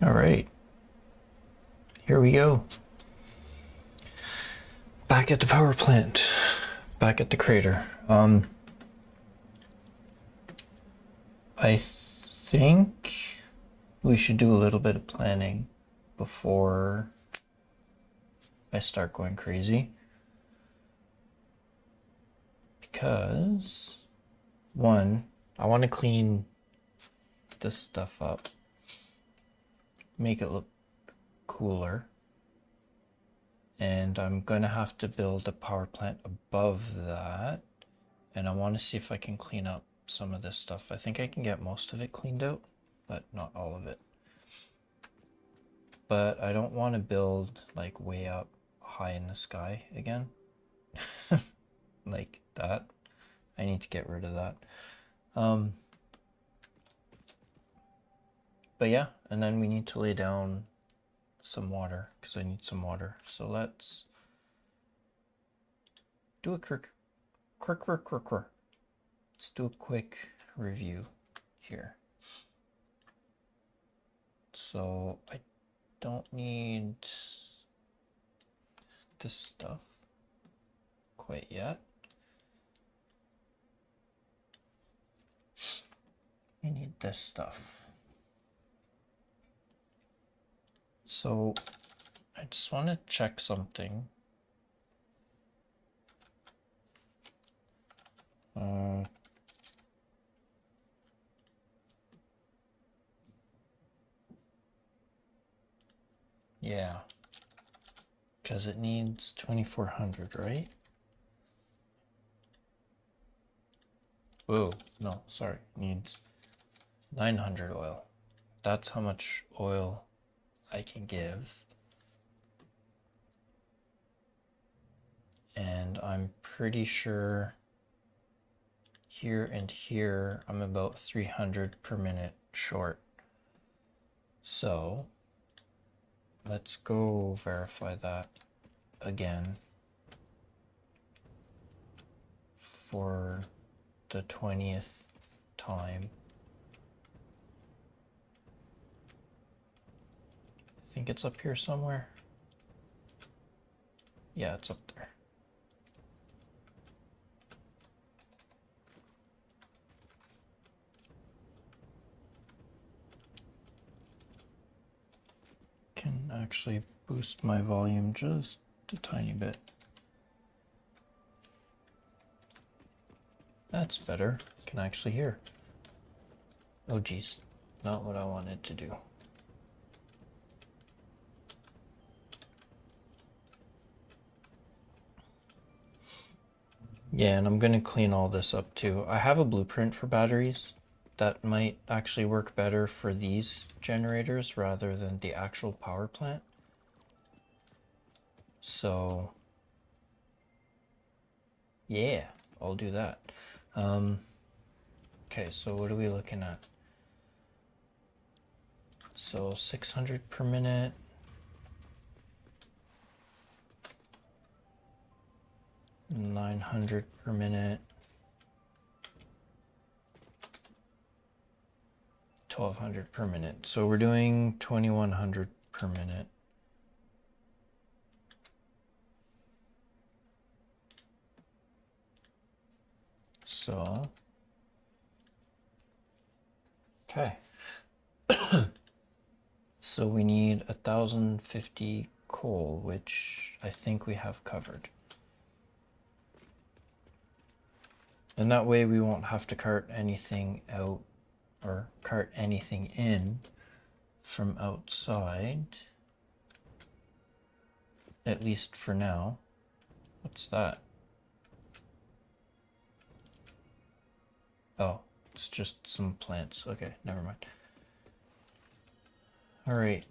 All right, here we go. Back at the power plant, back at the crater. I think we should do a little bit of planning before I start going crazy. Because, one, I want to clean this stuff up, make it look cooler. And I'm gonna have to build a power plant above that. And I want to see if I can clean up some of this stuff. I think I can get most of it cleaned out, but not all of it. But I don't want to build like way up high in the sky again. Like that. I need to get rid of that. But yeah, and then we need to lay down some water because I need some water. So let's do a quick. Let's do a quick review here. So I don't need this stuff quite yet. I need this stuff. So I just want to check something. Yeah, because it needs 2400, right? Whoa, no, sorry, it needs 900 oil. That's how much oil I can give. And I'm pretty sure here and here I'm about 300 per minute short. So let's go verify that again for the 20th time. I think it's up here somewhere. Yeah, it's up there. Can actually boost my volume just a tiny bit. That's better. I can actually hear. Oh geez, not what I wanted to do. Yeah, and I'm gonna clean all this up too. I have a blueprint for batteries that might actually work better for these generators rather than the actual power plant. So yeah, I'll do that. Okay, so what are we looking at? So 600 per minute. 900 per minute. 1200 per minute. So we're doing 2100 per minute. So, okay. So we need 1050 coal, which I think we have covered. And that way we won't have to cart anything out or cart anything in from outside. At least for now. What's that? Oh, it's just some plants. Okay, never mind. All right.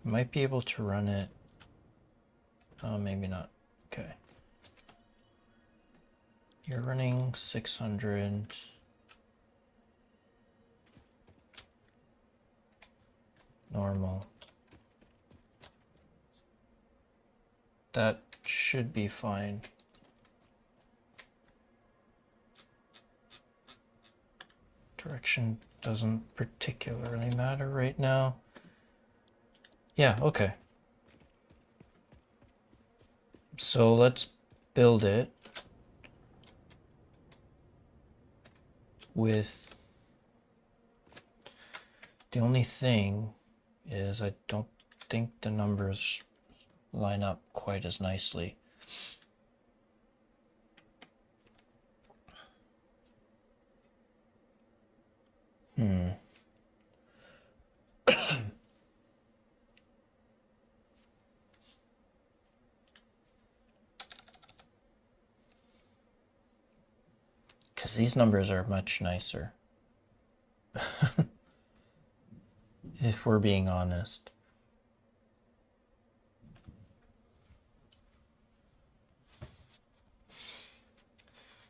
Might be able to run it. Oh, maybe not. Okay. You're running 600. Normal. That should be fine. Direction doesn't particularly matter right now. Yeah, okay. So let's build it with, the only thing is I don't think the numbers line up quite as nicely. Because these numbers are much nicer. If we're being honest.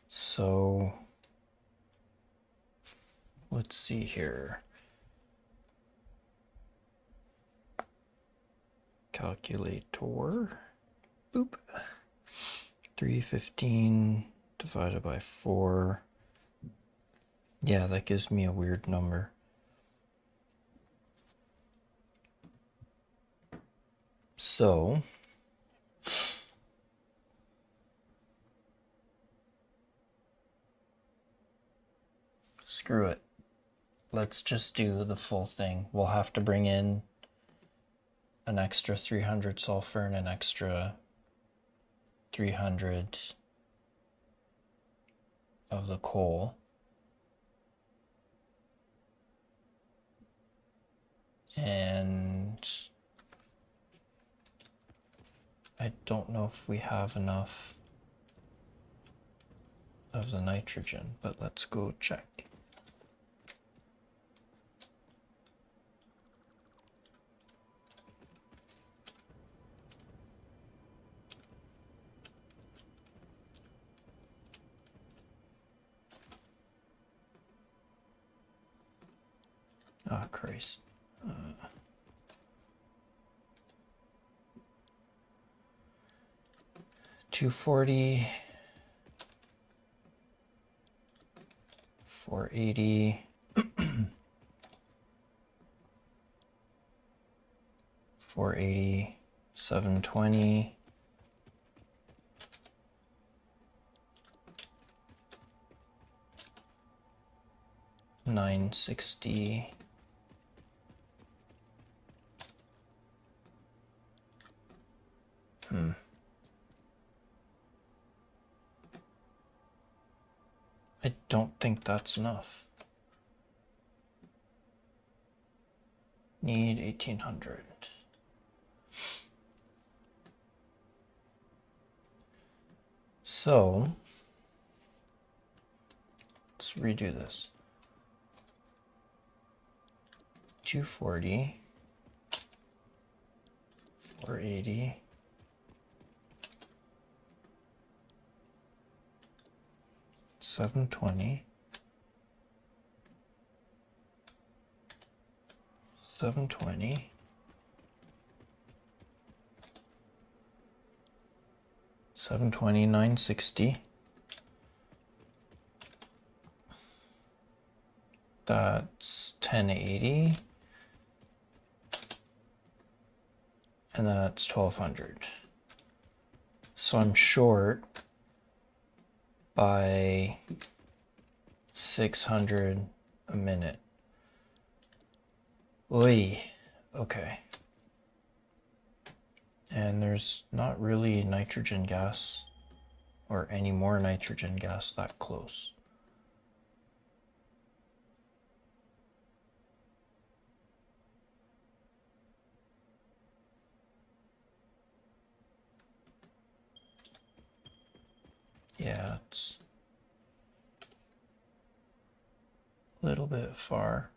So let's see here. Calculator. Boop. 315 divided by 4. Yeah, that gives me a weird number. So screw it. Let's just do the full thing. We'll have to bring in an extra 300 sulfur and an extra 300 of the coal. And I don't know if we have enough of the nitrogen, but let's go check. Ah, Christ. 240, 480, 480, 720, 960, I don't think that's enough. Need 1800. So let's redo this. 240, 480, 720, 720, 720, 960. That's 1080. And that's 1200. So I'm short by 600 a minute. Oy, okay. And there's not really nitrogen gas or any more nitrogen gas that close. Yeah, it's a little bit far.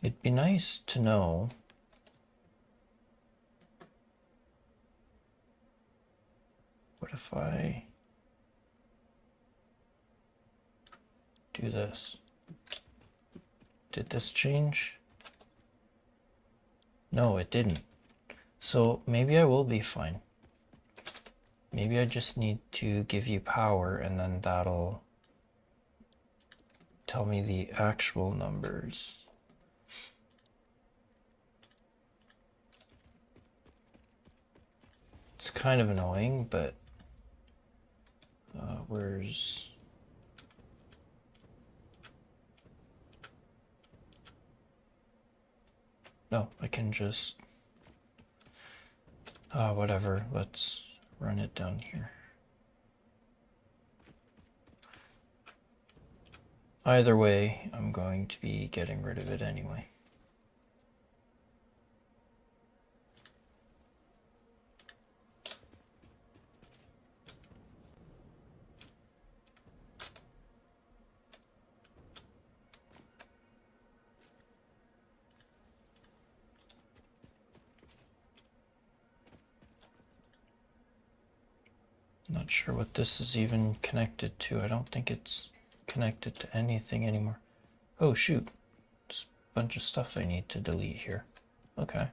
It'd be nice to know what if I do this? Did this change? No, it didn't. So maybe I will be fine. Maybe I just need to give you power and then that'll tell me the actual numbers. It's kind of annoying, but where's... No, I can just... whatever, let's run it down here. Either way, I'm going to be getting rid of it anyway. Not sure what this is even connected to. I don't think it's connected to anything anymore. Oh shoot, it's a bunch of stuff I need to delete here. Okay.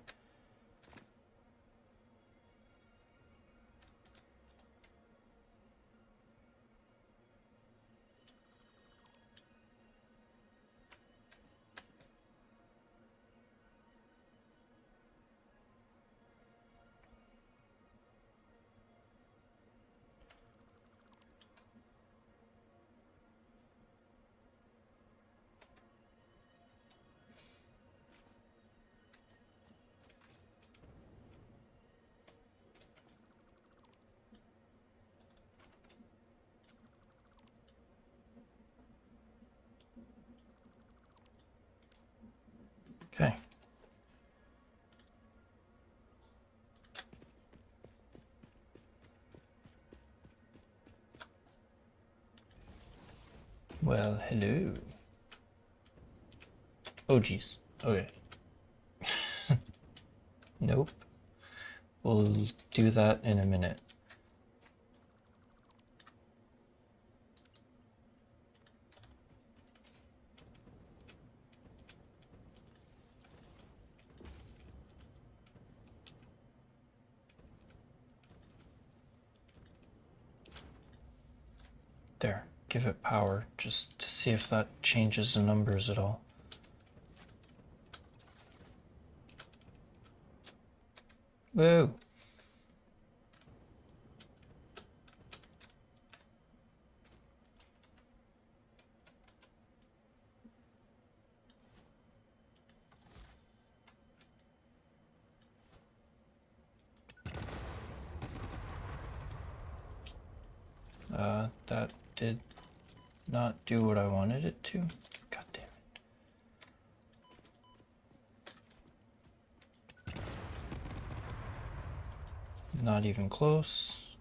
Okay. Well, hello. Oh, geez. Okay. Nope. We'll do that in a minute. There. Give it power, just to see if that changes the numbers at all. Whoa. That did not do what I wanted it to. God damn it. Not even close.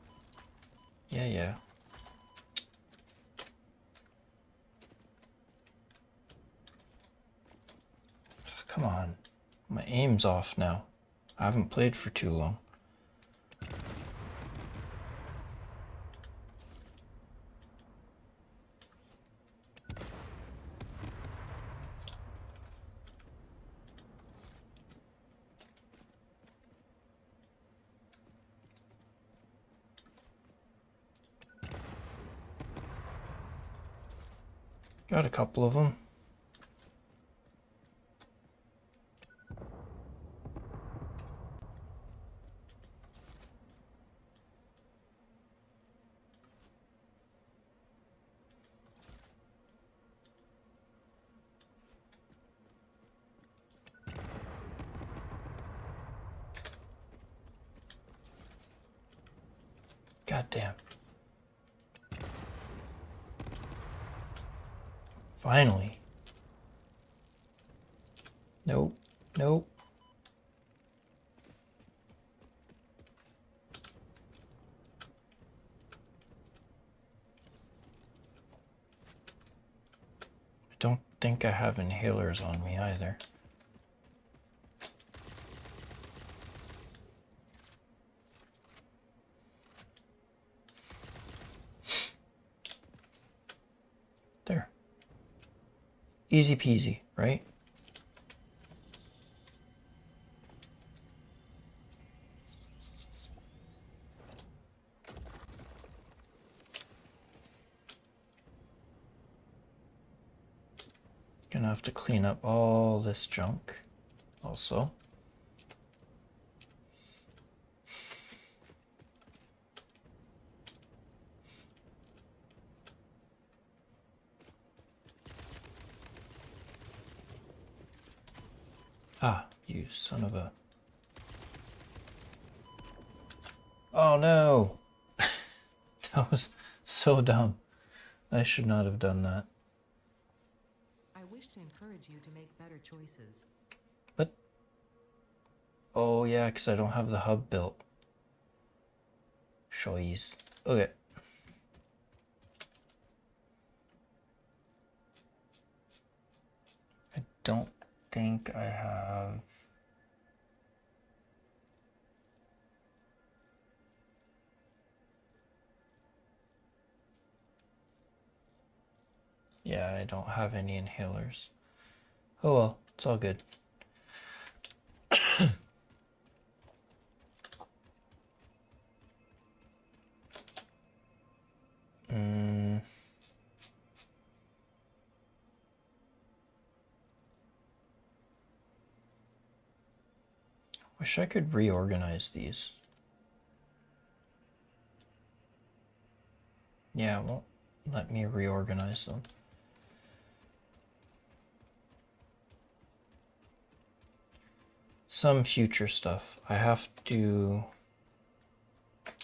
Yeah. Come on. My aim's off now. I haven't played for too long. Got a couple of them. God damn. Finally. Nope. Nope. I don't think I have inhalers on me either. There. Easy peasy, right? Gonna have to clean up all this junk also. Ah, you son of a... Oh no! That was so dumb. I should not have done that. I wish to encourage you to make better choices. But... Oh yeah, because I don't have the hub built. Shoys. Okay. I don't think I have... Yeah, I don't have any inhalers. Oh well, it's all good. Wish I could reorganize these. Yeah, it won't let me reorganize them. Some future stuff. I have to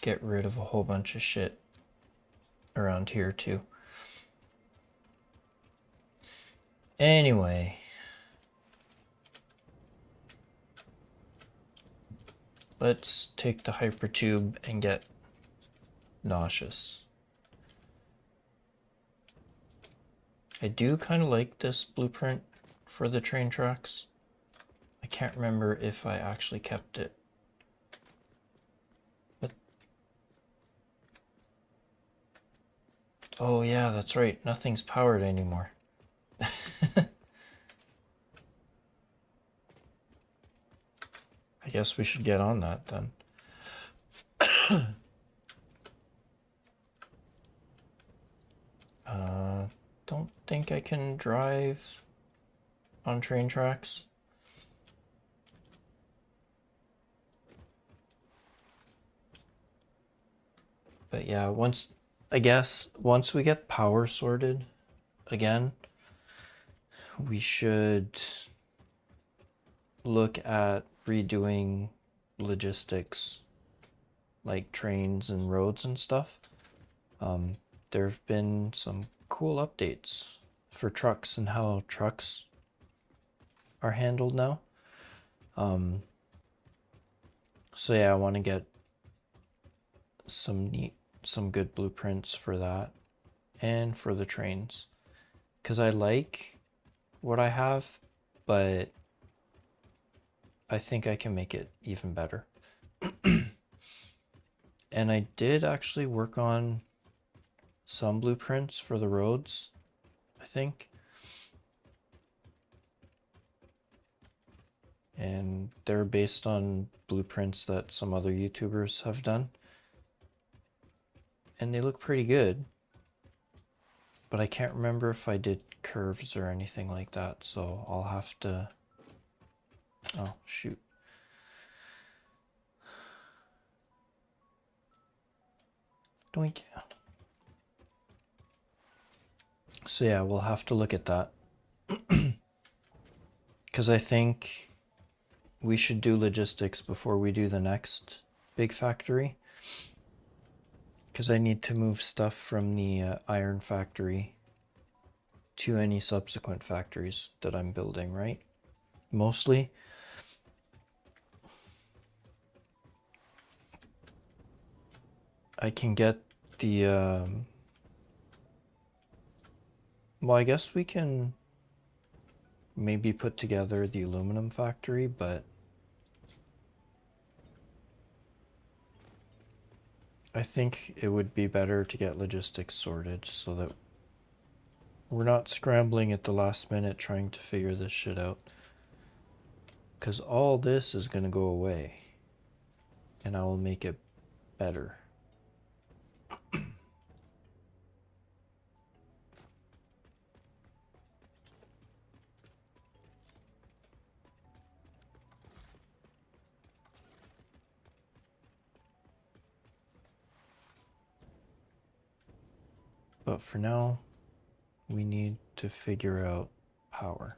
get rid of a whole bunch of shit around here too. Anyway. Let's take the hypertube and get nauseous. I do kind of like this blueprint for the train tracks. I can't remember if I actually kept it. But oh yeah, that's right. Nothing's powered anymore. I guess we should get on that then. Don't think I can drive on train tracks. But yeah, I guess once we get power sorted again, we should look at redoing logistics like trains and roads and stuff. There have been some cool updates for trucks and how trucks are handled now. So yeah, I want to get some good blueprints for that and for the trains, because I like what I have, but I think I can make it even better. And I did actually work on some blueprints for the roads, I think. And they're based on blueprints that some other YouTubers have done. And they look pretty good. But I can't remember if I did curves or anything like that, so I'll have to... Oh, shoot. Doink. So yeah, we'll have to look at that. Because I think we should do logistics before we do the next big factory. Because I need to move stuff from the iron factory to any subsequent factories that I'm building, right? Mostly. I can get the... well, I guess we can maybe put together the aluminum factory, but I think it would be better to get logistics sorted so that we're not scrambling at the last minute trying to figure this shit out. Because all this is going to go away, and I will make it better. But for now, we need to figure out power.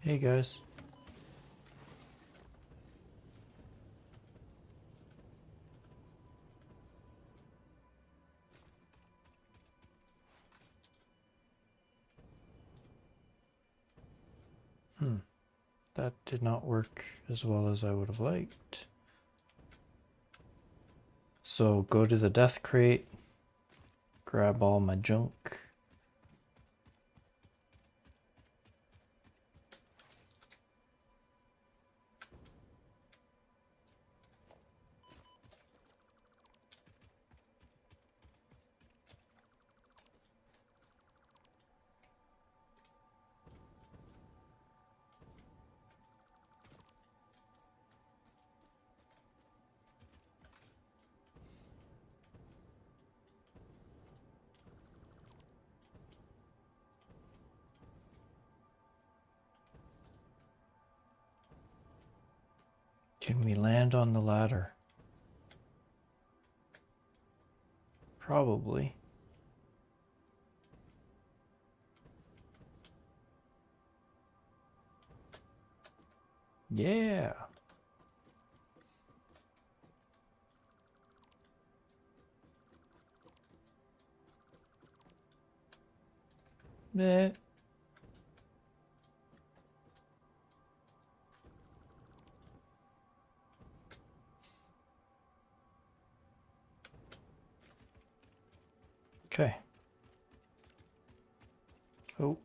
Hey guys. That did not work as well as I would have liked. So go to the death crate, grab all my junk. Can we land on the ladder? Probably. Yeah. Meh. Okay. Oh.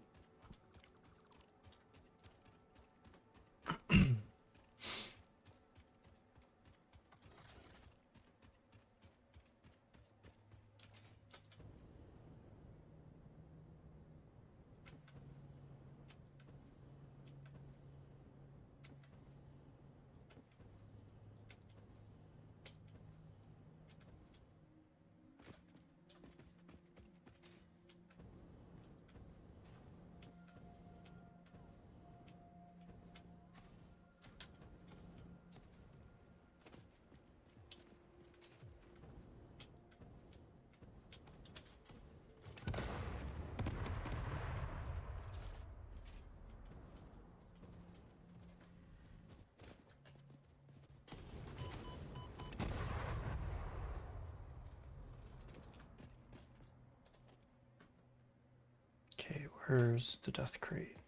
Okay, where's the death crate?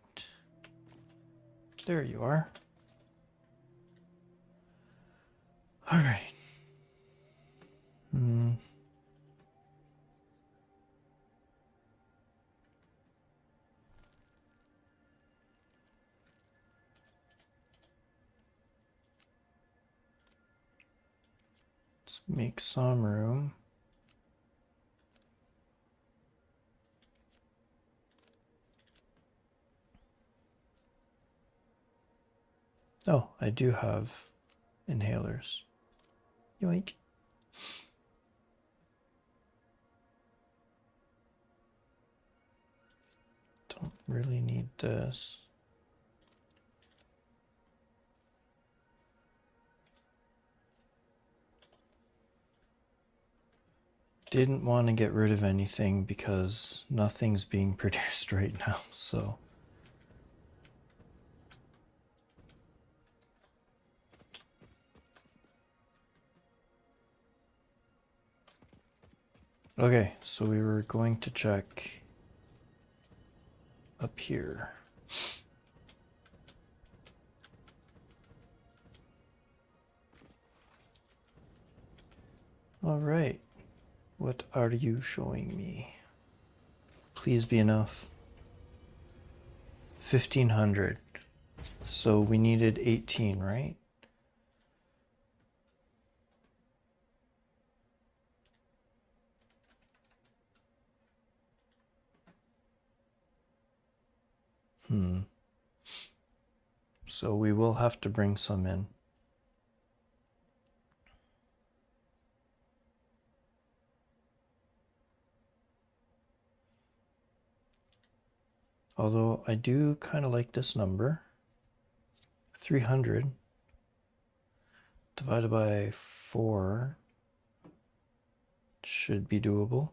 There you are. All right. Let's make some room. Oh, I do have inhalers. Yoink. Don't really need this. Didn't want to get rid of anything because nothing's being produced right now, so. Okay, so we were going to check up here. All right, what are you showing me? Please be enough. 1500. So we needed 18, right? So we will have to bring some in. Although I do kind of like this number. 300 divided by 4 should be doable,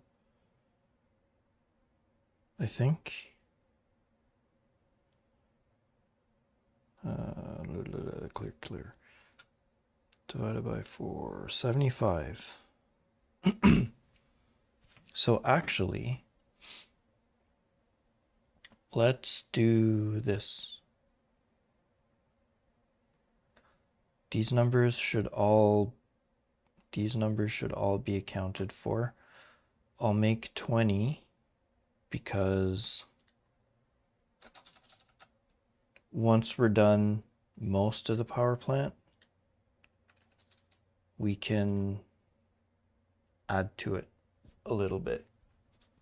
I think. Clear. Divided by 4, 75. So actually, let's do this. These numbers should all be accounted for. I'll make 20 because once we're done most of the power plant, we can add to it a little bit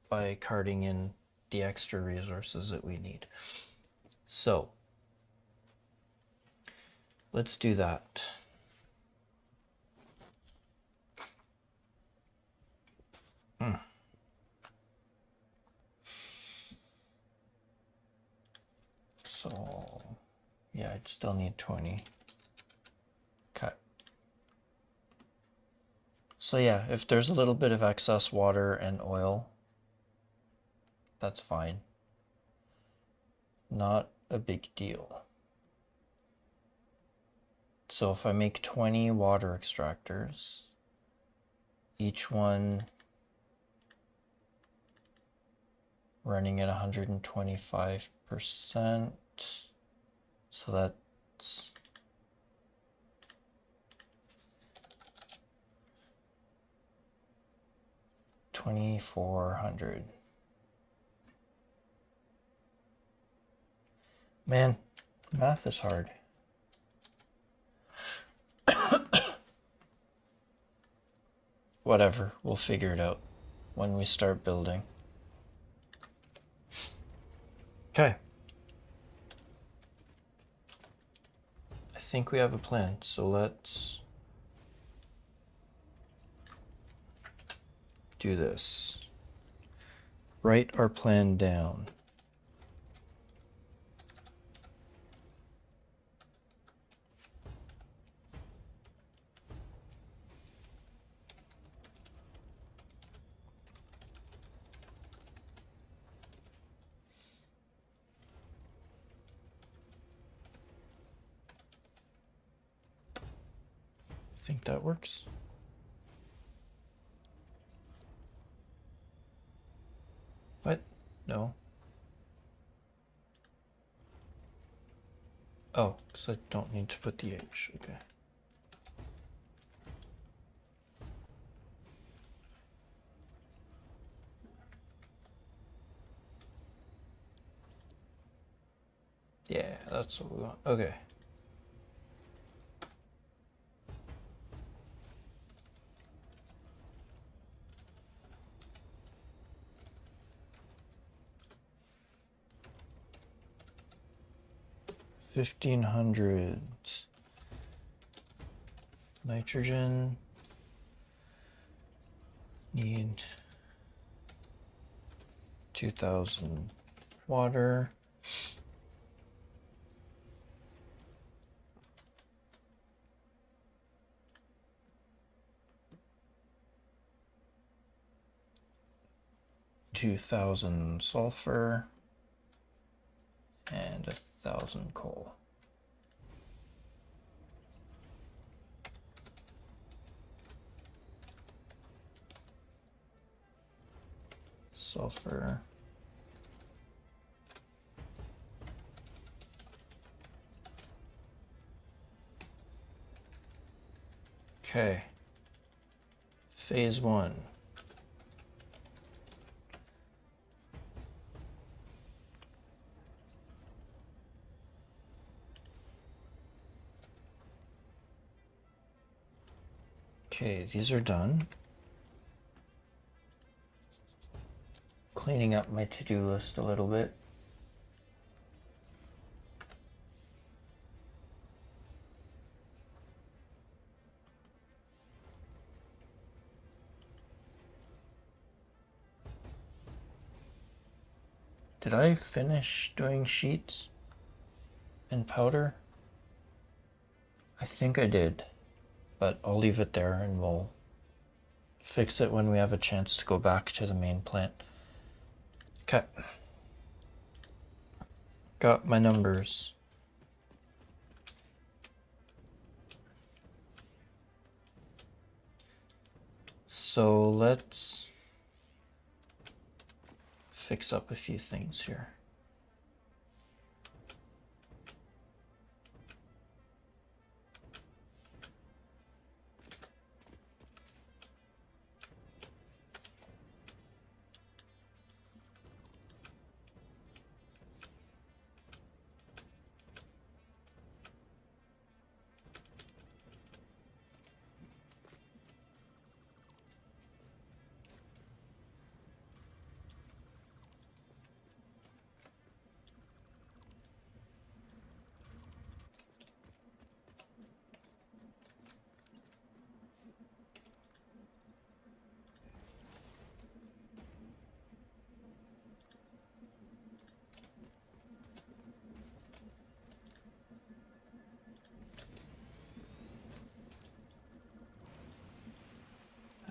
by carting in the extra resources that we need. So let's do that. So yeah, I'd still need 20. Okay. So yeah, if there's a little bit of excess water and oil, that's fine. Not a big deal. So if I make 20 water extractors, each one running at 125%, so that's 2,400. Man, math is hard. Whatever, we'll figure it out when we start building. Okay. I think we have a plan, so let's do this. Write our plan down. I think that works. What? No. Oh, because I don't need to put the H. Okay. Yeah, that's what we want. Okay. $1,500 nitrogen. Need 2,000 water. $2,000 sulfur and 1,000 coal. Sulfur. Okay. Phase 1. Okay, these are done. Cleaning up my to-do list a little bit. Did I finish doing sheets and powder? I think I did, but I'll leave it there and we'll fix it when we have a chance to go back to the main plant. Okay. Got my numbers. So let's fix up a few things here.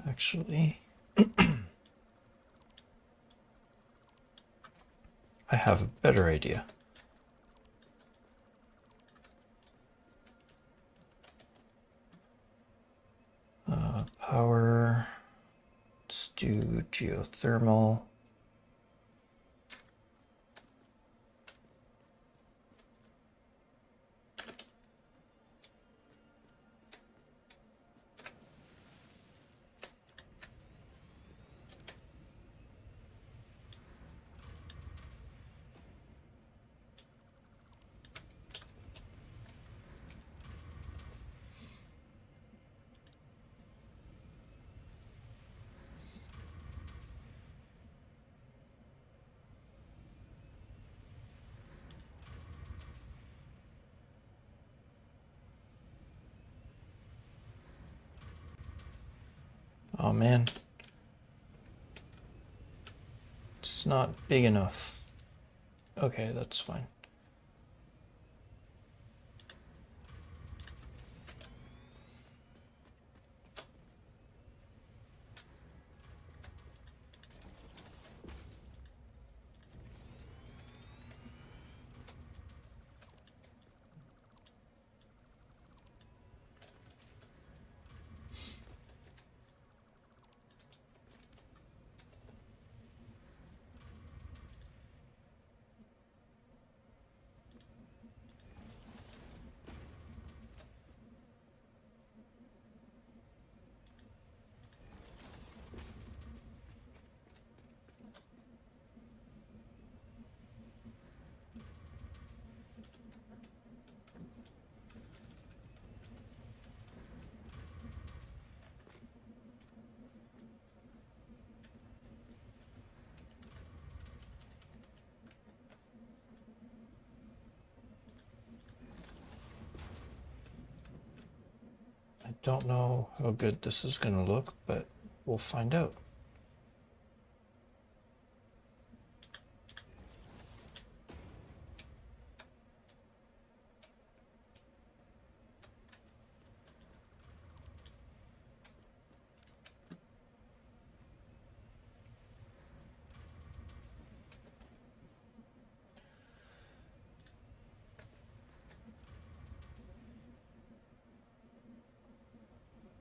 Actually, I have a better idea. Power. Let's do geothermal. Oh man. It's not big enough. Okay, that's fine. I don't know how good this is going to look, but we'll find out.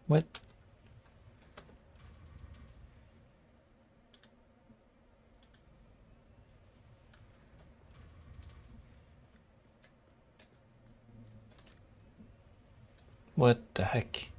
What? What the heck?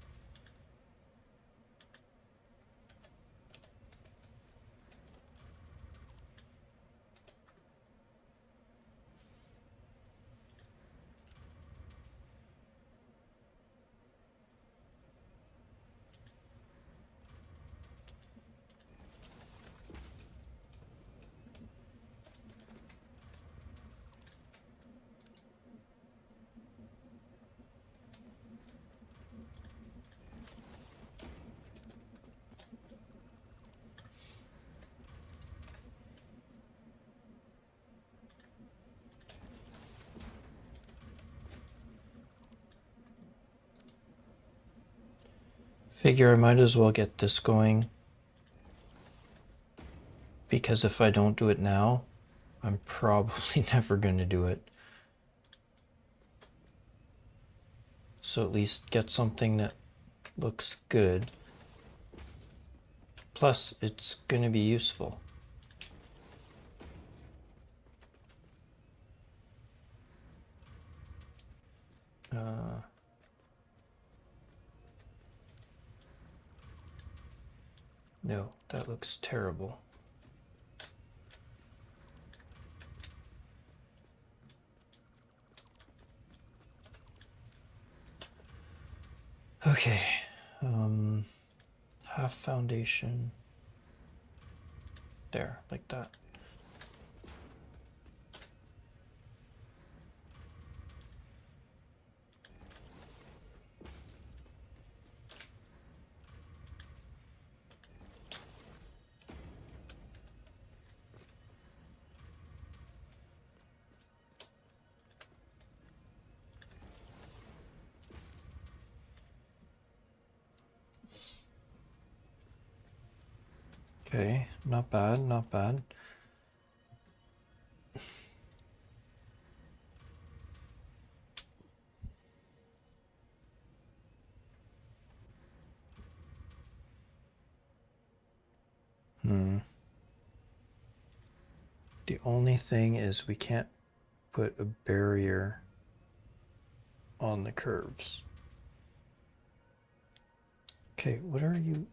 Figure I might as well get this going, because if I don't do it now, I'm probably never going to do it. So at least get something that looks good. Plus, it's going to be useful. No, that looks terrible. Okay, half foundation. There, like that. Okay, not bad, not bad. The only thing is we can't put a barrier on the curves. Okay, what are you?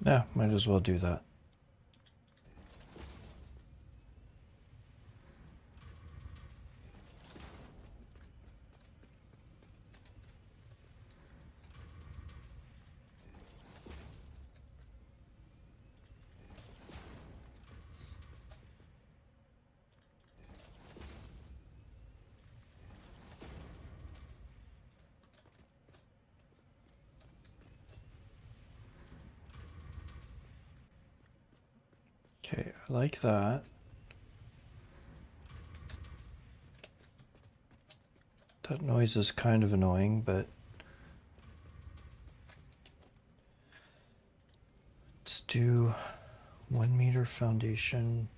Yeah, might as well do that. Okay, I like that. That noise is kind of annoying, but let's do 1 meter foundation.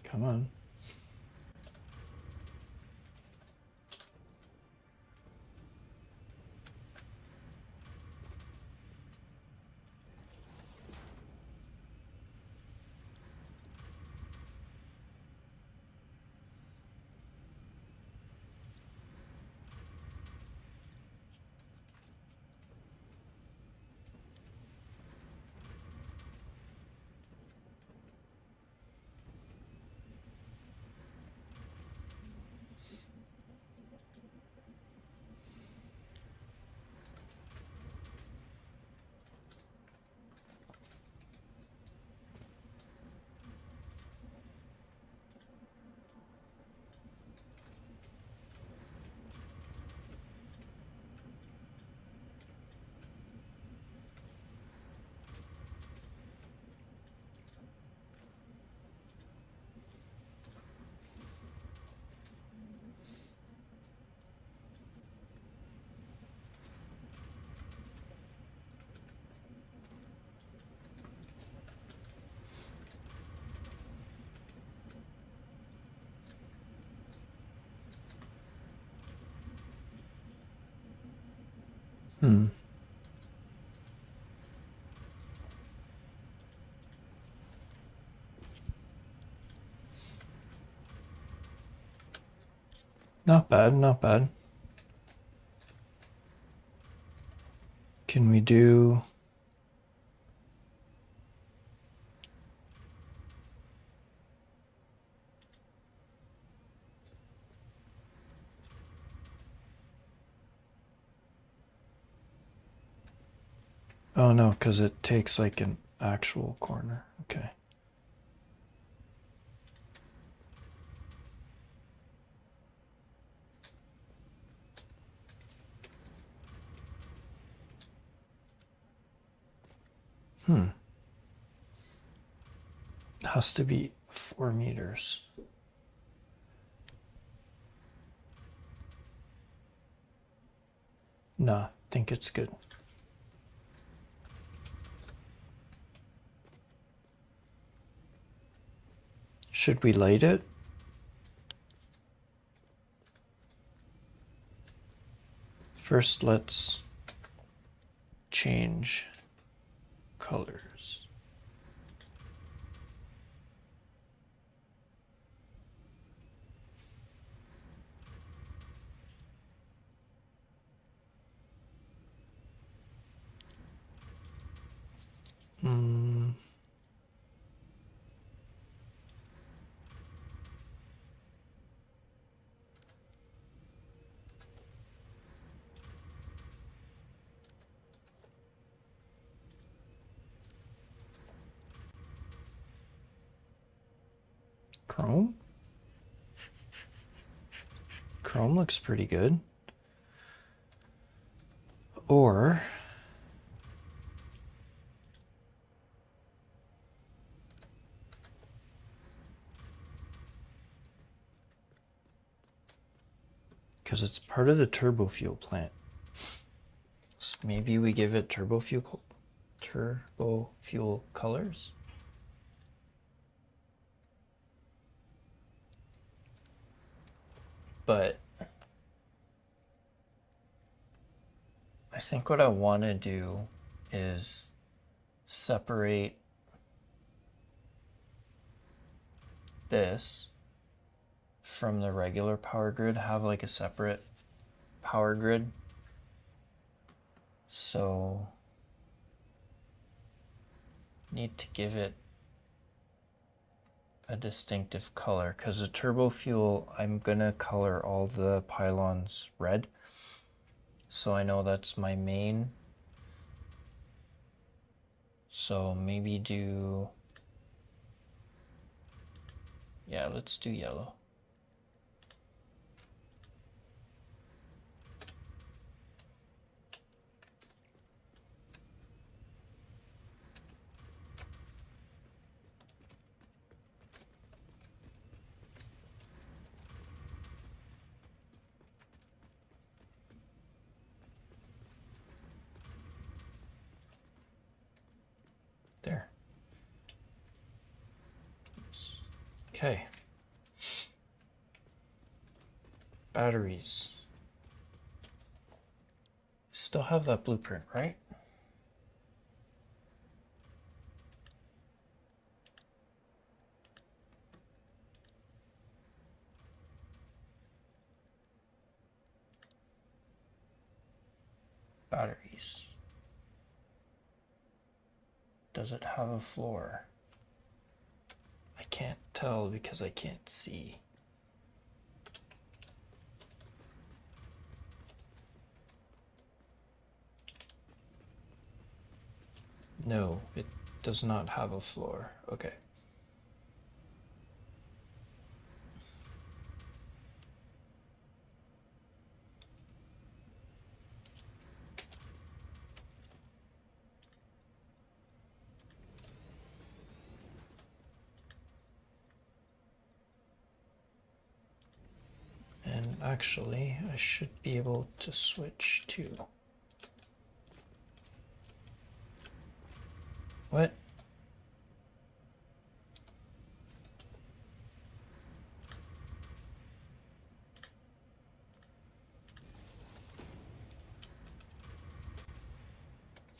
Come on. Hmm. Not bad, not bad. Can we do... Oh no, because it takes like an actual corner. Okay. Has to be 4 meters. Nah, think it's good. Should we light it? First, let's change colors. Chrome? Chrome looks pretty good. Or because it's part of the turbo fuel plant. So maybe we give it turbo fuel colors. But I think what I want to do is separate this from the regular power grid, have like a separate power grid. So need to give it a distinctive color because the turbo fuel, I'm gonna color all the pylons red. So I know that's my main. So maybe do, yeah, let's do yellow. There. Oops. Okay. Batteries. Still have that blueprint, right? Batteries. Does it have a floor? I can't tell because I can't see. No, it does not have a floor. Okay. And actually, I should be able to switch to... What?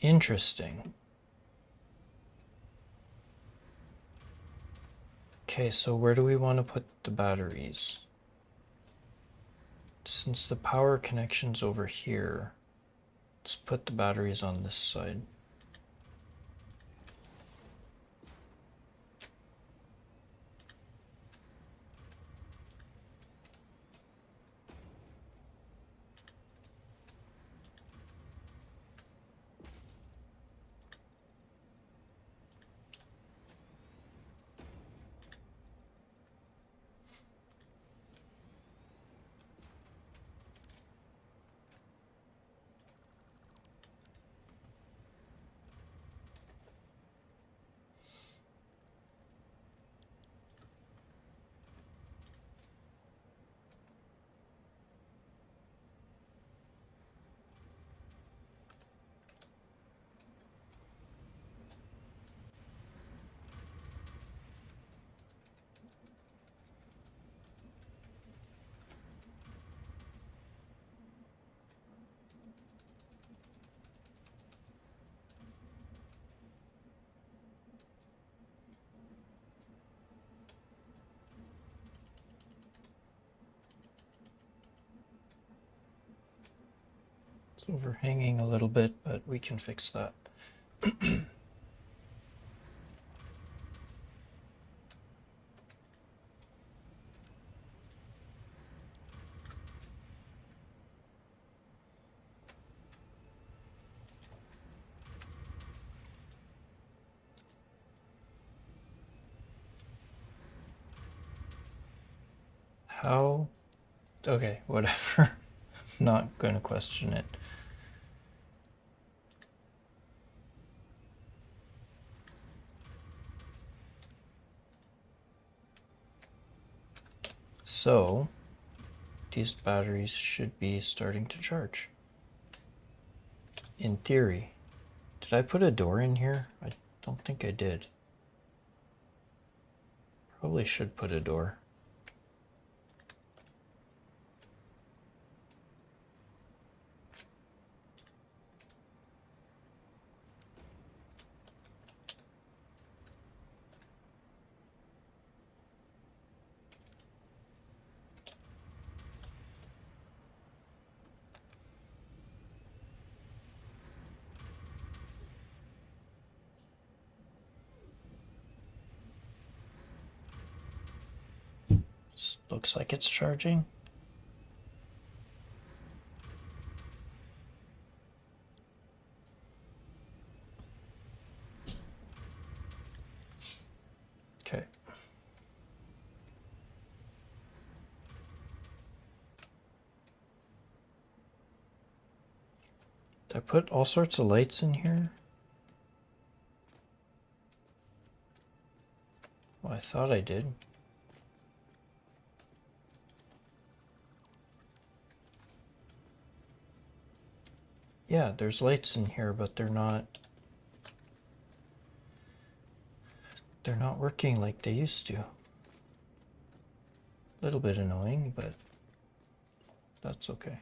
Interesting. Okay, so where do we want to put the batteries? Since the power connection's over here, let's put the batteries on this side. It's overhanging a little bit, but we can fix that. How? Okay, whatever. I'm not going to question it. So, these batteries should be starting to charge. In theory. Did I put a door in here? I don't think I did. Probably should put a door. Looks like it's charging. Okay. Did I put all sorts of lights in here? Well, I thought I did. Yeah, there's lights in here, but they're not working like they used to. A little bit annoying, but that's okay.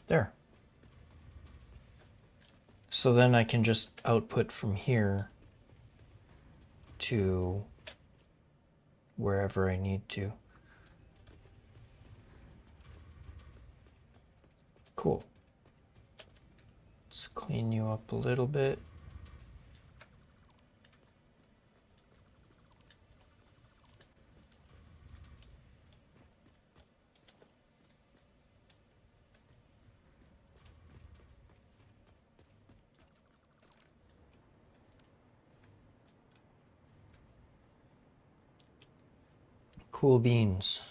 There. So then I can just output from here to wherever I need to. Cool. Let's clean you up a little bit. Cool beans.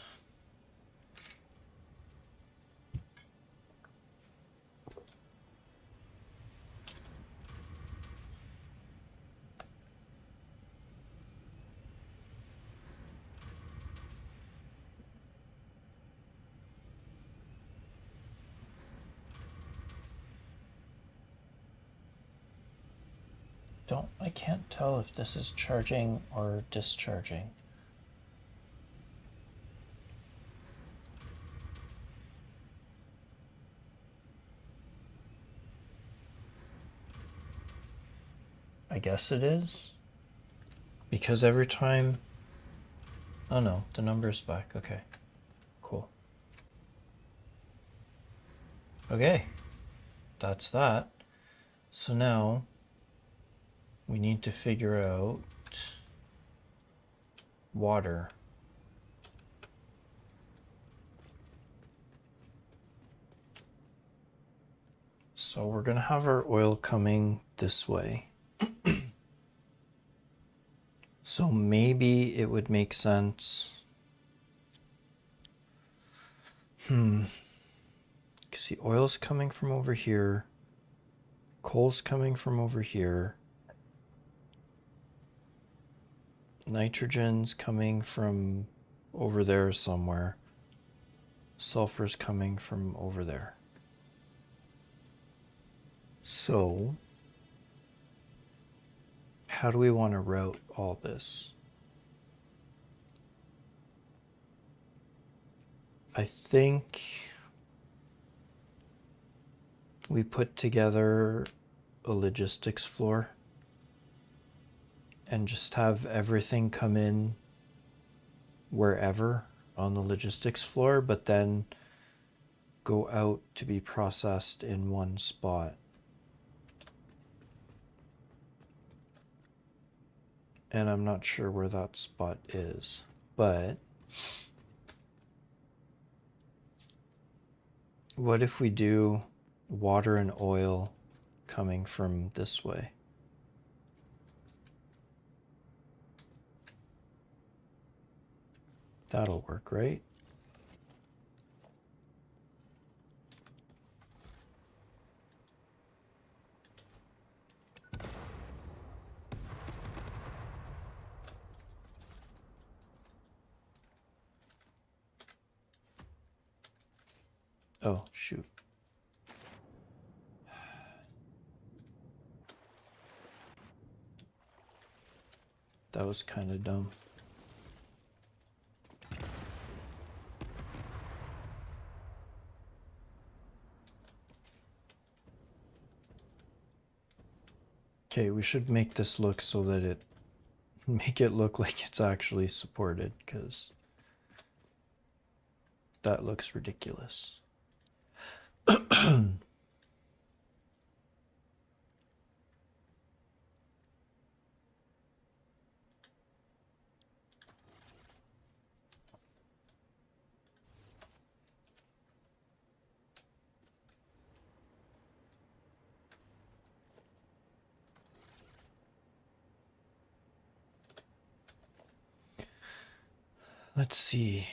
I can't tell if this is charging or discharging. I guess it is. Because every time... Oh no, the number's back. Okay. Cool. Okay. That's that. So now we need to figure out water. So we're gonna have our oil coming this way. So maybe it would make sense. Because the oil's coming from over here. Coal's coming from over here. Nitrogen's coming from over there somewhere. Sulfur's coming from over there. So, how do we want to route all this? I think we put together a logistics floor and just have everything come in wherever on the logistics floor, but then go out to be processed in one spot. And I'm not sure where that spot is, but what if we do water and oil coming from this way? That'll work, right? Oh, shoot. That was kind of dumb. Okay, we should make this look so that it make it look like it's actually supported, because that looks ridiculous. Let's see.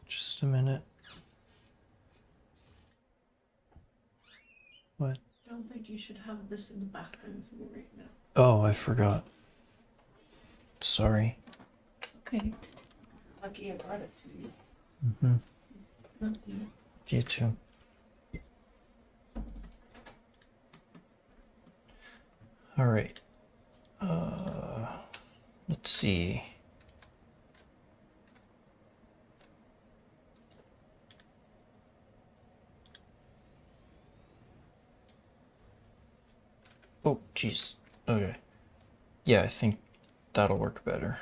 Just a minute. What? I don't think you should have this in the bathroom with me right now. Oh, I forgot. Sorry. It's okay. Lucky I brought it to you. Mm-hmm. Not you. You too. All right. Let's see. Oh, jeez. Okay. Yeah, I think that'll work better.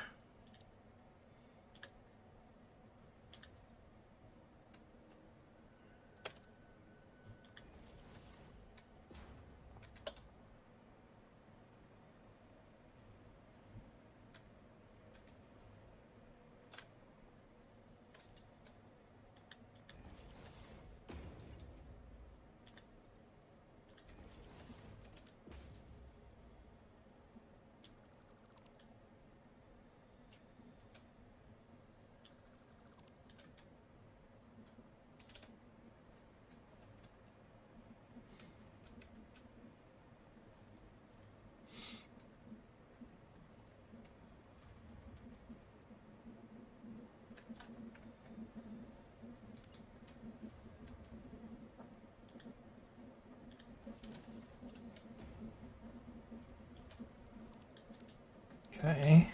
Okay.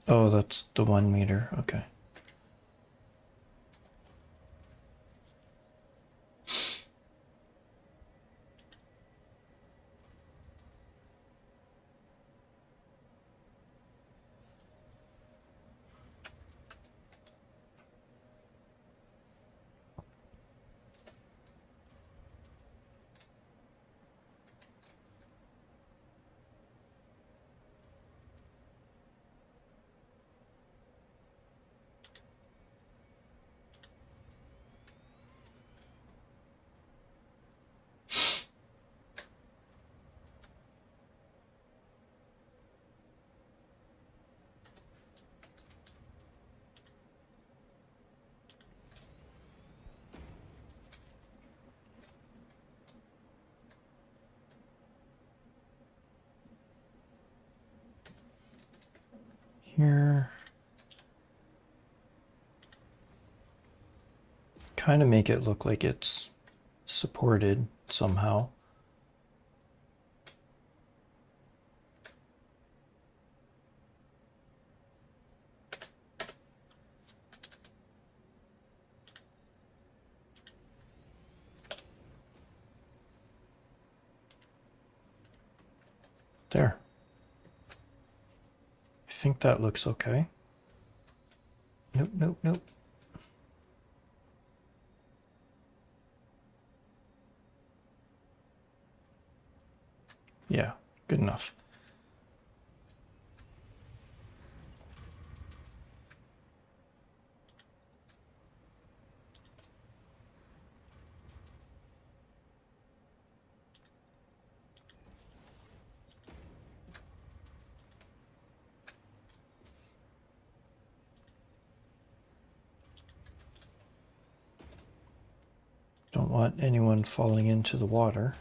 Oh, that's the 1 meter. Okay. Here. Kind of make it look like it's supported somehow. There. I think that looks okay. Nope, nope, nope. Yeah, good enough. Don't want anyone falling into the water.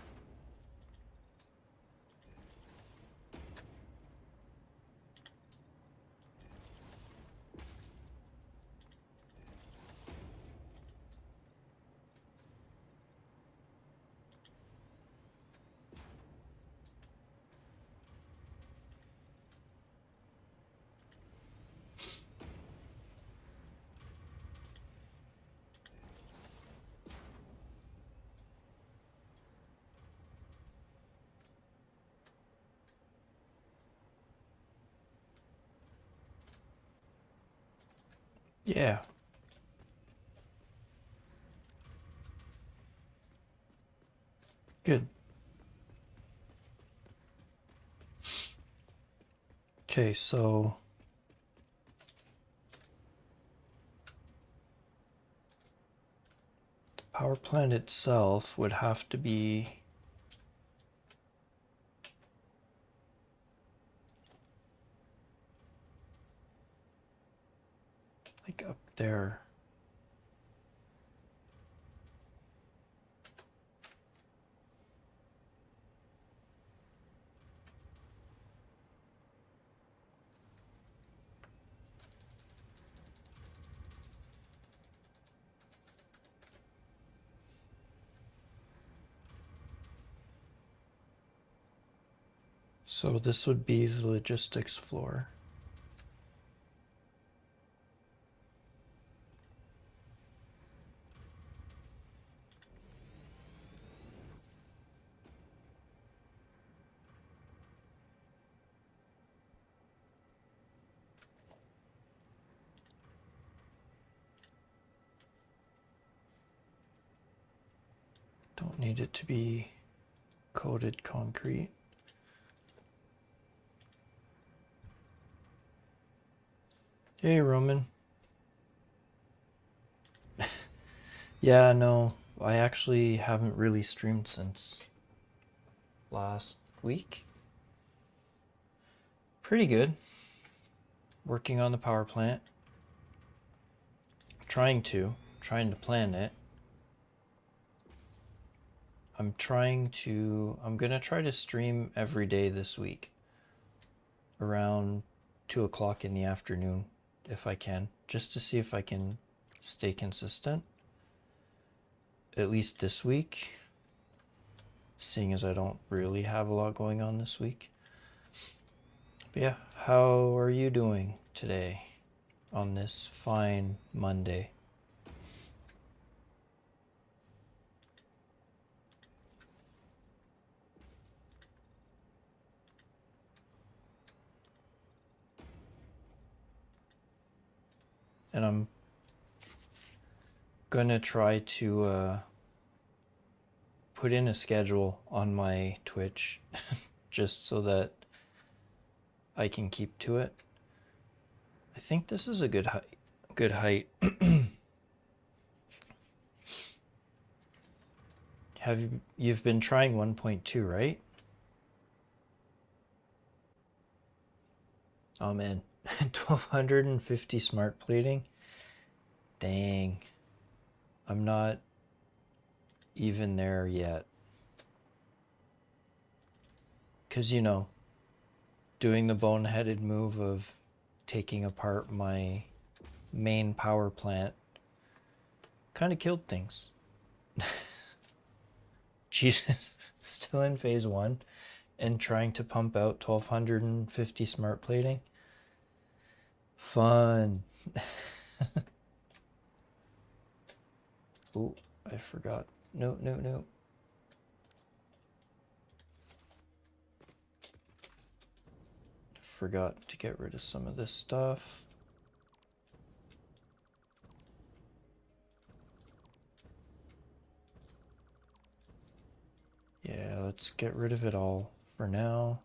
Yeah. Good. Okay, so the power plant itself would have to be like up there. So this would be the logistics floor. Don't need it to be coated concrete. Hey, Roman. Yeah, no, I actually haven't really streamed since last week. Pretty good. Working on the power plant. Trying to plan it. I'm gonna try to stream every day this week around 2 o'clock in the afternoon if I can, just to see if I can stay consistent, at least this week, seeing as I don't really have a lot going on this week. But yeah, how are you doing today on this fine Monday? And I'm gonna try to put in a schedule on my Twitch just so that I can keep to it. I think this is a good height. Good height. You've been trying 1.2, right? Oh man, 1250 smart plating. Dang. I'm not even there yet. 'Cause you know, doing the boneheaded move of taking apart my main power plant kind of killed things. Jesus, still in phase 1 and trying to pump out 1250 smart plating. Fun. Oh, I forgot. No, no, no. Forgot to get rid of some of this stuff. Yeah, let's get rid of it all for now.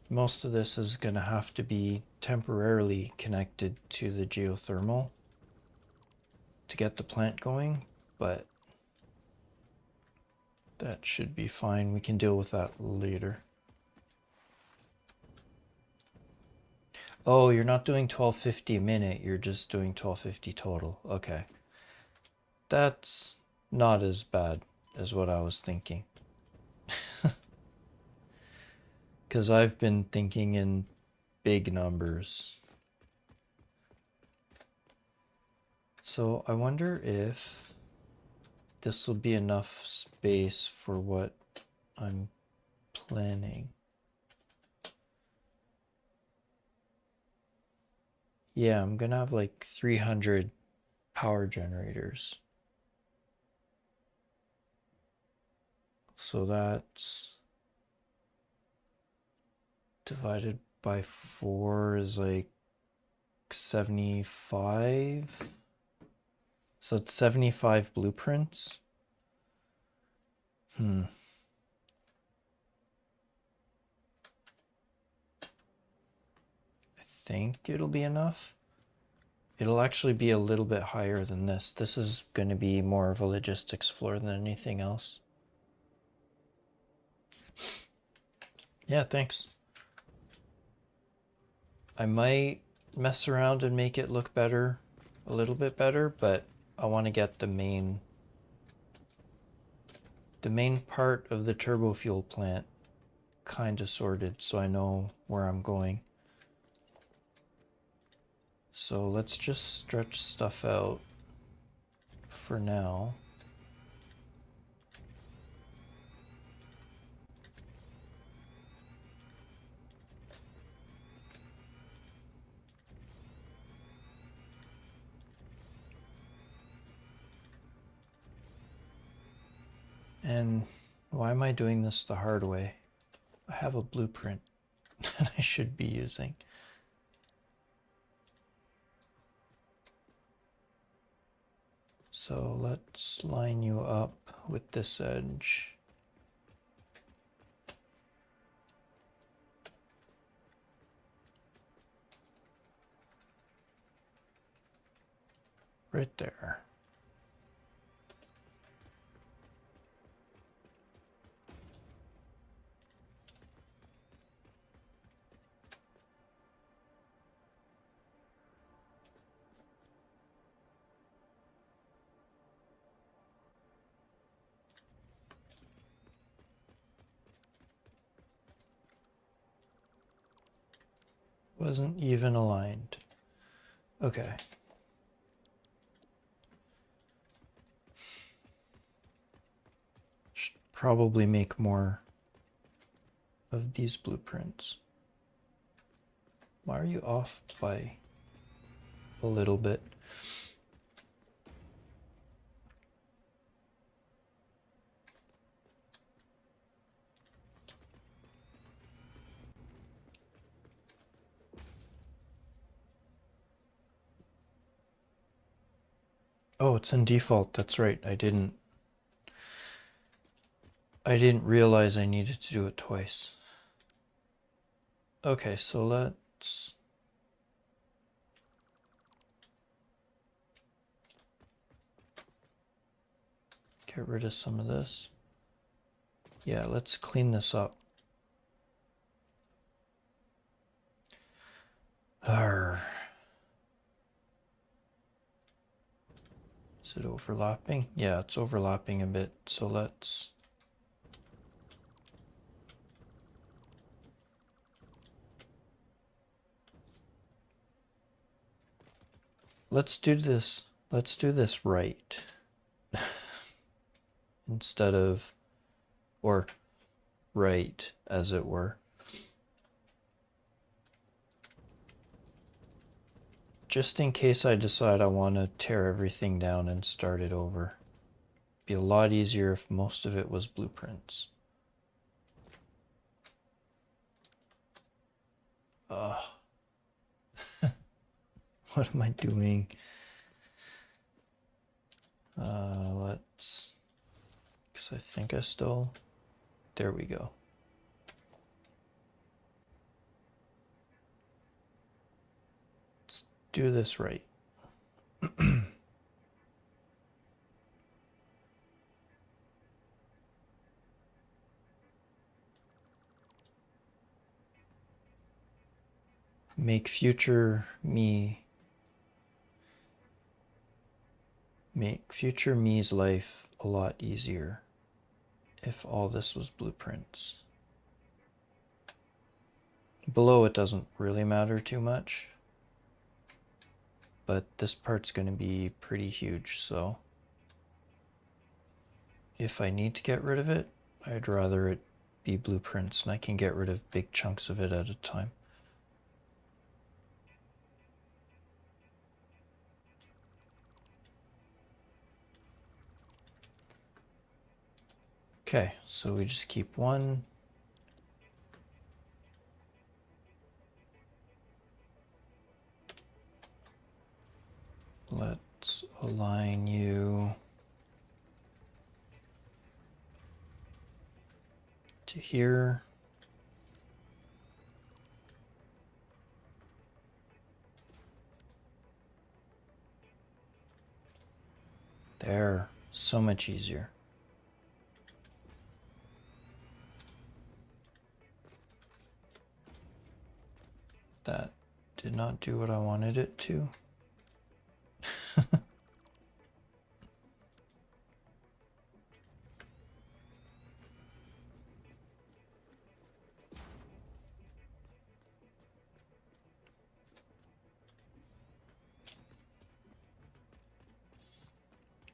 Most of this is going to have to be temporarily connected to the geothermal to get the plant going, but that should be fine. We can deal with that later. Oh, you're not doing 1250 a minute, you're just doing 1250 total. Okay. That's not as bad as what I was thinking. Because I've been thinking in big numbers. So I wonder if this will be enough space for what I'm planning. Yeah, I'm gonna have like 300 power generators. So that's divided by 4 is like 75. So it's 75 blueprints. I think it'll be enough. It'll actually be a little bit higher than this. This is going to be more of a logistics floor than anything else. Yeah, thanks. I might mess around and make it look better, a little bit better, but I want to get the main part of the turbo fuel plant kind of sorted so I know where I'm going. So let's just stretch stuff out for now. And why am I doing this the hard way? I have a blueprint that I should be using. So let's line you up with this edge. Right there. Wasn't even aligned. Okay. Should probably make more of these blueprints. Why are you off by a little bit? Oh, it's in default. That's right. I didn't realize I needed to do it twice. Okay, so let's get rid of some of this. Yeah, let's clean this up. Arr. Is it overlapping? Yeah, it's overlapping a bit. So let's do this. Let's do this right. Instead of, or right, as it were. Just in case I decide I want to tear everything down and start it over. Be a lot easier if most of it was blueprints. Ugh. What am I doing? Let's, because I think I still, there we go. Let's do this right. Make future me's life a lot easier if all this was blueprints. Below it doesn't really matter too much, but this part's going to be pretty huge, so if I need to get rid of it, I'd rather it be blueprints and I can get rid of big chunks of it at a time. Okay, so we just keep one. Let's align you to here. There, so much easier. That did not do what I wanted it to.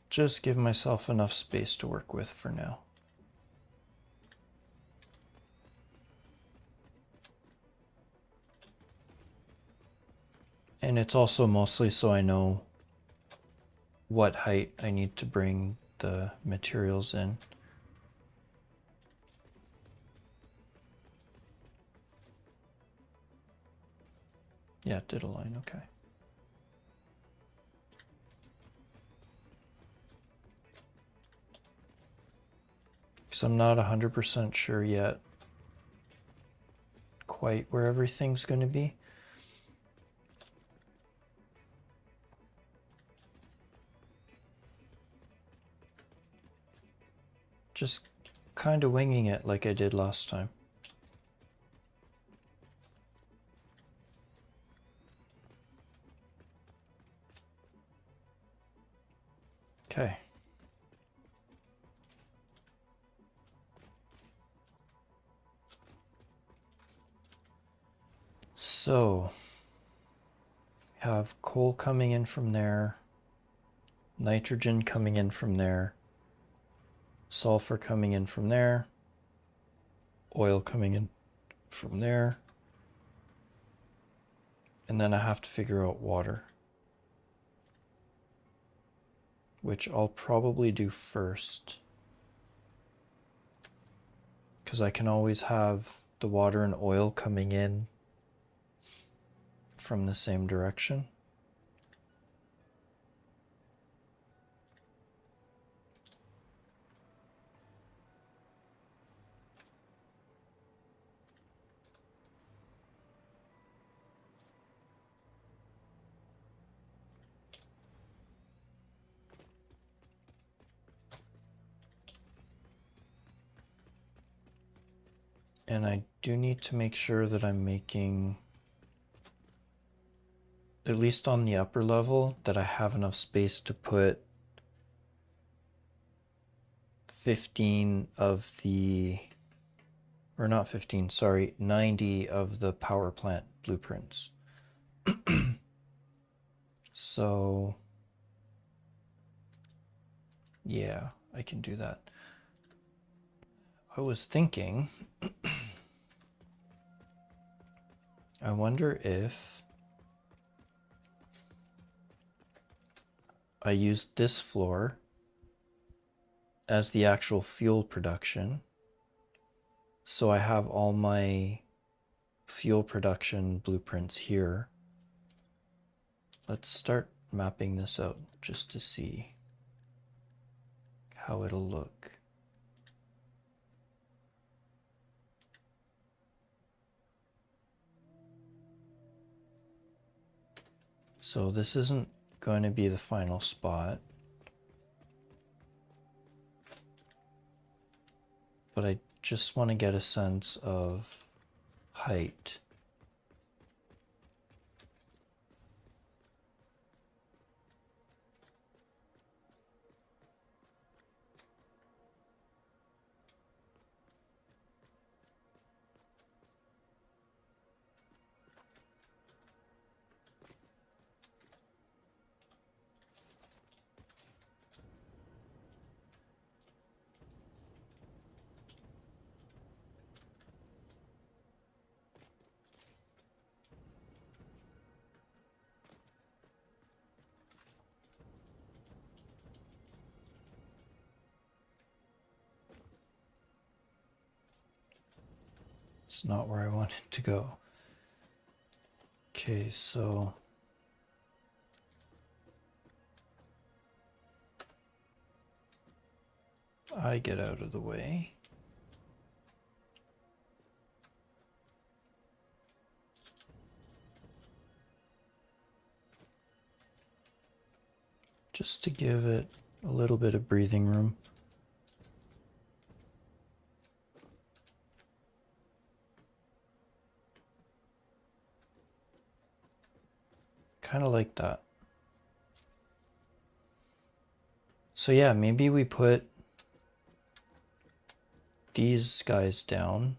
Just give myself enough space to work with for now. And it's also mostly so I know what height I need to bring the materials in. Yeah, it did align, okay. Because I'm not 100% sure yet quite where everything's going to be. Just kind of winging it like I did last time. Okay. So, have coal coming in from there, nitrogen coming in from there, sulfur coming in from there, oil coming in from there, and then I have to figure out water, which I'll probably do first, because I can always have the water and oil coming in from the same direction. And I do need to make sure that I'm making, at least on the upper level, that I have enough space to put 15 of the, or not 15, sorry, 90 of the power plant blueprints. So, yeah, I can do that. I was thinking, I wonder if I used this floor as the actual fuel production. So I have all my fuel production blueprints here. Let's start mapping this out just to see how it'll look. So this isn't going to be the final spot, but I just want to get a sense of height. It's not where I want it to go. Okay, so I get out of the way. Just to give it a little bit of breathing room. Kind of like that. So yeah, maybe we put these guys down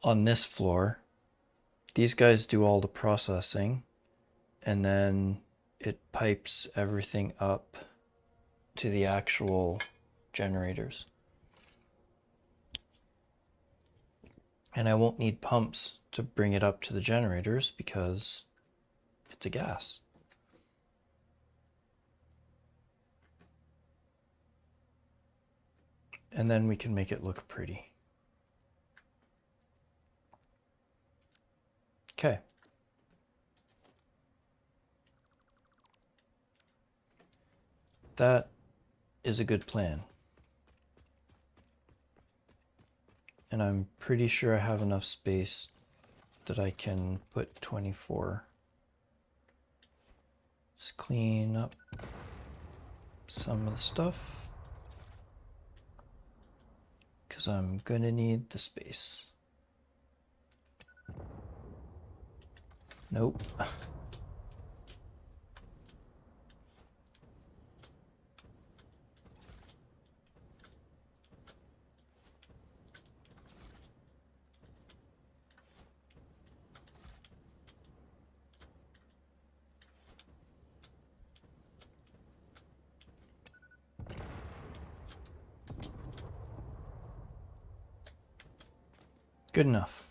on this floor. These guys do all the processing, and then it pipes everything up to the actual generators. And I won't need pumps to bring it up to the generators because it's a gas. And then we can make it look pretty. Okay. That is a good plan. And I'm pretty sure I have enough space that I can put 24. Just clean up some of the stuff, because I'm gonna need the space. Nope. Good enough.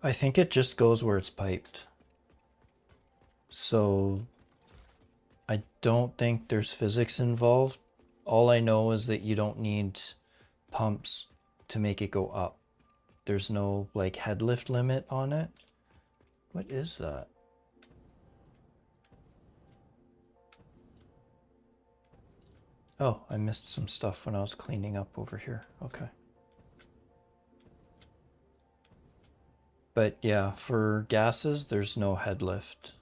I think it just goes where it's piped. So I don't think there's physics involved. All I know is that you don't need pumps to make it go up. There's no like head lift limit on it. What is that? Oh, I missed some stuff when I was cleaning up over here. Okay. But yeah, for gases, there's no head lift.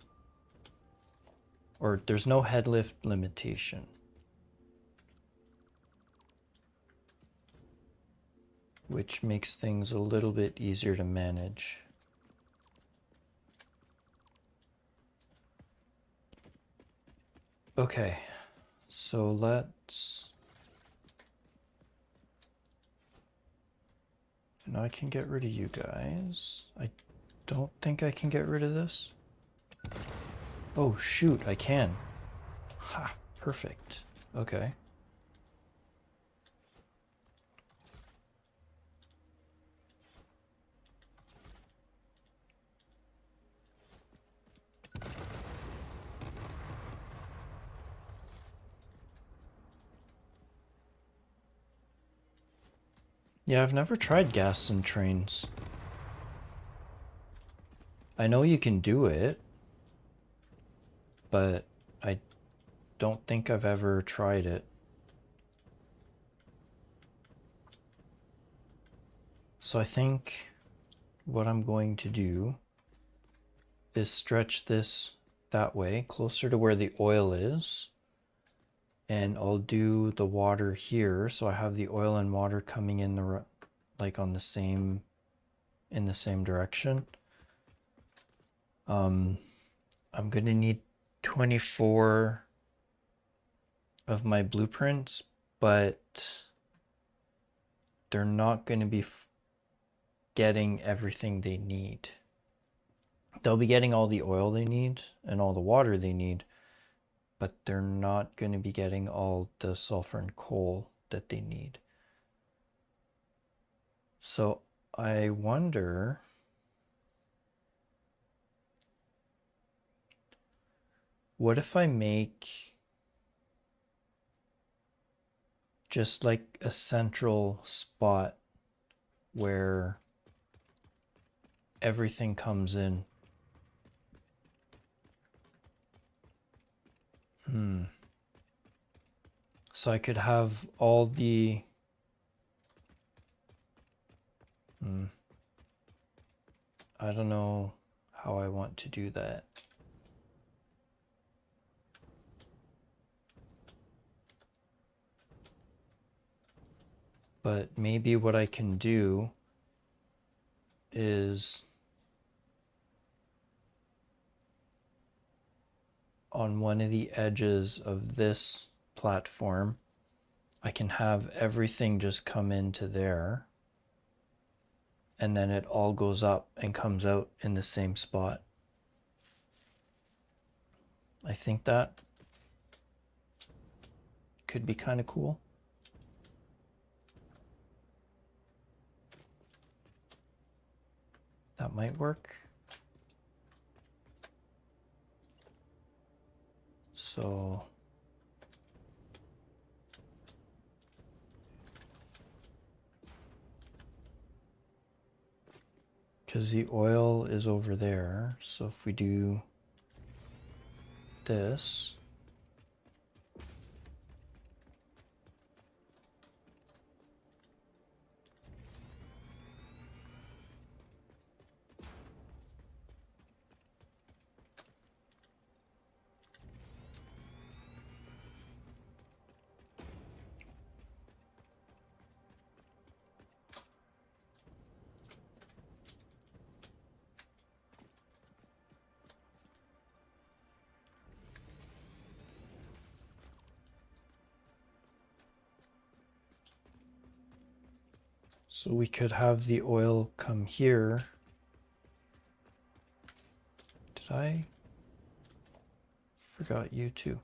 Or there's no head lift limitation. Which makes things a little bit easier to manage. Okay, so let's... Now I can get rid of you guys. I don't think I can get rid of this. Oh shoot, I can. Ha, perfect. Okay. Yeah, I've never tried gas in trains. I know you can do it, but I don't think I've ever tried it. So I think what I'm going to do is stretch this that way, closer to where the oil is. And I'll do the water here, so I have the oil and water coming in the like on the same in the same direction. I'm gonna need 24 of my blueprints, but they're not gonna be getting everything they need. They'll be getting all the oil they need and all the water they need, but they're not going to be getting all the sulfur and coal that they need. So I wonder, what if I make just like a central spot where everything comes in? So I could have all the... I don't know how I want to do that. But maybe what I can do is on one of the edges of this platform, I can have everything just come into there, and then it all goes up and comes out in the same spot. I think that could be kind of cool. That might work. So because the oil is over there, so if we do this, so we could have the oil come here I forgot you too.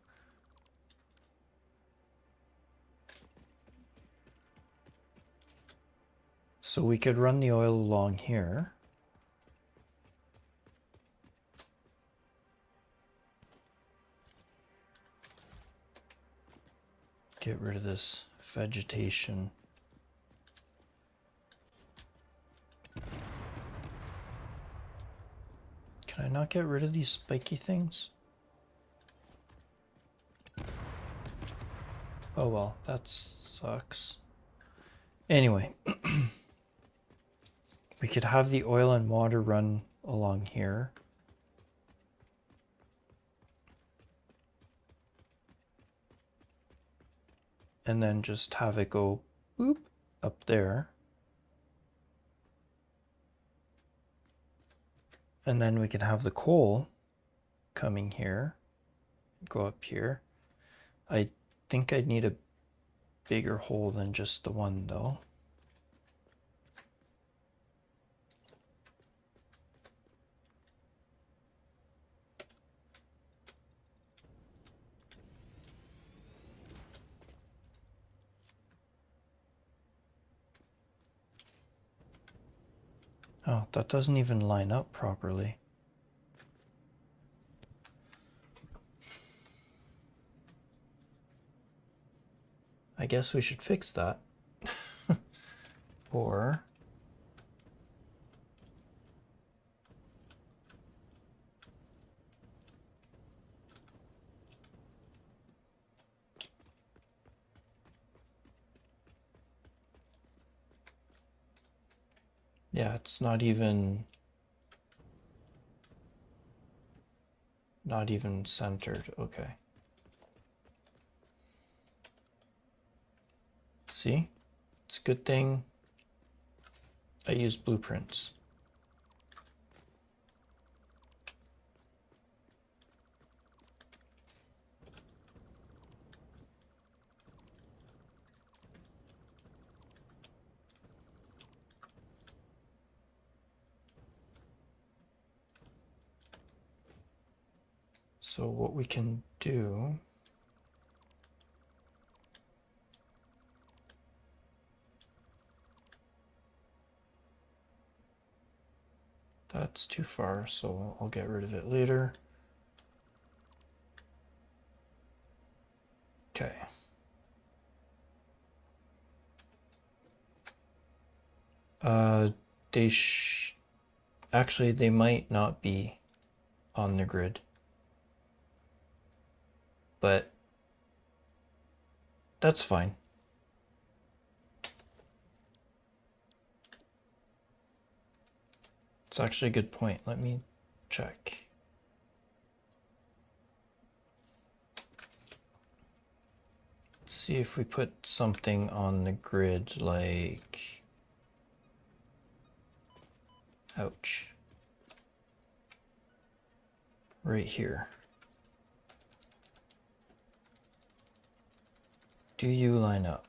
So we could run the oil along here. Get rid of this vegetation. Can I not get rid of these spiky things? Oh well, that sucks. Anyway, we could have the oil and water run along here. And then just have it go boop up there. And then we can have the coal coming here, go up here. I think I'd need a bigger hole than just the one though. Oh, that doesn't even line up properly. I guess we should fix that. Or yeah, it's not even centered. Okay. See? It's a good thing I use blueprints. So what we can do that's too far, so I'll get rid of it later. Okay. Actually, they might not be on the grid. But that's fine. It's actually a good point. Let me check. Let's see if we put something on the grid like... Ouch. Right here. Do you line up?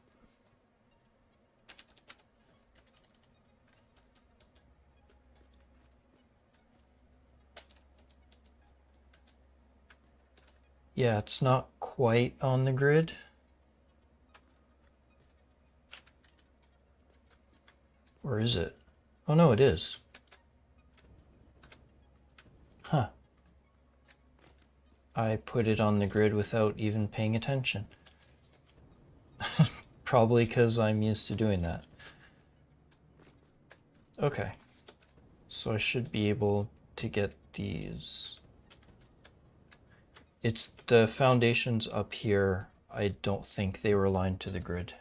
Yeah, it's not quite on the grid. Or is it? Oh no, it is. Huh. I put it on the grid without even paying attention. Probably because I'm used to doing that. Okay. So I should be able to get these. It's the foundations up here. I don't think they were aligned to the grid.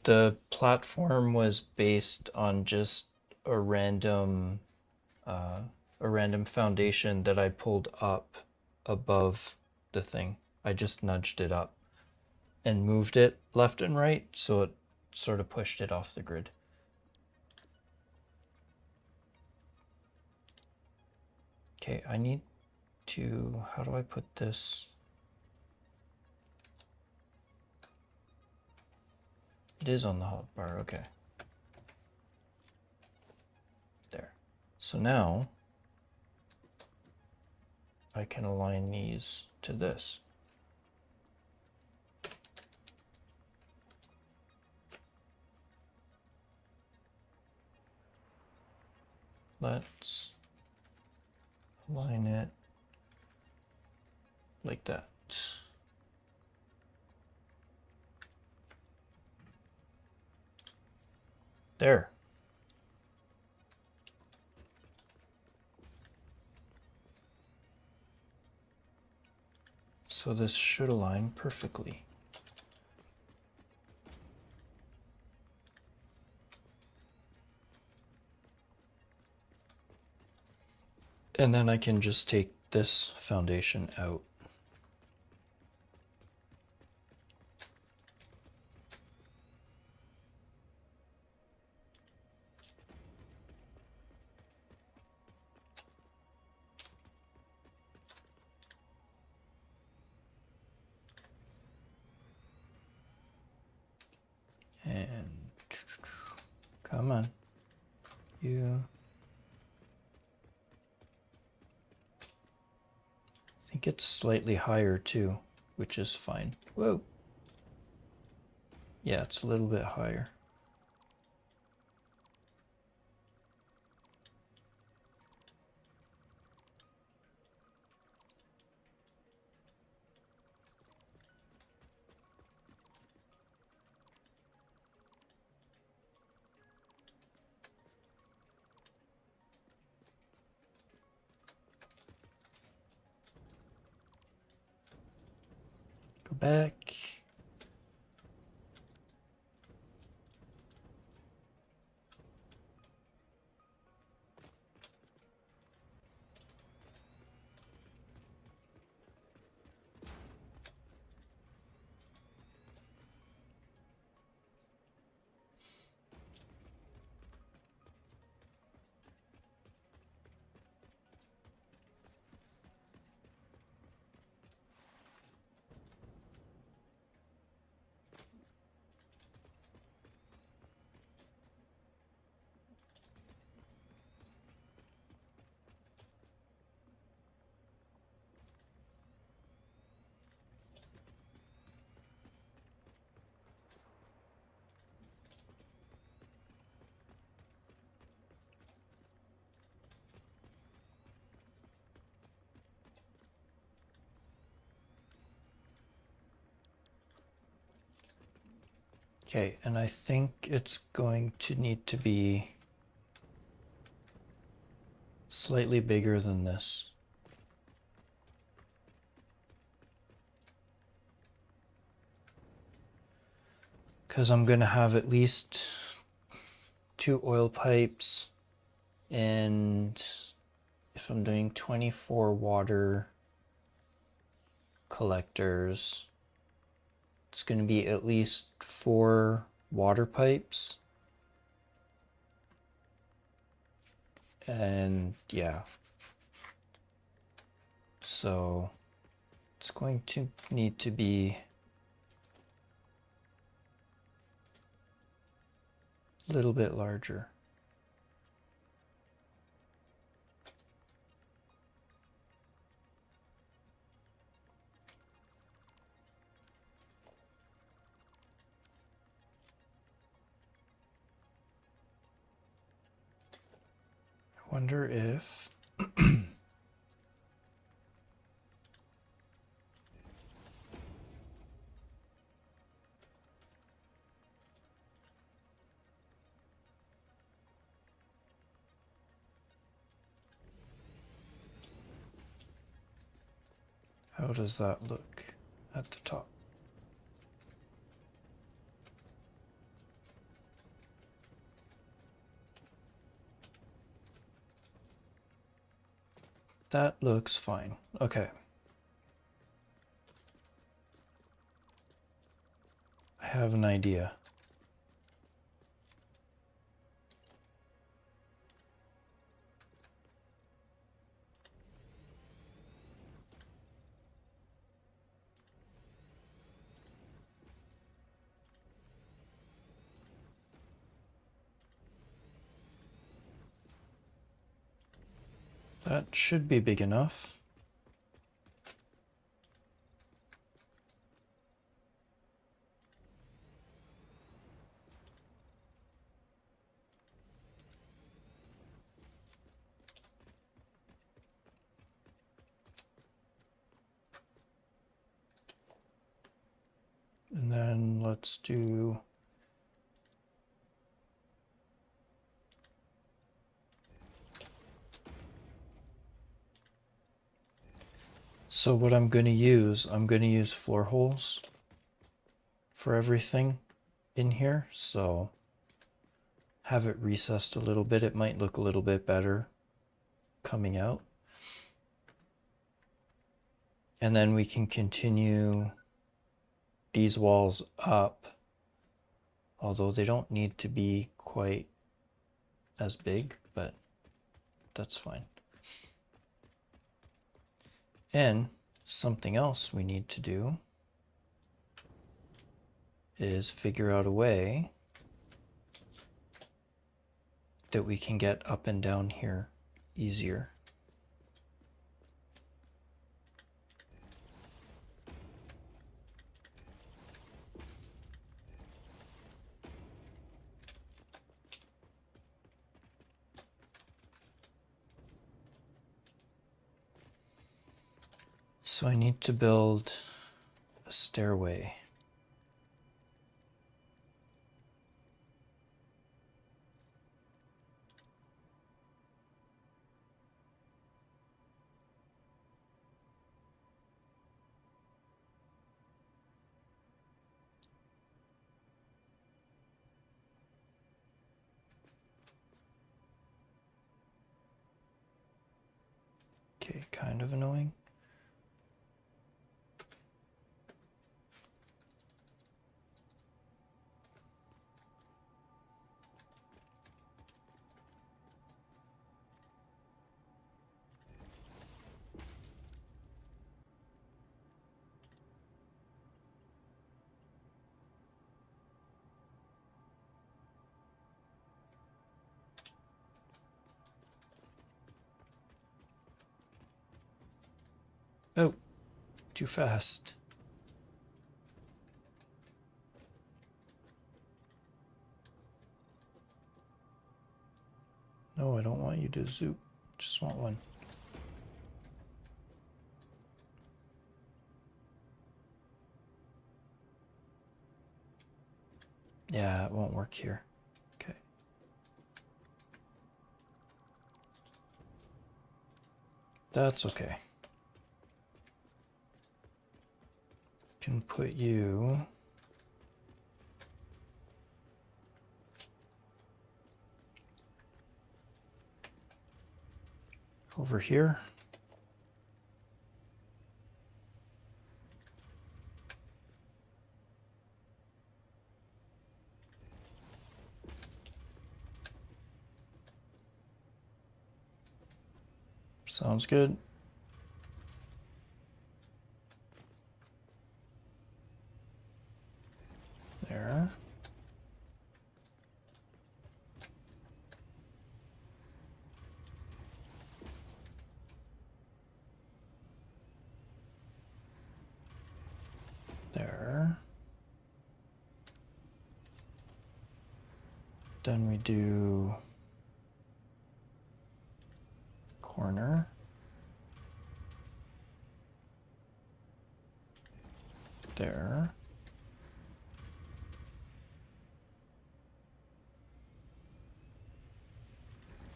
The platform was based on just a random foundation that I pulled up above the thing. I just nudged it up and moved it left and right, so it sort of pushed it off the grid. Okay, I need to, how do I put this? It is on the hotbar, okay. There. So now I can align these to this. Let's align it like that. There. So this should align perfectly. And then I can just take this foundation out. And come on, you. I think it's slightly higher too, which is fine. Whoa. Yeah, it's a little bit higher. Go back. Okay, and I think it's going to need to be slightly bigger than this. Because I'm going to have at least 2 oil pipes, and if I'm doing 24 water collectors, it's going to be at least 4 water pipes. And yeah, so it's going to need to be a little bit larger. I wonder if how does that look at the top? That looks fine. Okay. I have an idea. That should be big enough. And then let's do so what I'm going to use floor holes for everything in here. So have it recessed a little bit. It might look a little bit better coming out. And then we can continue these walls up, although they don't need to be quite as big, but that's fine. And something else we need to do is figure out a way that we can get up and down here easier. So I need to build a stairway. Okay, kind of annoying. Oh, too fast. No, I don't want you to zoop. Just want one. Yeah, it won't work here. Okay. That's okay. Can put you over here. Sounds good. There. There. Then we do corner. There.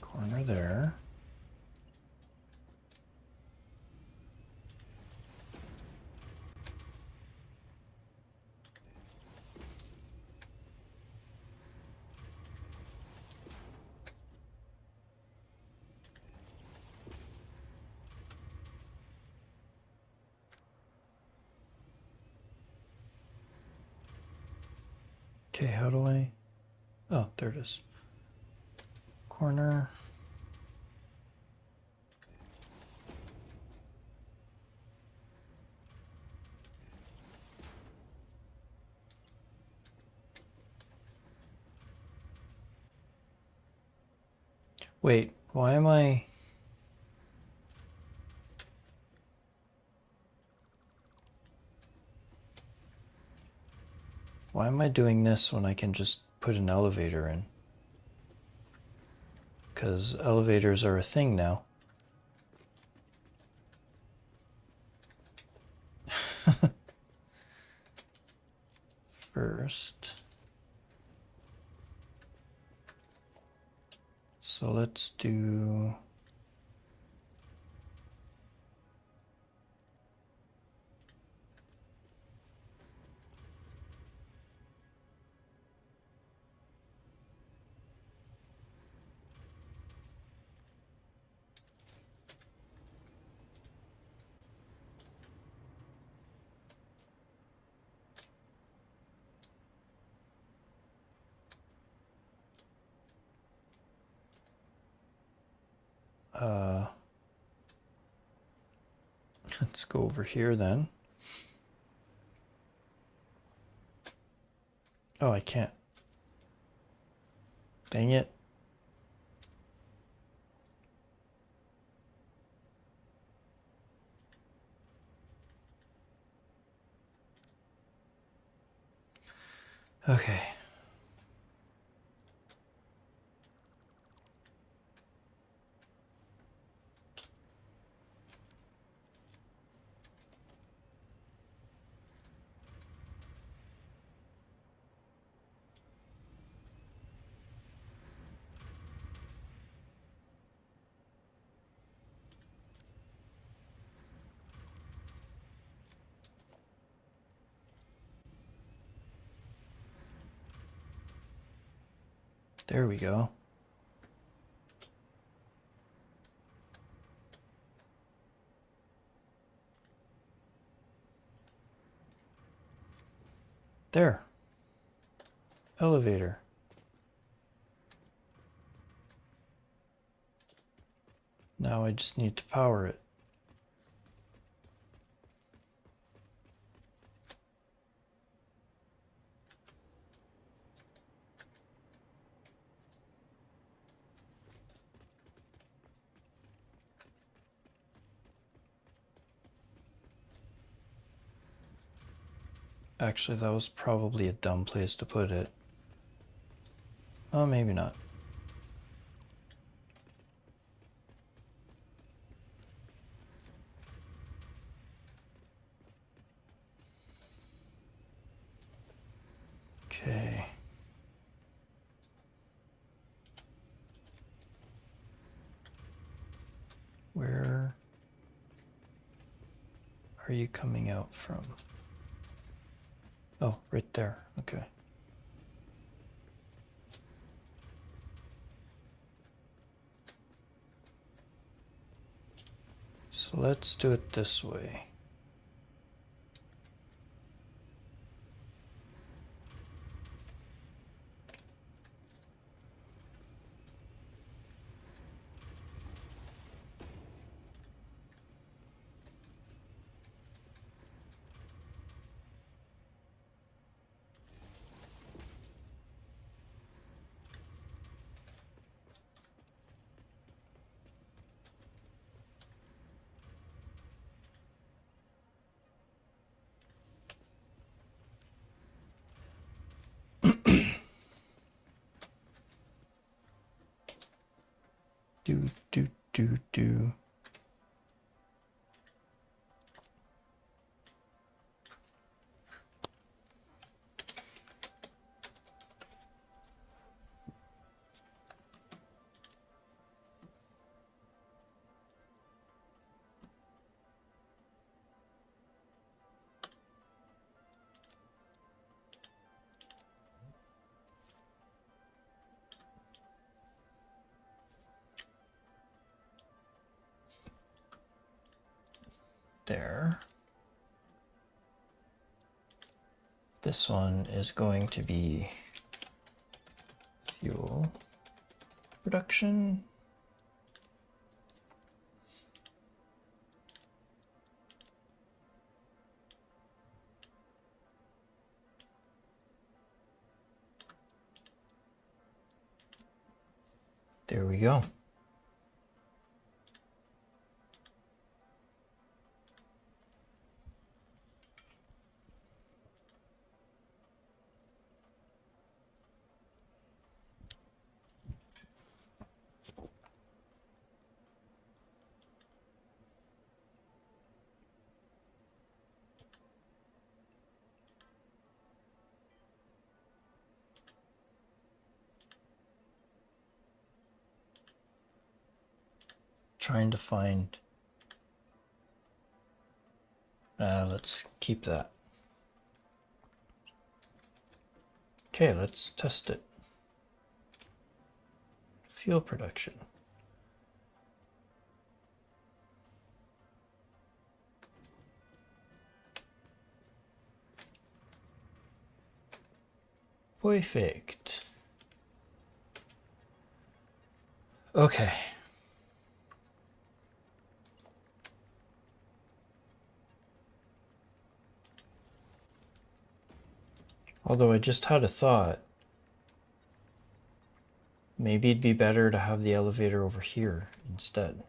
Corner there. Okay, how do I? Oh, there it is. Corner. Wait, why am I? Why am I doing this when I can just put an elevator in? Because elevators are a thing now. First. So let's do... let's go over here then. Oh, I can't. Dang it. Okay. There we go. There. Elevator. Now I just need to power it. Actually, that was probably a dumb place to put it. Oh, maybe not. Okay. Where are you coming out from? Oh, right there. Okay. So let's do it this way. Do. There. This one is going to be fuel production. There we go. Trying to find. Let's keep that. Okay, let's test it. Fuel production. Perfect. Okay. Although I just had a thought. Maybe it'd be better to have the elevator over here instead.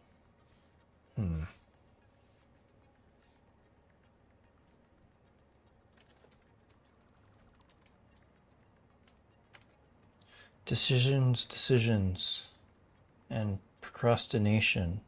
Decisions, and procrastination.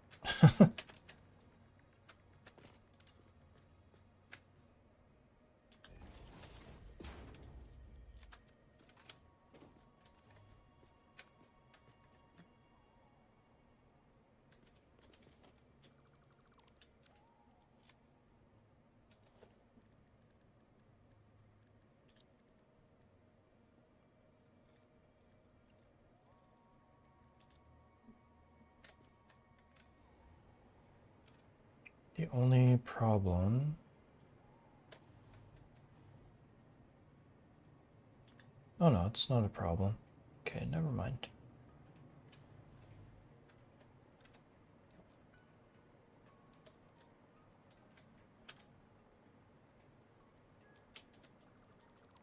The only problem. Oh no, it's not a problem. Okay, never mind.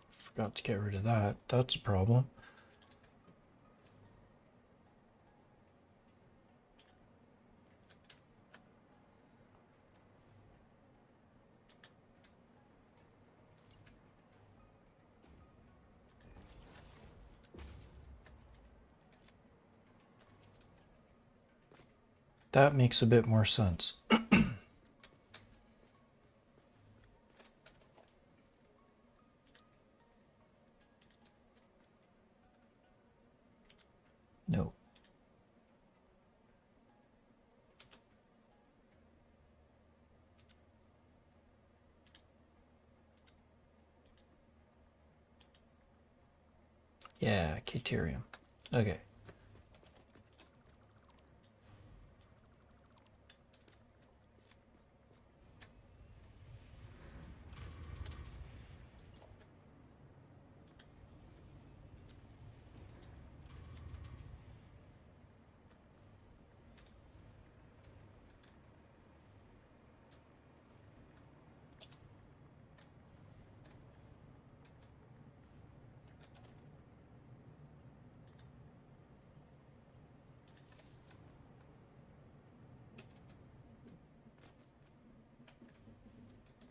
Forgot to get rid of that. That's a problem. That makes a bit more sense. No. Yeah, Caterium. Okay.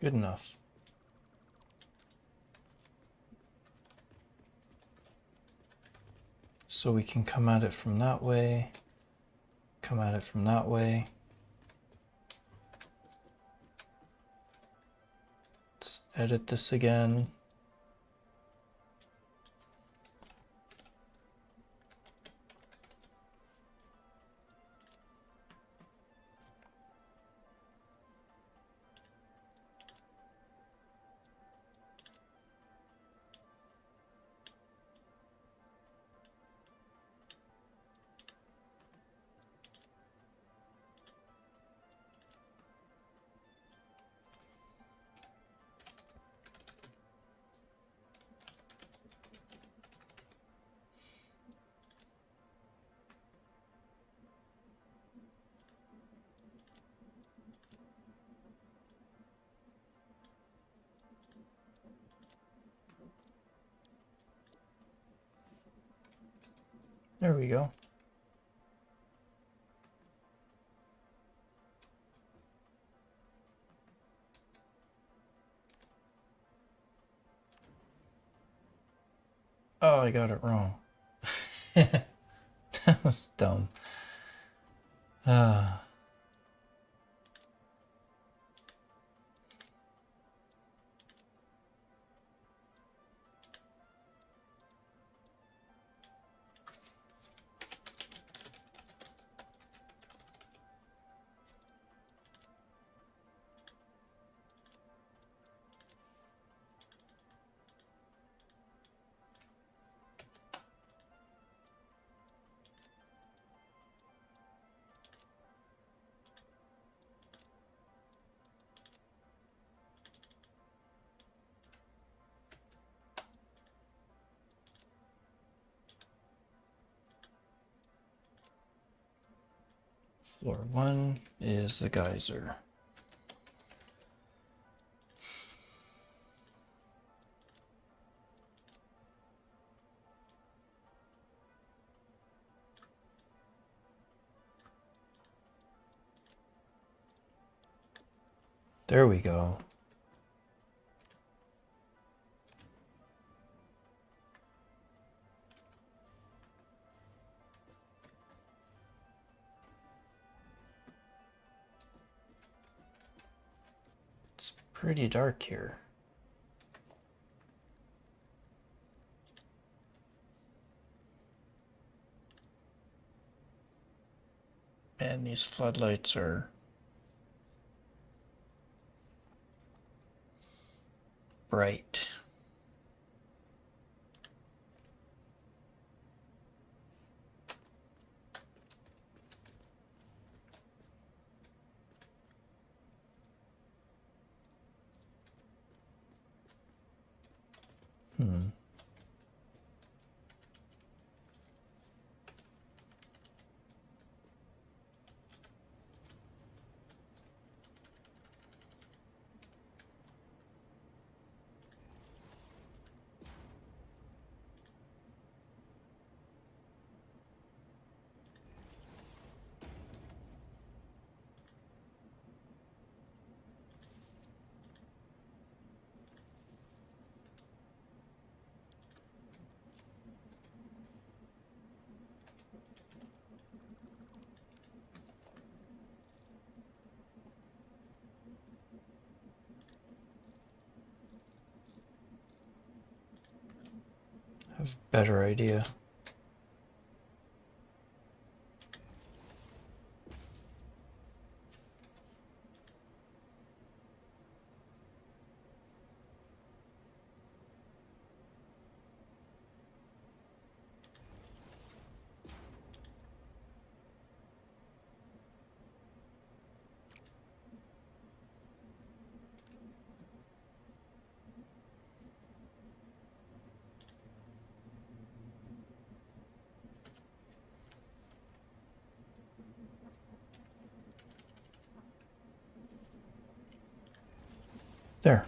Good enough. So we can come at it from that way, come at it from that way. Let's edit this again. There we go. Oh, I got it wrong. That was dumb. Ah. Floor 1 is the geyser. There we go. It's pretty dark here. Man, these floodlights are bright. Have a better idea. There.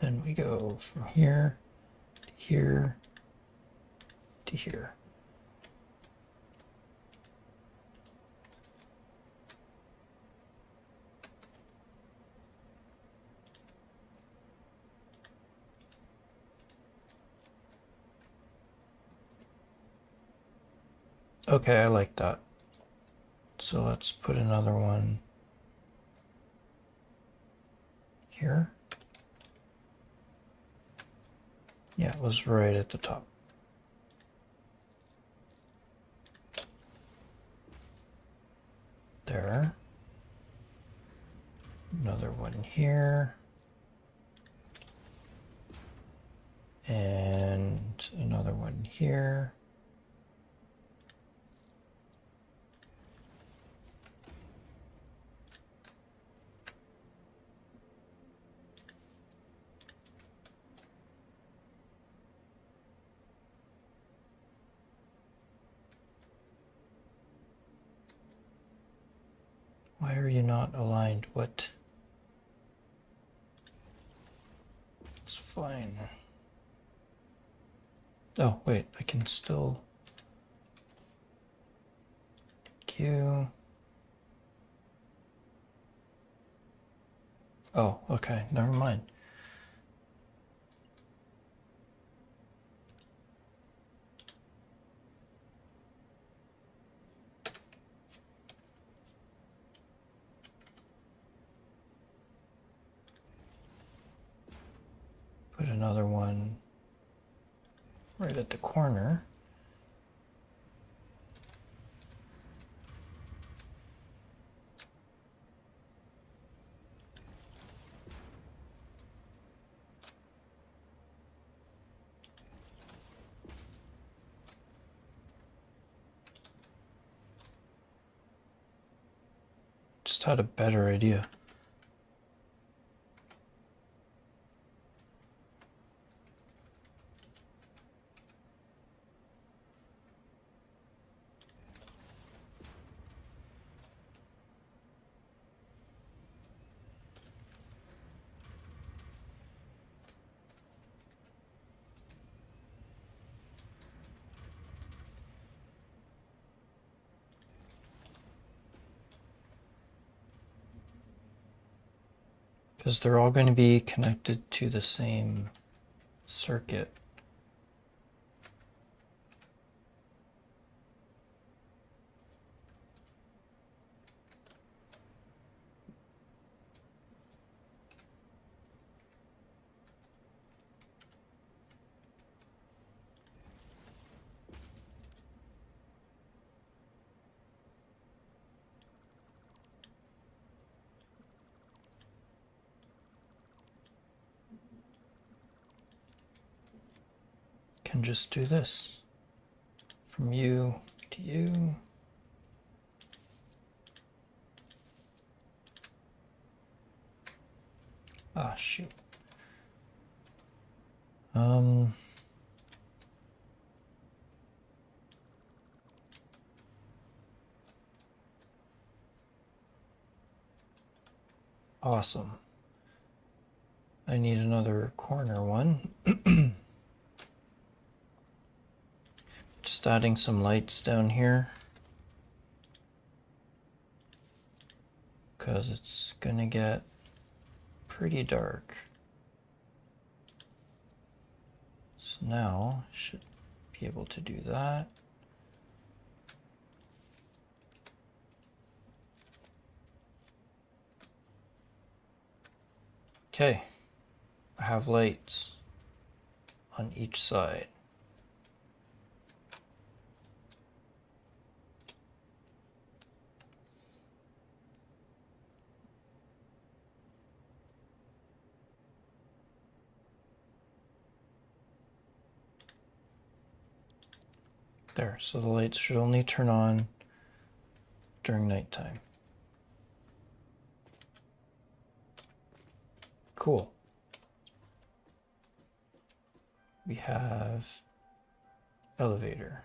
Then we go from here to here to here. Okay, I like that. So let's put another one here. Yeah, it was right at the top. There. Another one here. And another one here. Why are you not aligned? What? It's fine. Oh, wait, I can still... Q. Oh, okay, never mind. Put another one right at the corner. just had a better idea. Because they're all going to be connected to the same circuit. Can just do this from you to you. Ah, shoot. Awesome. I need another corner one. Just adding some lights down here, because it's gonna get pretty dark. So now I should be able to do that. Okay, I have lights on each side. There, so the lights should only turn on during nighttime. Cool. We have elevator.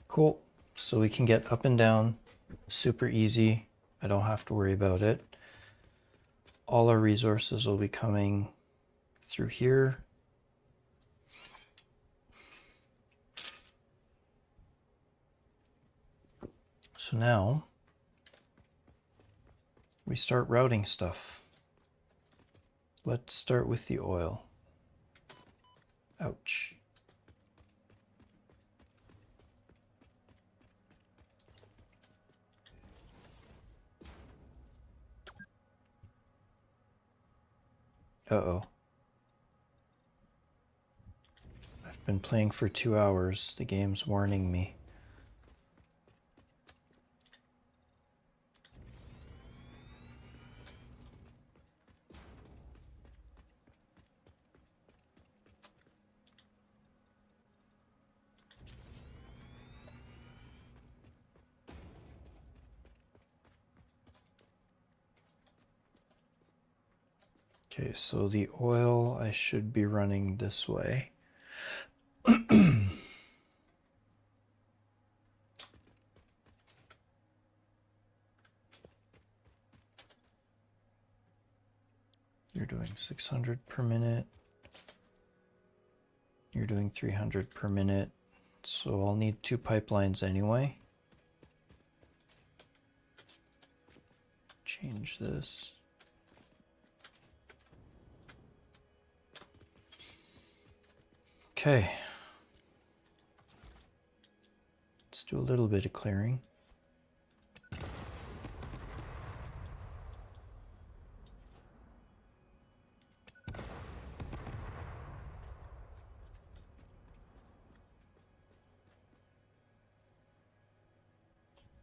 Cool. So we can get up and down super easy. I don't have to worry about it. All our resources will be coming through here. So now we start routing stuff. Let's start with the oil. Ouch. Uh-oh. I've been playing for 2 hours. The game's warning me. Okay, so the oil I should be running this way. You're doing 600 per minute. You're doing 300 per minute. So I'll need 2 pipelines anyway. Change this. Okay. Let's do a little bit of clearing.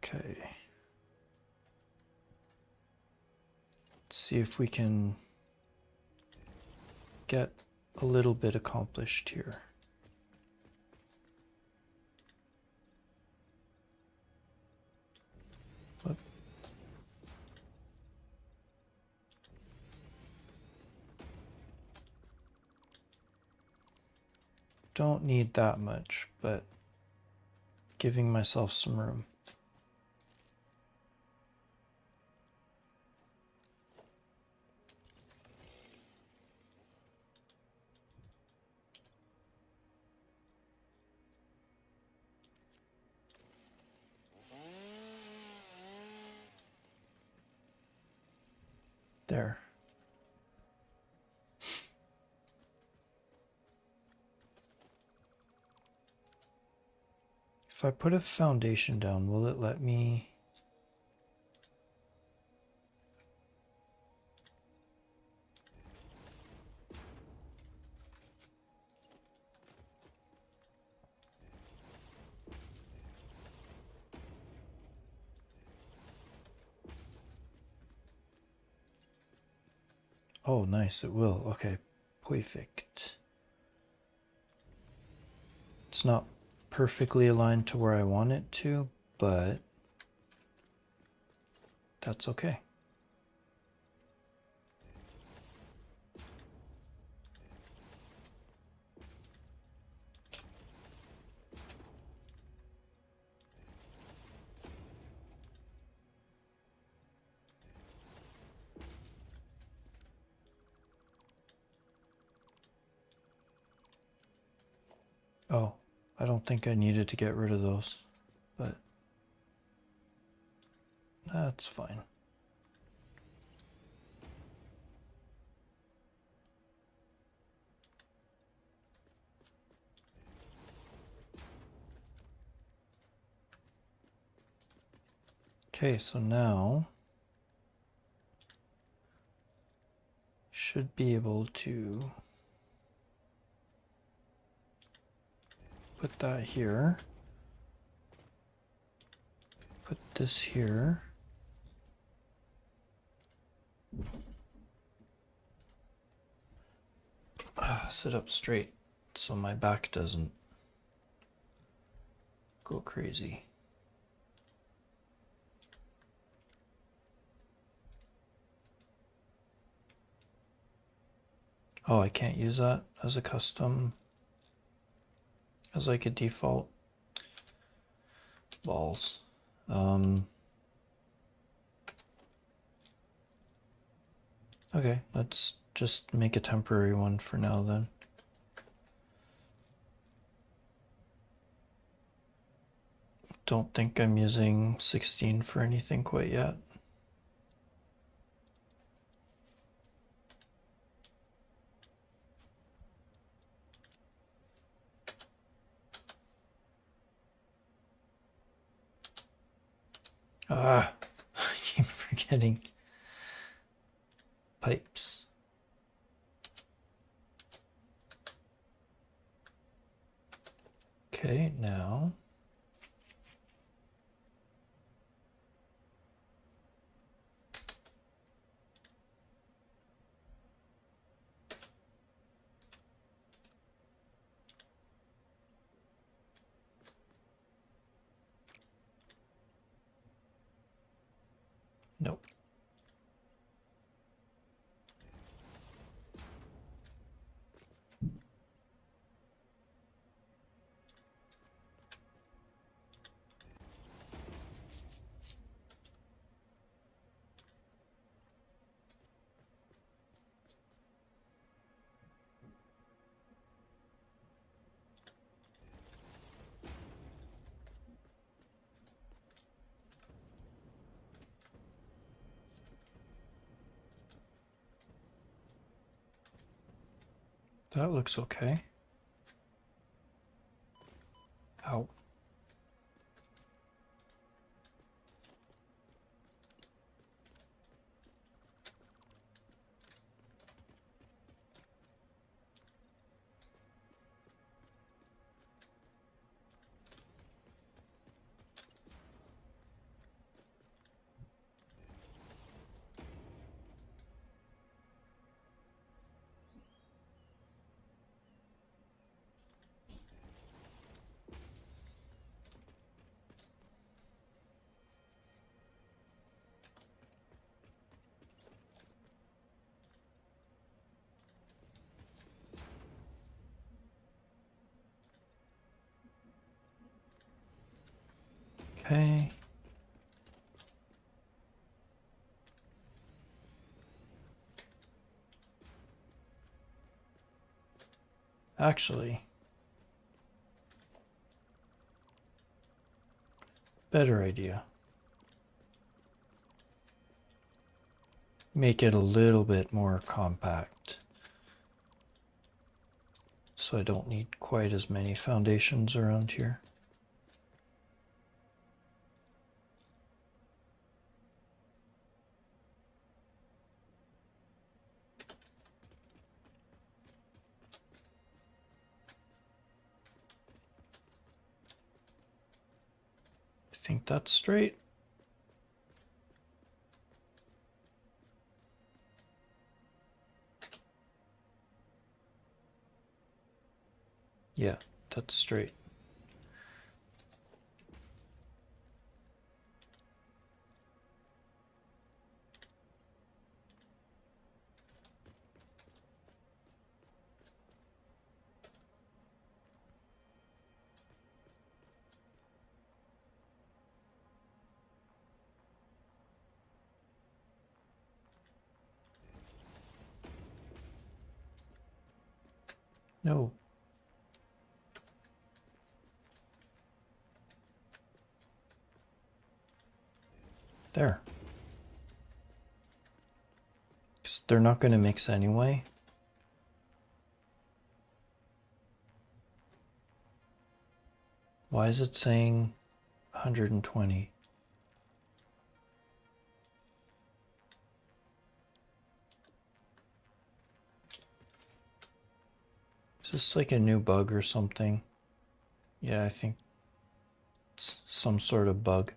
Okay. Let's see if we can get a little bit accomplished here. But don't need that much, but giving myself some room. There. If I put a foundation down, will it let me? Oh, nice, it will. Okay, perfect. It's not perfectly aligned to where I want it to, but that's okay. Oh, I don't think I needed to get rid of those, but that's fine. Okay, so now should be able to put that here, put this here. Sit up straight so my back doesn't go crazy. Oh, I can't use that as a custom, as like a default. Balls. Okay, let's just make a temporary one for now then. Don't think I'm using 16 for anything quite yet. I keep forgetting. Pipes. Okay, now nope. That looks okay. Ow. Okay. Actually, better idea. Make it a little bit more compact. So I don't need quite as many foundations around here. I think that's straight. Yeah, that's straight. No. There. 'Cause they're not going to mix anyway. Why is it saying 120? Is this like a new bug or something? Yeah, I think it's some sort of bug.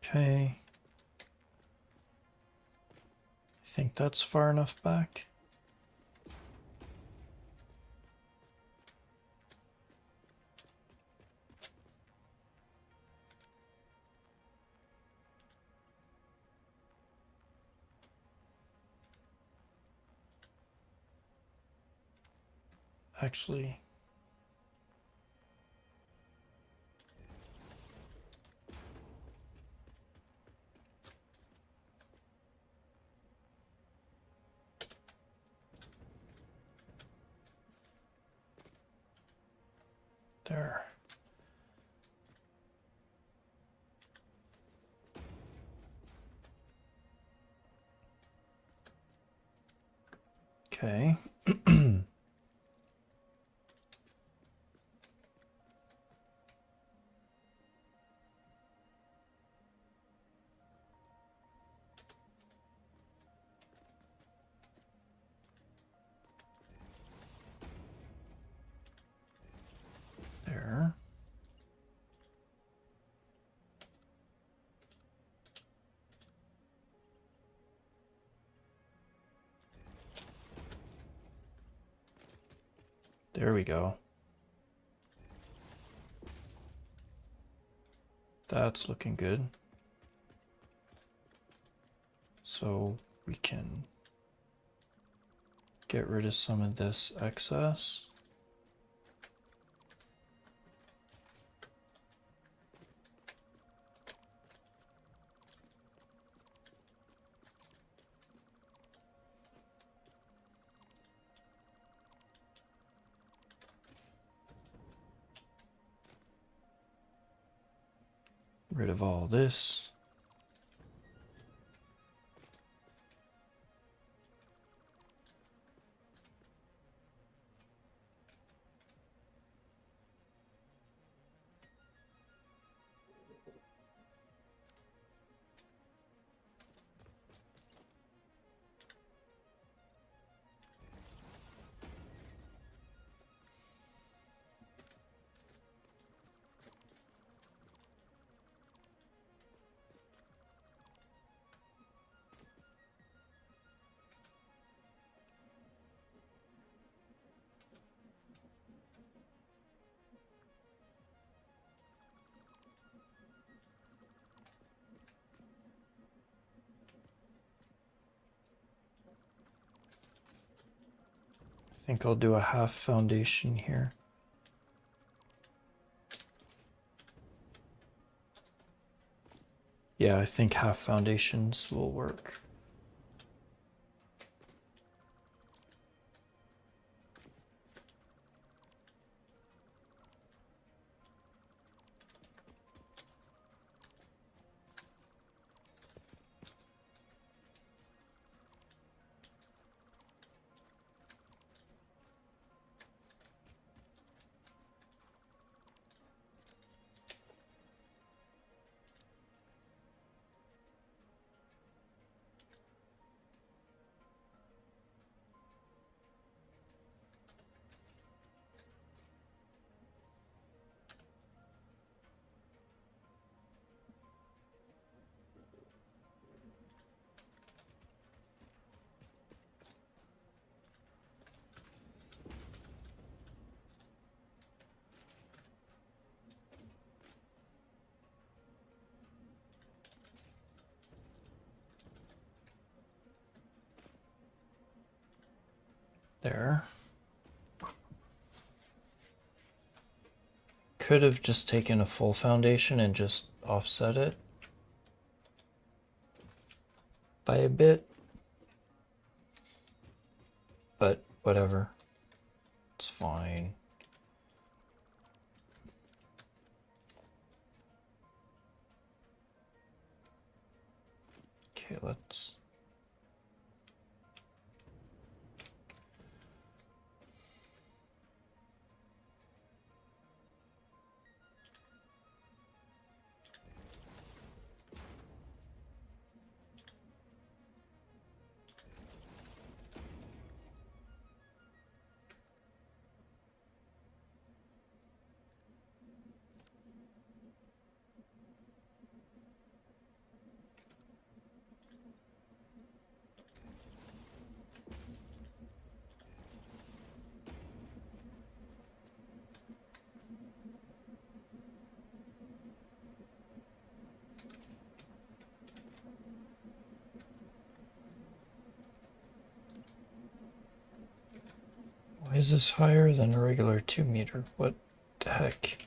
Okay. I think that's far enough back. Actually, there. Okay. There. There we go. That's looking good. So we can get rid of some of this excess. Rid of all this. think I'll do a half foundation here. Yeah, I think half foundations will work. There. Could have just taken a full foundation and just offset it by a bit. But whatever. It's fine. Okay, let's... Why is this higher than a regular 2 meter? What the heck?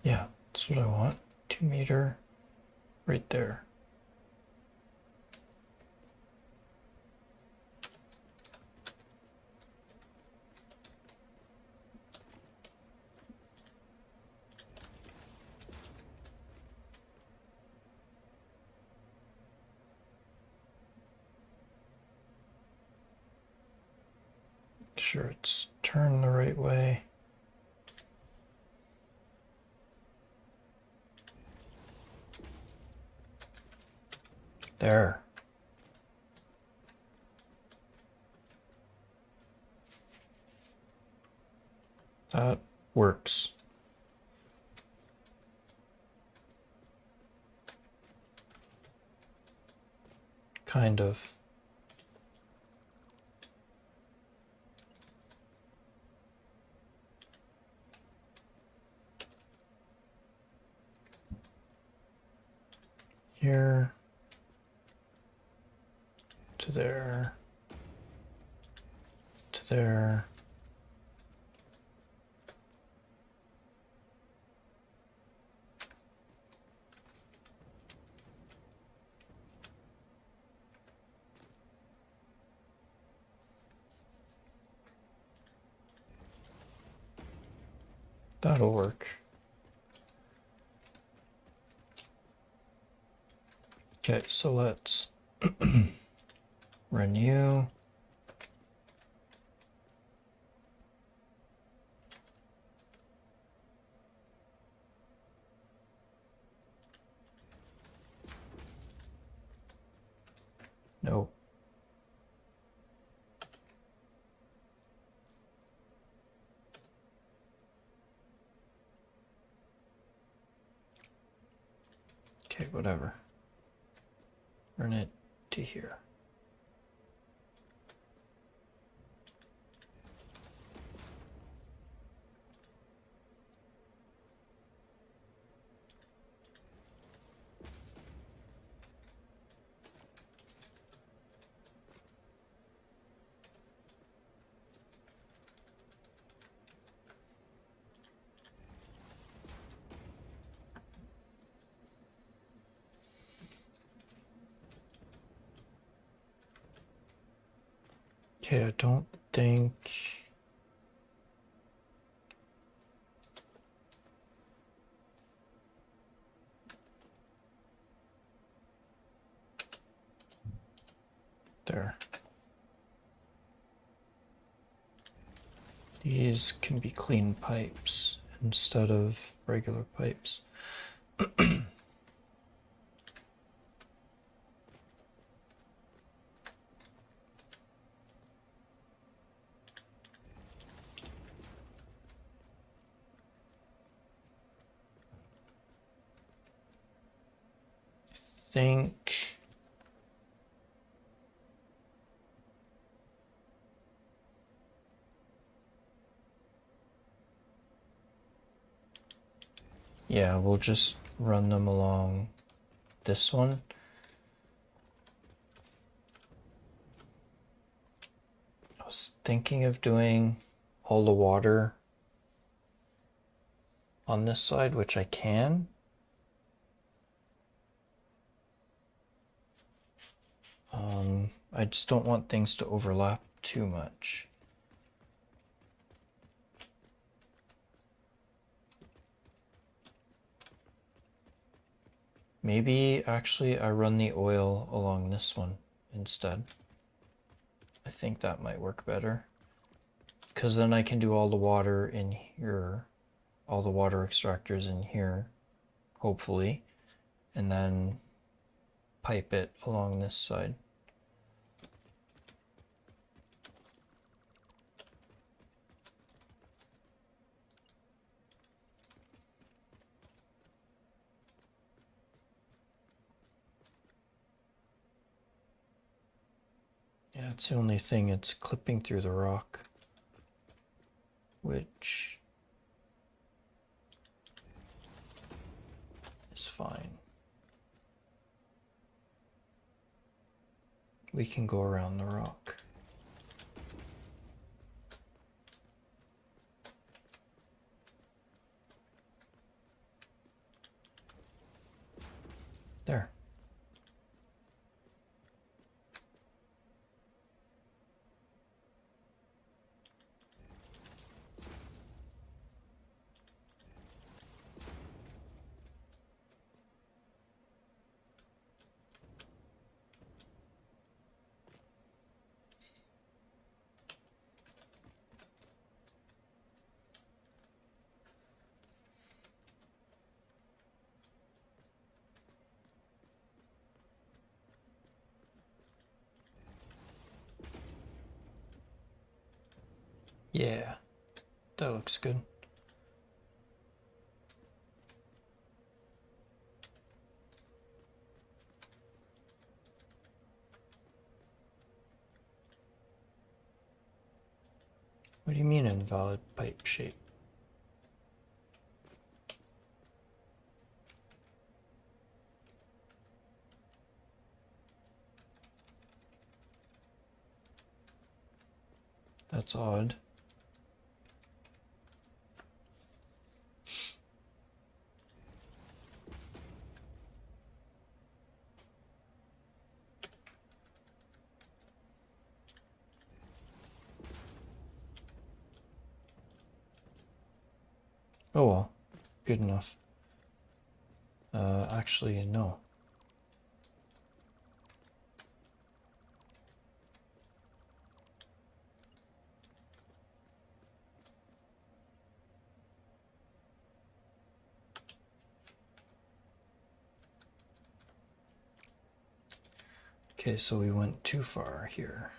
Yeah, that's what I want. 2 meter right there. Make sure it's turned the right way. There. That works. Kind of. Here to there to there. That'll work. Okay, so let's renew. Nope. Okay, whatever. Run it to here. Okay, I don't think... There. These can be clean pipes instead of regular pipes. I think... Yeah, we'll just run them along this one. I was thinking of doing all the water on this side, which I can. I just don't want things to overlap too much. Maybe actually I run the oil along this one instead. I think that might work better. Because then I can do all the water in here, all the water extractors in here, hopefully, and then pipe it along this side. Yeah, it's the only thing, it's clipping through the rock, which is fine. We can go around the rock. There. Yeah, that looks good. What do you mean invalid pipe shape? That's odd. Oh well, good enough. Actually, no. Okay, so we went too far here.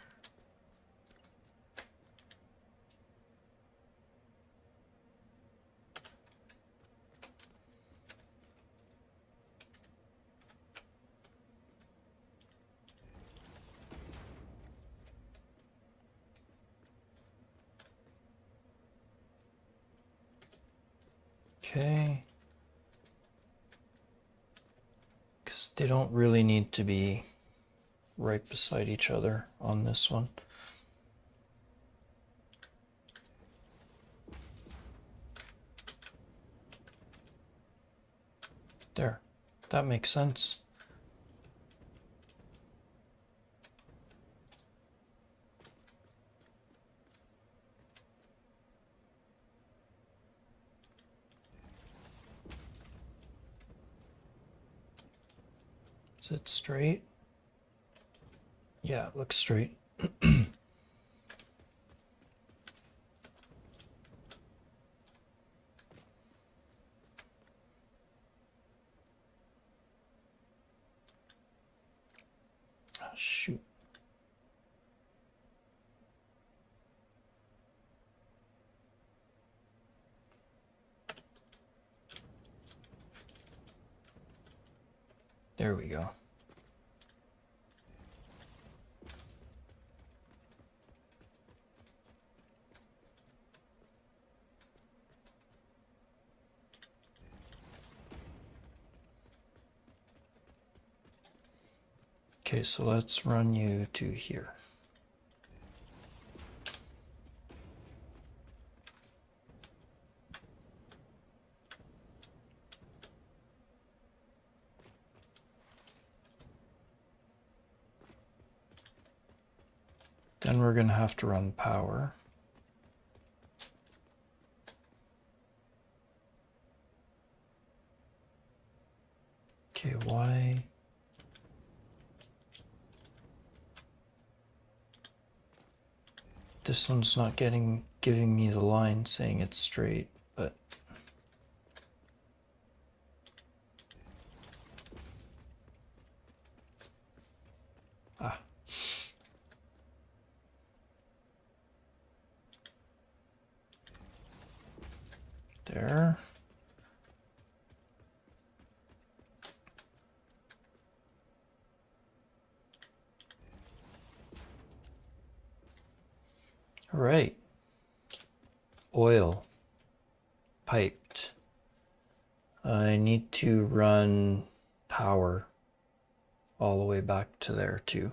Okay. Because they don't really need to be right beside each other on this one. There. That makes sense. Is it straight? Yeah, it looks straight. Ah, shoot. There we go. Okay, so let's run you to here. Then we're going to have to run power. Okay, why? This one's not giving me the line saying it's straight, but ah. There. All right. Oil. Piped. I need to run power all the way back to there too.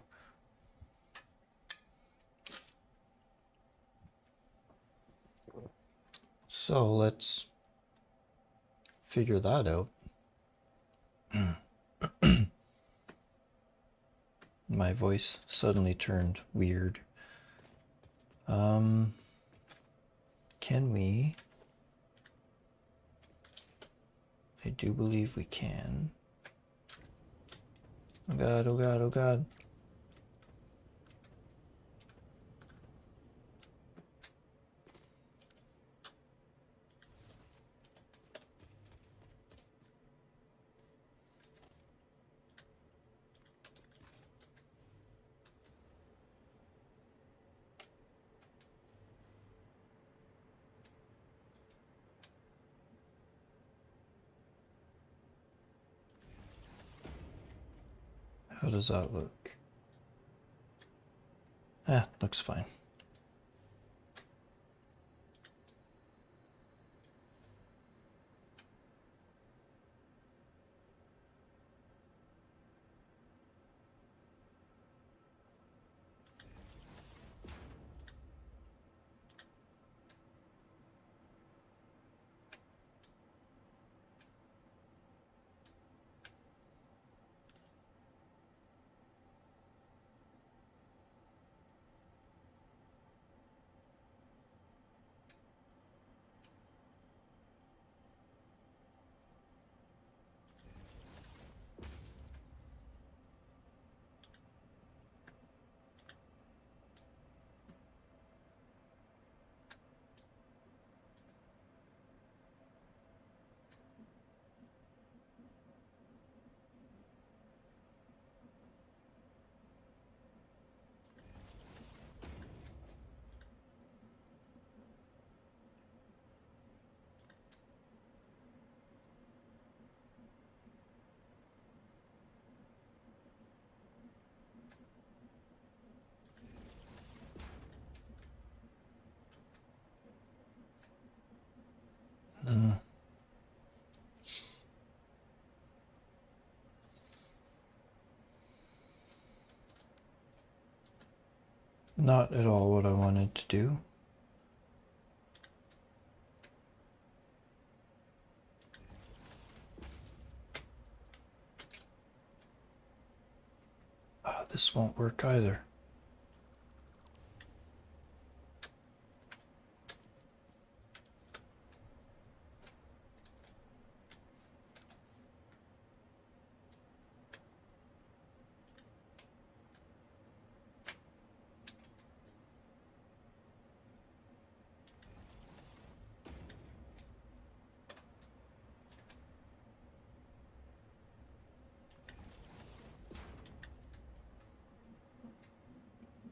So let's figure that out. My voice suddenly turned weird. Can we? I do believe we can. Oh god, oh god, oh god. How does that look? Looks fine. Not at all what I wanted to do. This won't work either.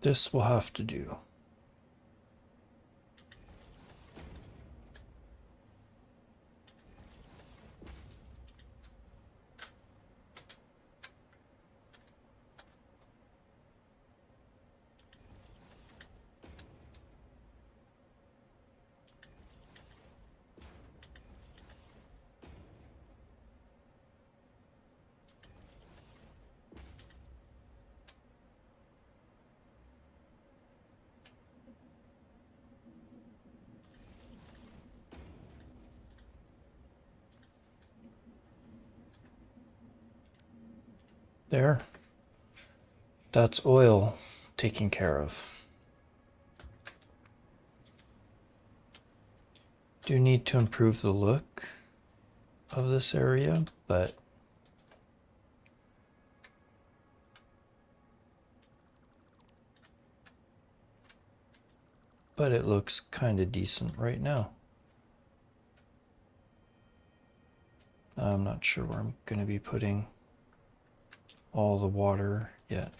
This will have to do. There. That's oil taken care of. Do need to improve the look of this area, but it looks kind of decent right now. I'm not sure where I'm going to be putting all the water yet.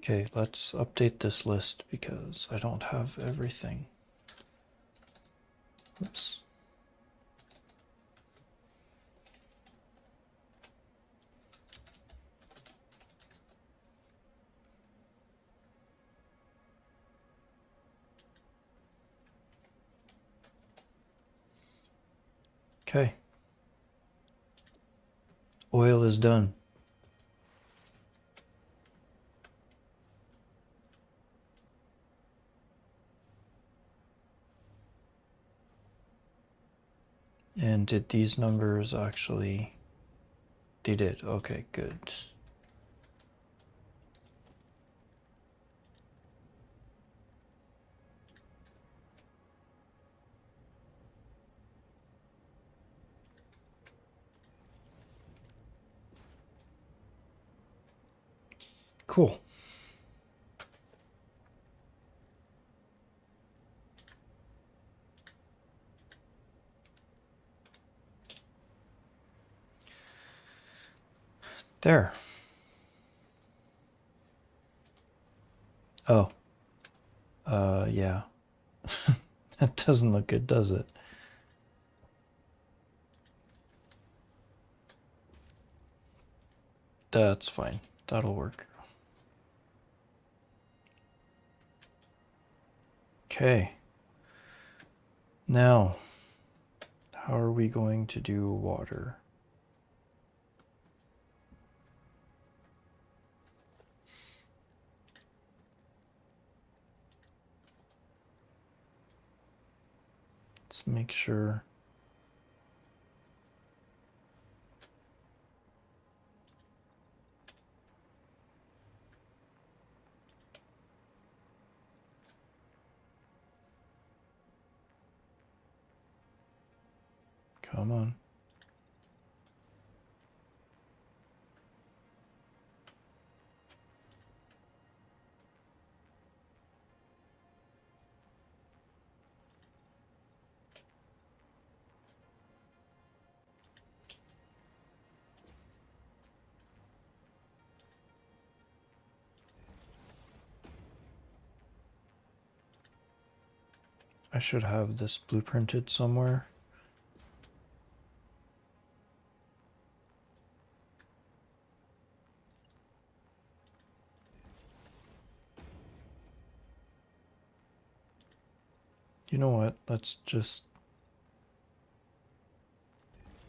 Okay, let's update this list because I don't have everything. Oops. Okay. Oil is done. And did these numbers actually... They did. Okay, good. Cool. There. Oh. Yeah. That doesn't look good, does it? That's fine. That'll work. Okay. Now, how are we going to do water? Let's make sure. Come on. I should have this blueprinted somewhere. You know what? Let's just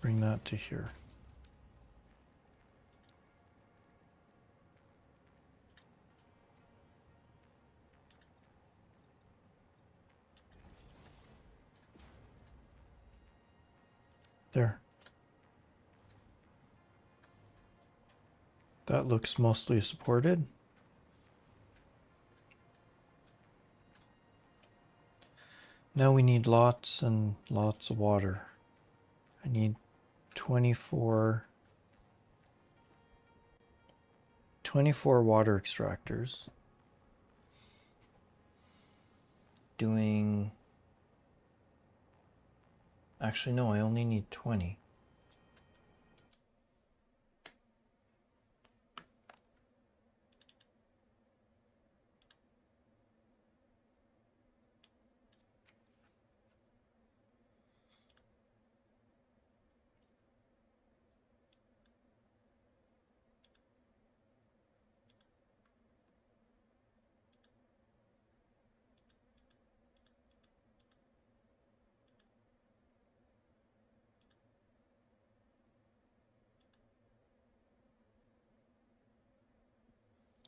bring that to here. There. That looks mostly supported. Now we need lots and lots of water. I need 24 water extractors. Doing... Actually, no, I only need 20.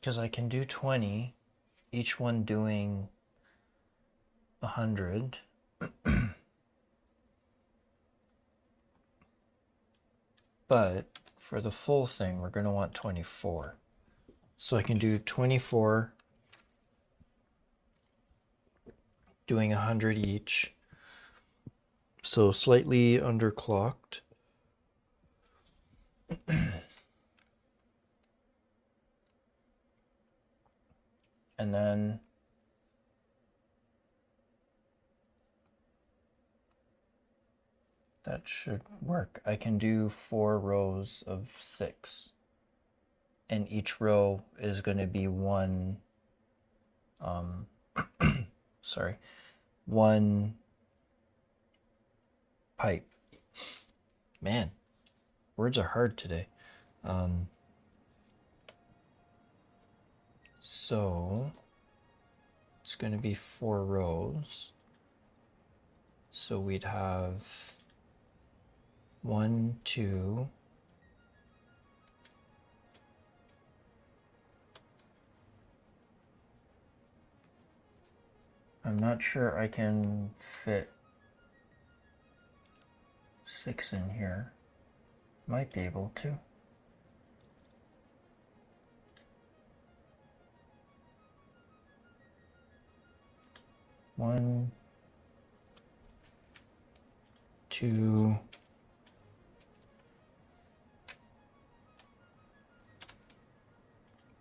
Because I can do 20, each one doing 100. But for the full thing, we're going to want 24. So I can do 24, doing 100 each. So slightly underclocked. And then that should work. I can do 4 rows of 6. And each row is going to be one, sorry, one pipe. Man, words are hard today. So it's going to be 4 rows. So we'd have 1, 2, I'm not sure I can fit 6 in here. Might be able to. One, 2,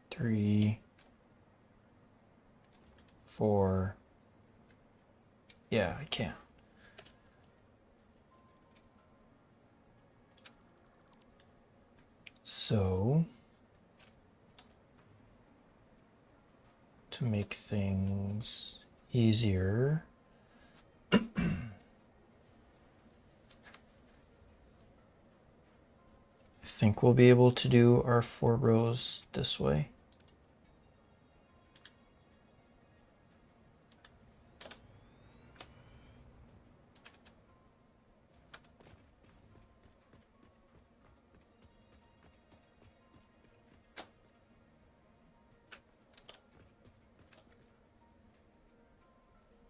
3, 4. Yeah, I can. So, to make things easier, I think we'll be able to do our 4 rows this way.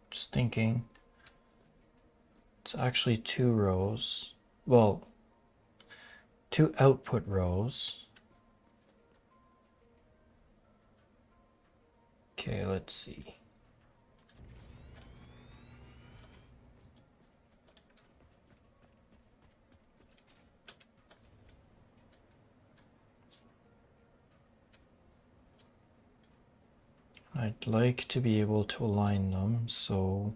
Just thinking, it's actually 2 rows. Well, 2 output rows. Okay, let's see. I'd like to be able to align them, so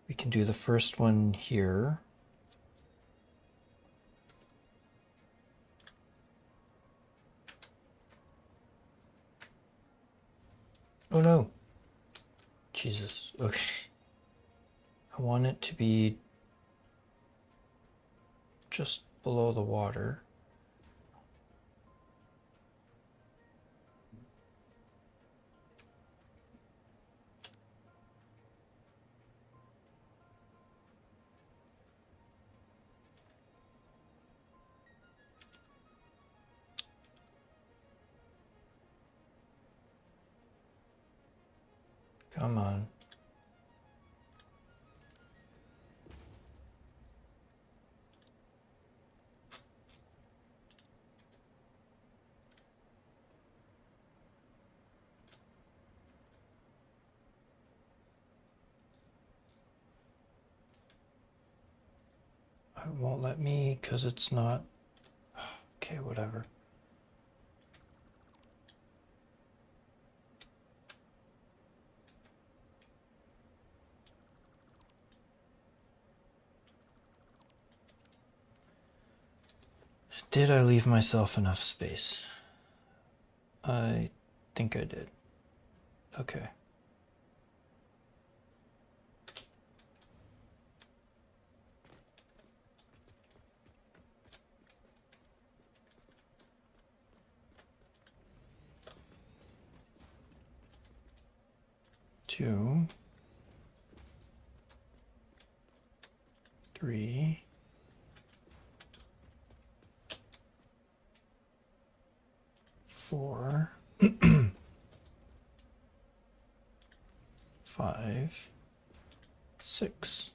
we can do the first one here. Oh no! Jesus, okay. I want it to be just below the water. Come on. It won't let me because it's not. Okay, whatever. Did I leave myself enough space? I think I did. Okay. Two, three, four, five, six.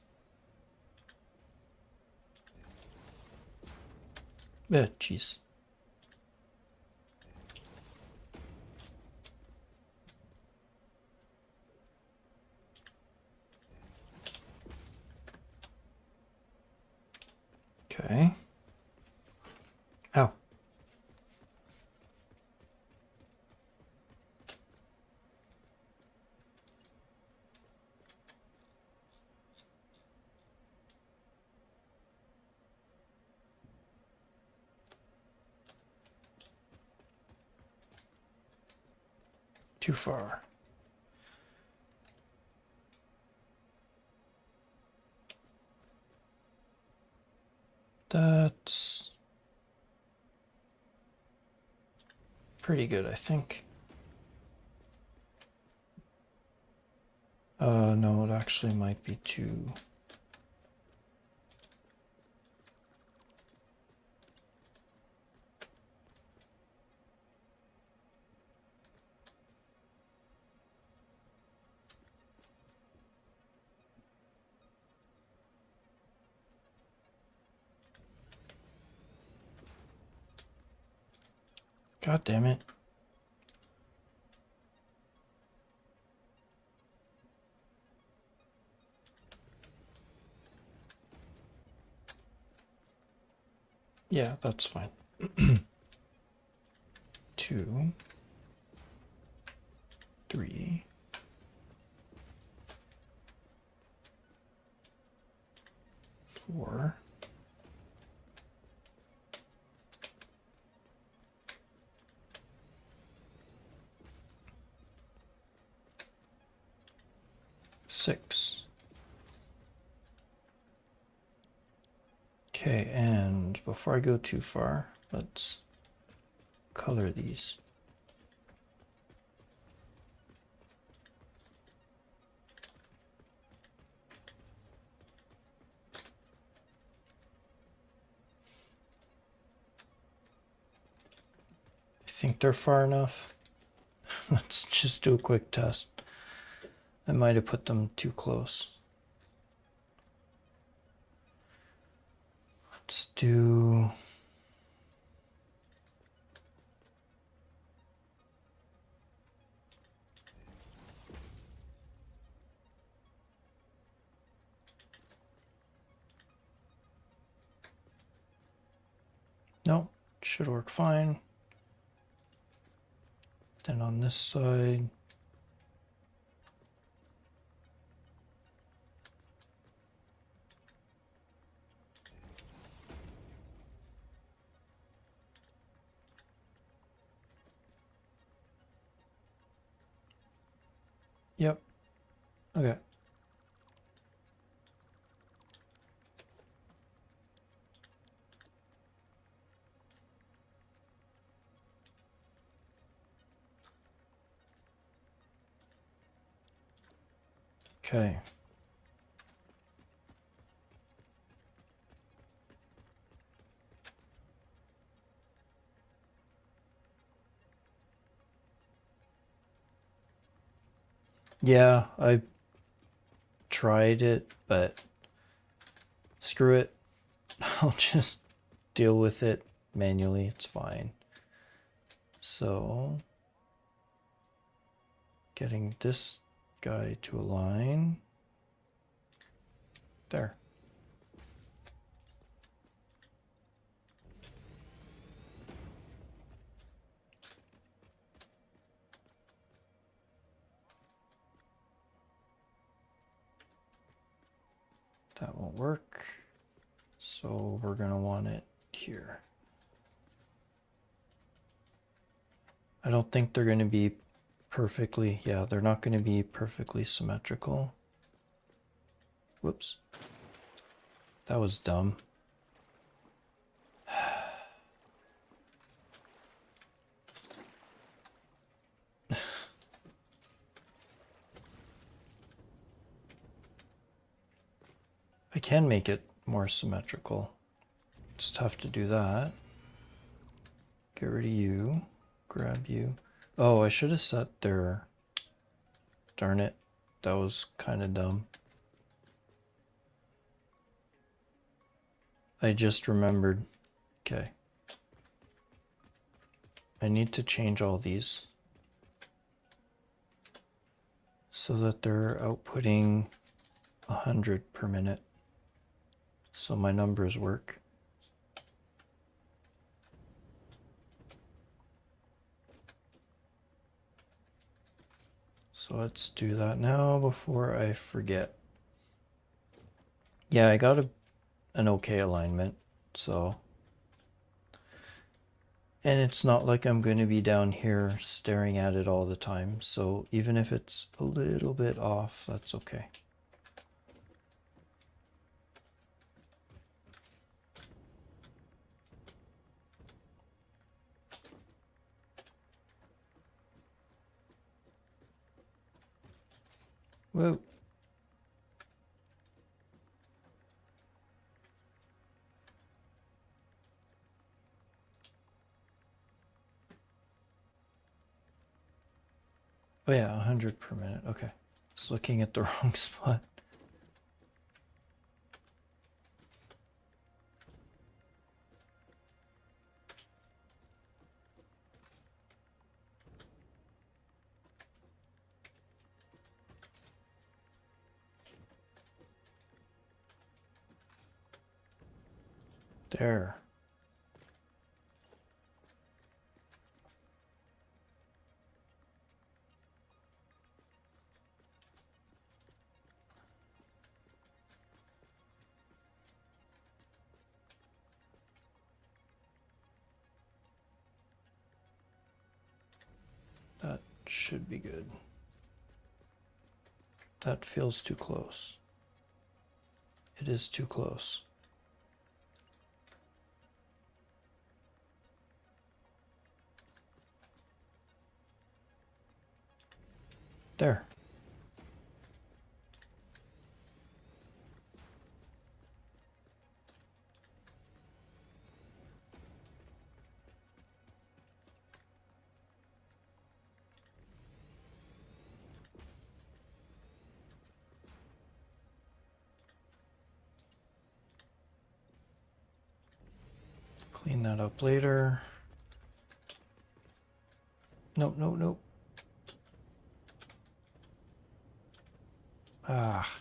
Jeez. Okay. Ow. Too far. That's pretty good, I think. No, it actually might be too. God damn it. Yeah, that's fine. Two, three, four, six. Okay, and before I go too far, let's color these. I think they're far enough. Let's just do a quick test. I might have put them too close. Let's do. No, should work fine. Then on this side. Yep. Okay. Okay. Yeah, I tried it, but screw it. I'll just deal with it manually. It's fine. So, getting this guy to align. There. That won't work. So we're going to want it here. I don't think they're going to be perfectly, yeah, they're not going to be perfectly symmetrical. Whoops. That was dumb. I can make it more symmetrical. It's tough to do that. Get rid of you. Grab you. Oh, I should have set their... Darn it. That was kind of dumb. I just remembered. Okay. I need to change all these so that they're outputting 100 per minute. So my numbers work. So let's do that now before I forget. Yeah, I got an okay alignment, so. And it's not like I'm going to be down here staring at it all the time. So even if it's a little bit off, that's okay. Whoa. Oh yeah, 100 per minute. Okay. Just looking at the wrong spot. There. That should be good. That feels too close. It is too close. There. Clean that up later. Nope, nope, nope. Ah.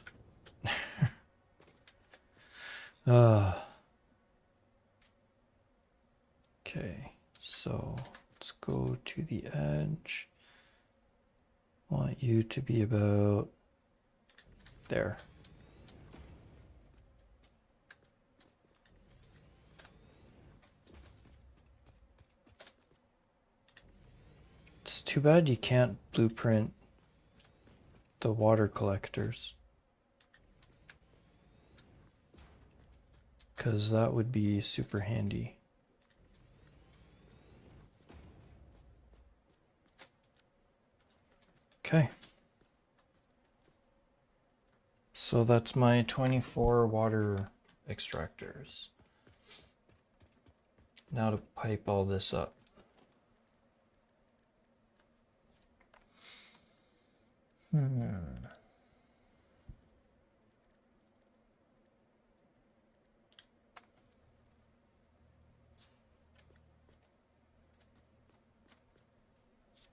Okay, so let's go to the edge. Want you to be about there. It's too bad you can't blueprint the water collectors, because that would be super handy. Okay. So that's my 24 water extractors. Now to pipe all this up.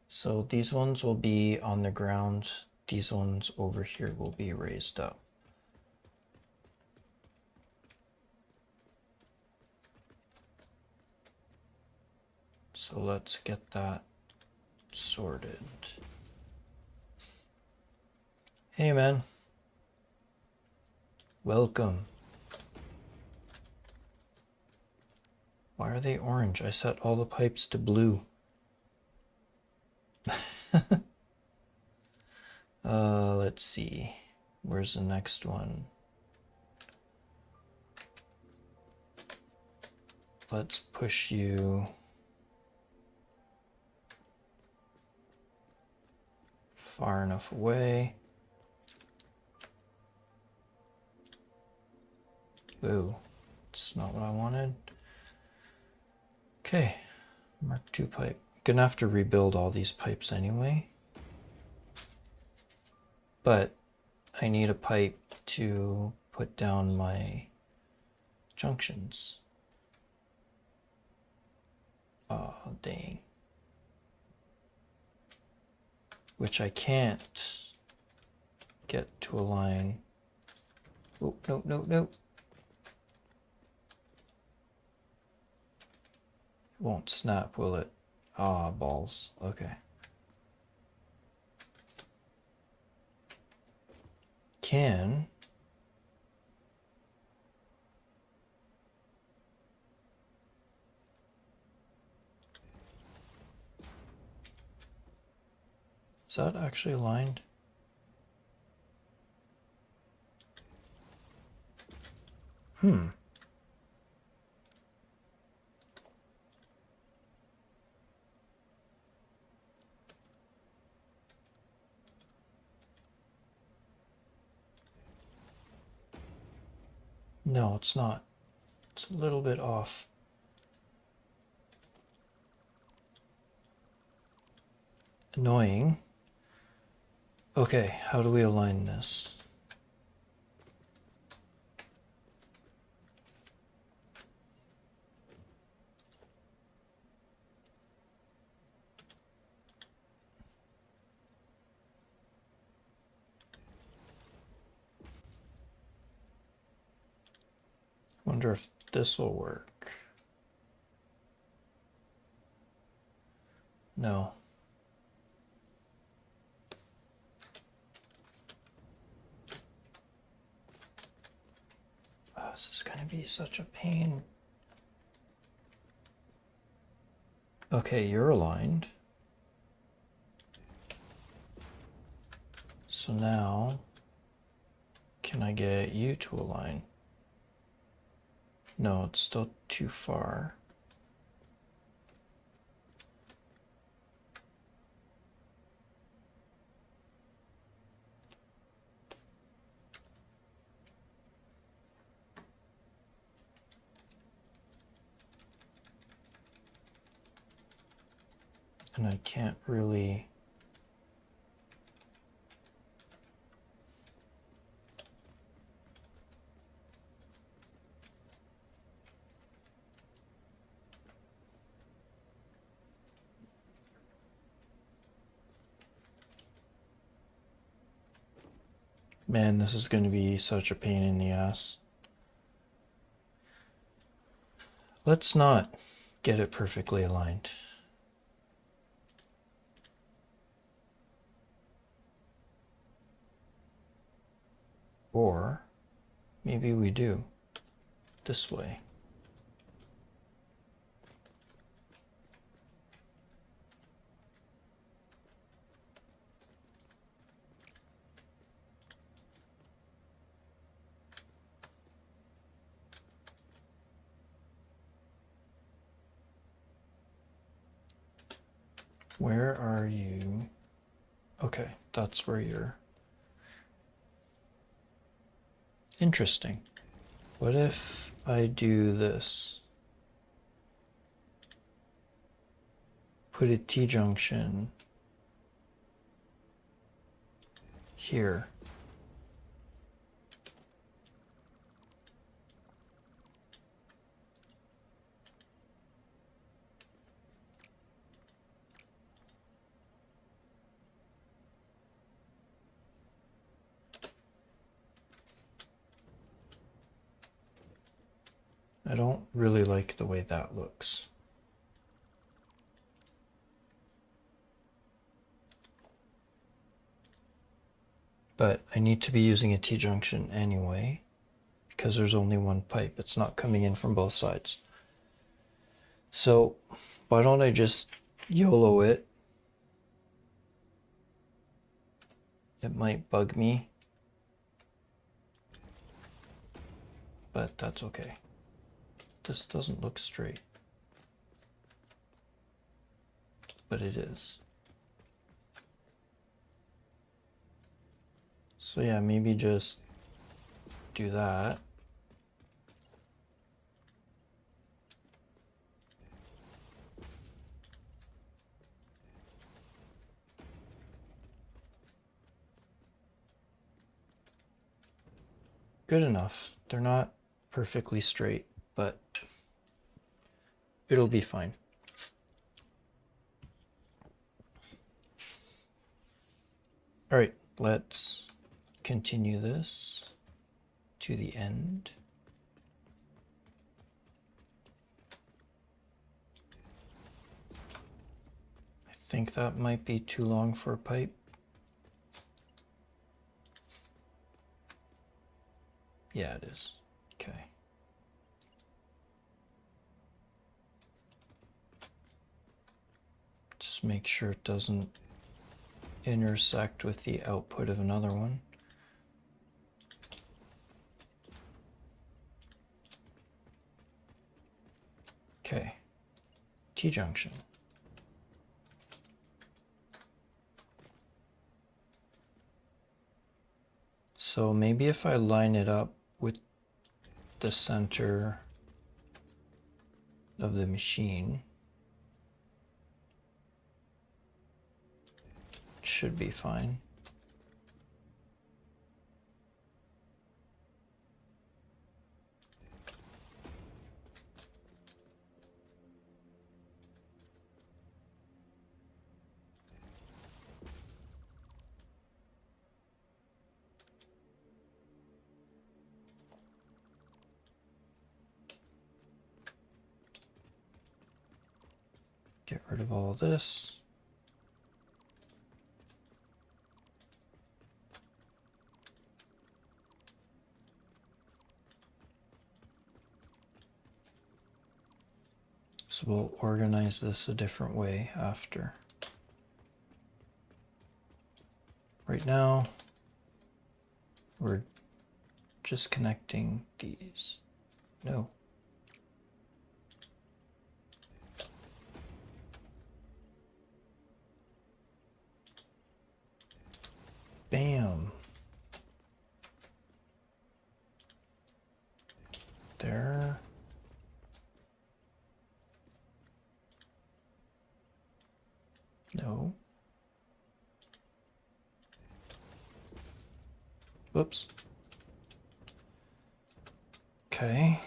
So these ones will be on the ground. These ones over here will be raised up. So let's get that sorted. Hey man. Welcome. Why are they orange? I set all the pipes to blue. Let's see. Where's the next one? Let's push you far enough away. Ooh, it's not what I wanted. Okay, Mark II pipe. Gonna have to rebuild all these pipes anyway. But I need a pipe to put down my junctions. Oh, dang. Which I can't get to align. Oh, no, no, no. It won't snap, will it? Ah, balls. Okay. Can is that actually aligned? No, it's not. It's a little bit off. Annoying. Okay, how do we align this? Wonder if this will work. No. Oh, this is gonna be such a pain. Okay, you're aligned. So now, can I get you to align? No, it's still too far. And I can't really... Man, this is going to be such a pain in the ass. Let's not get it perfectly aligned. Or maybe we do this way. Where are you? Okay, that's where you're. Interesting. What if I do this? Put a T-junction here. I don't really like the way that looks. But I need to be using a T-junction anyway, because there's only one pipe. It's not coming in from both sides. So why don't I just YOLO it? It might bug me, but that's okay. This doesn't look straight, but it is. So yeah, maybe just do that. Good enough. They're not perfectly straight, but it'll be fine. All right, let's continue this to the end. I think that might be too long for a pipe. Yeah, it is. Okay. Just make sure it doesn't intersect with the output of another one. Okay. T-junction. So maybe if I line it up with the center of the machine, it should be fine. Get rid of all this. So we'll organize this a different way after. Right now, we're just connecting these. No. Bam. There. No. Whoops. Okay.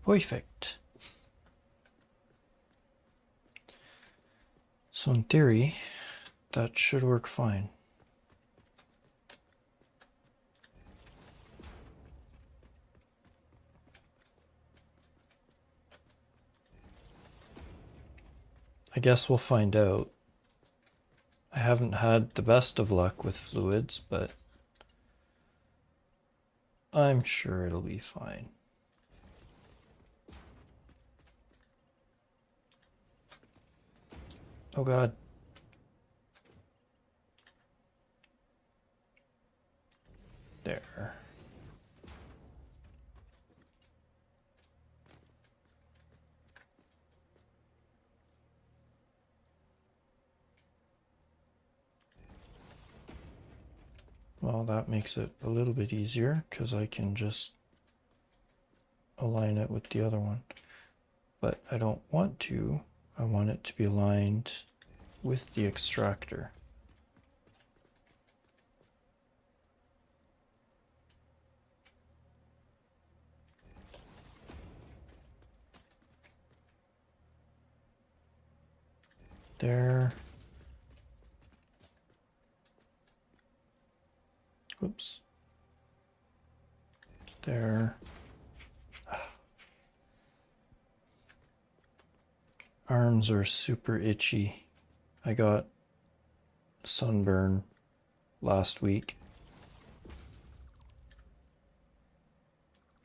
Perfect. So in theory, that should work fine. I guess we'll find out. I haven't had the best of luck with fluids, but I'm sure it'll be fine. Oh God. There. Well, that makes it a little bit easier because I can just align it with the other one. But I don't want to. I want it to be aligned with the extractor. There. Oops. There. Arms are super itchy. I got sunburn last week.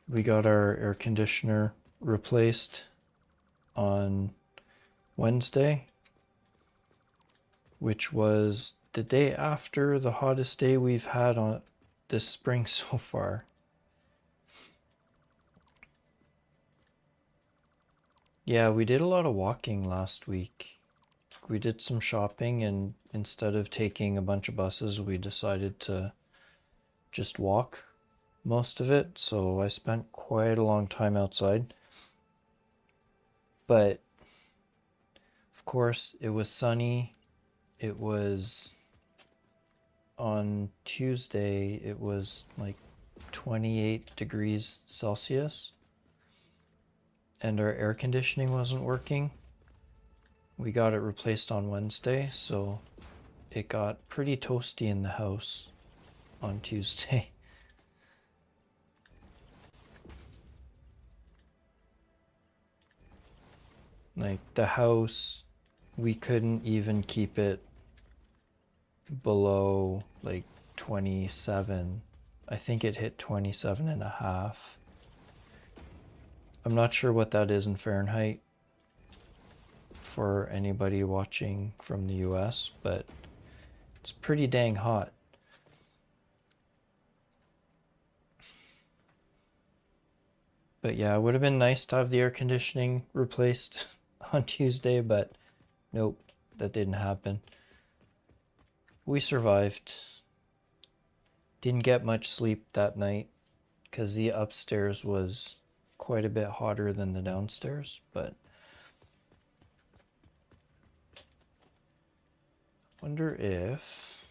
We got our air conditioner replaced on Wednesday, which was the day after the hottest day we've had on this spring so far. Yeah, we did a lot of walking last week. We did some shopping, and instead of taking a bunch of buses, we decided to just walk most of it. So I spent quite a long time outside. But of course, it was sunny. It was on Tuesday, it was like 28 degrees Celsius. And our air conditioning wasn't working. We got it replaced on Wednesday, so it got pretty toasty in the house on Tuesday. Like the house, we couldn't even keep it below like 27. I think it hit 27 and a half. I'm not sure what that is in Fahrenheit for anybody watching from the US, but it's pretty dang hot. But yeah, it would have been nice to have the air conditioning replaced on Tuesday, but nope, that didn't happen. We survived. Didn't get much sleep that night because the upstairs was quite a bit hotter than the downstairs, but I wonder if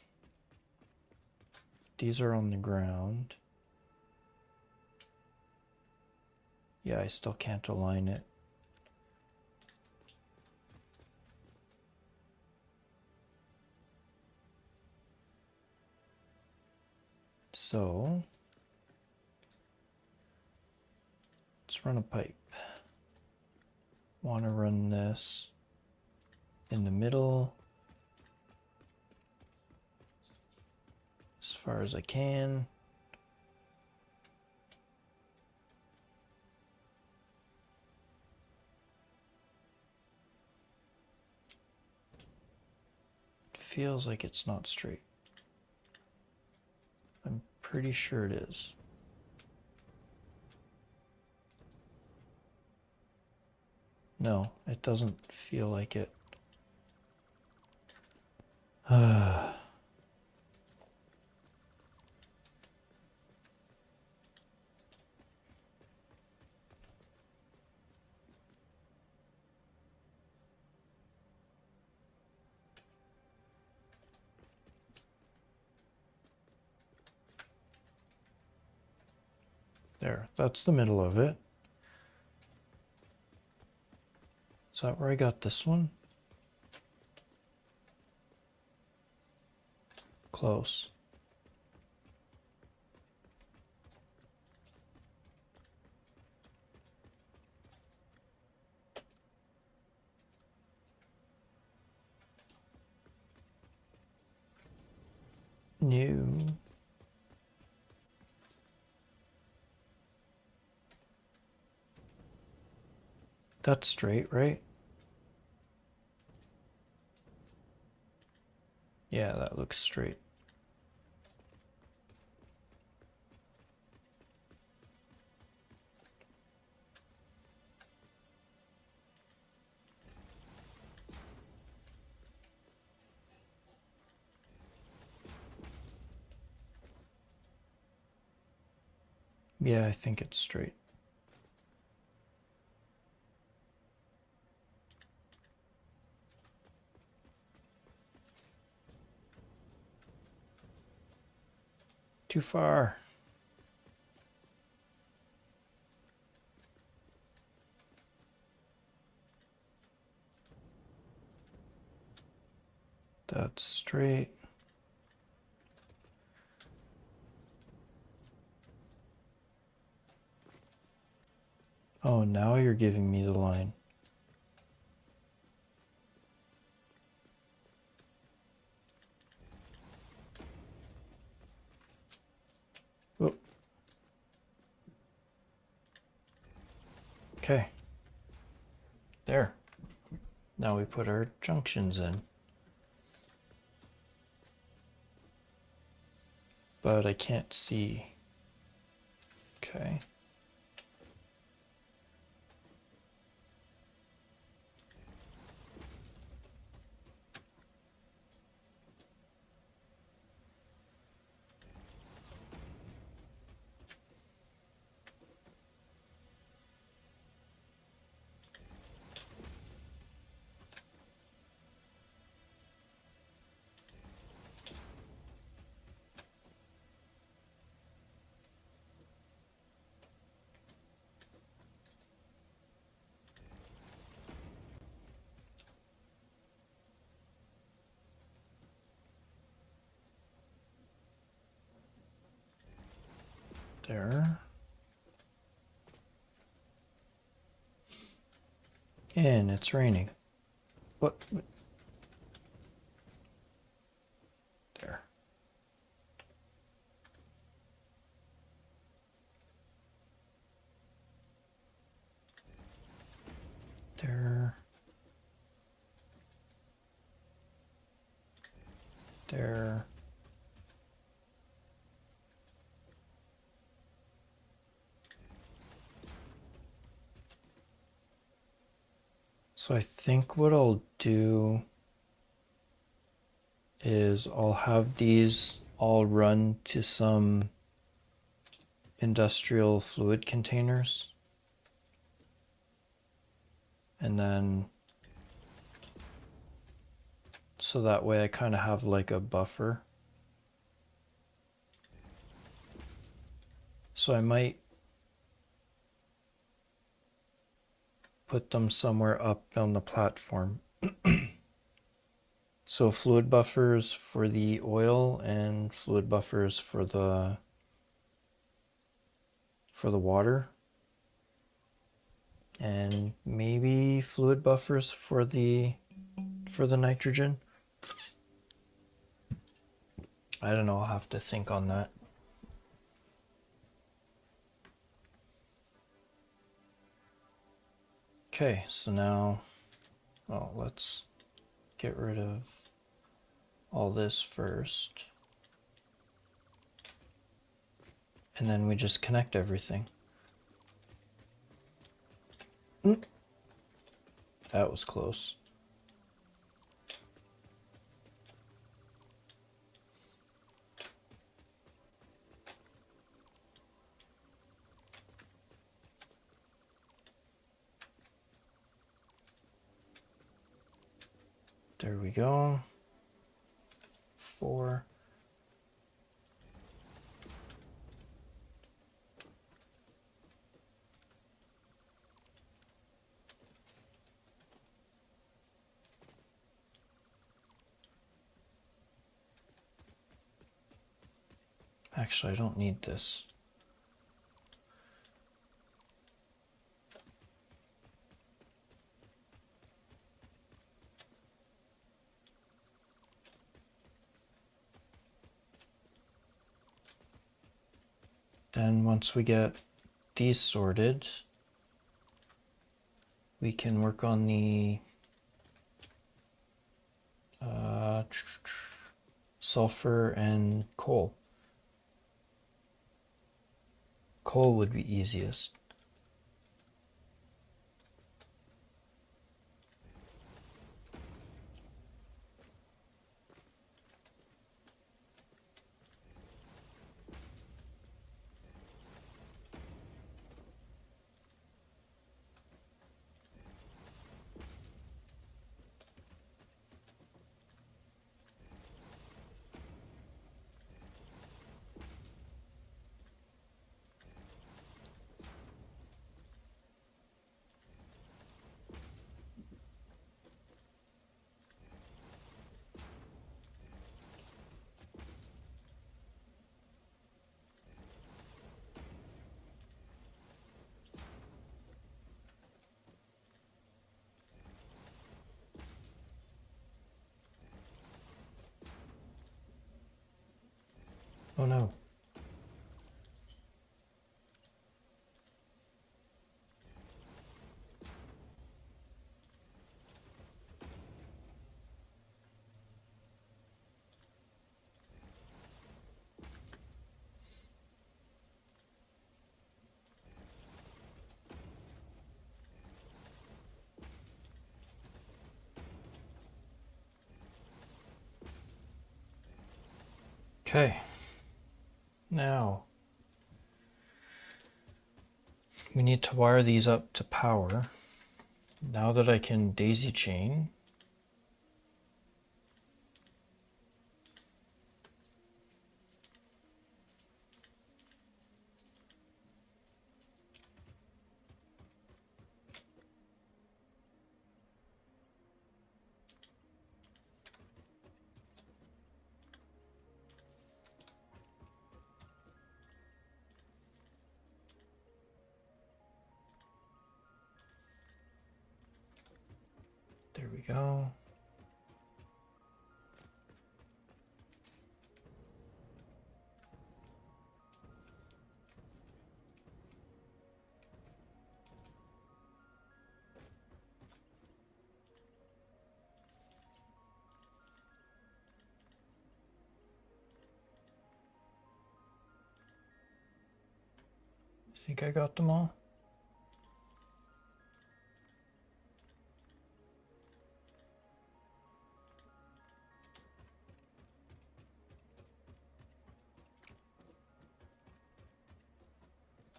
these are on the ground. Yeah, I still can't align it. So let's run a pipe. Want to run this in the middle as far as I can. It feels like it's not straight. I'm pretty sure it is. No, it doesn't feel like it. There, that's the middle of it. Is that where I got this one? Close. No. That's straight, right? Yeah, that looks straight. Yeah, I think it's straight. Too far. That's straight. Oh, now you're giving me the line. Whoop. Okay. There. Now we put our junctions in. But I can't see. Okay. There. And it's raining. What? There. There. There. So I think what I'll do is I'll have these all run to some industrial fluid containers. And then, so that way I kind of have like a buffer. So I might put them somewhere up on the platform. So fluid buffers for the oil and fluid buffers for the water. And maybe fluid buffers for the nitrogen. I don't know, I'll have to think on that. Okay, so now, well, let's get rid of all this first. And then we just connect everything. That was close. There we go. 4. Actually, I don't need this. Then once we get these sorted, we can work on the sulfur and coal. Coal would be easiest. Oh no. Okay. Now we need to wire these up to power. Now that I can daisy chain, there we go. I think I got them all.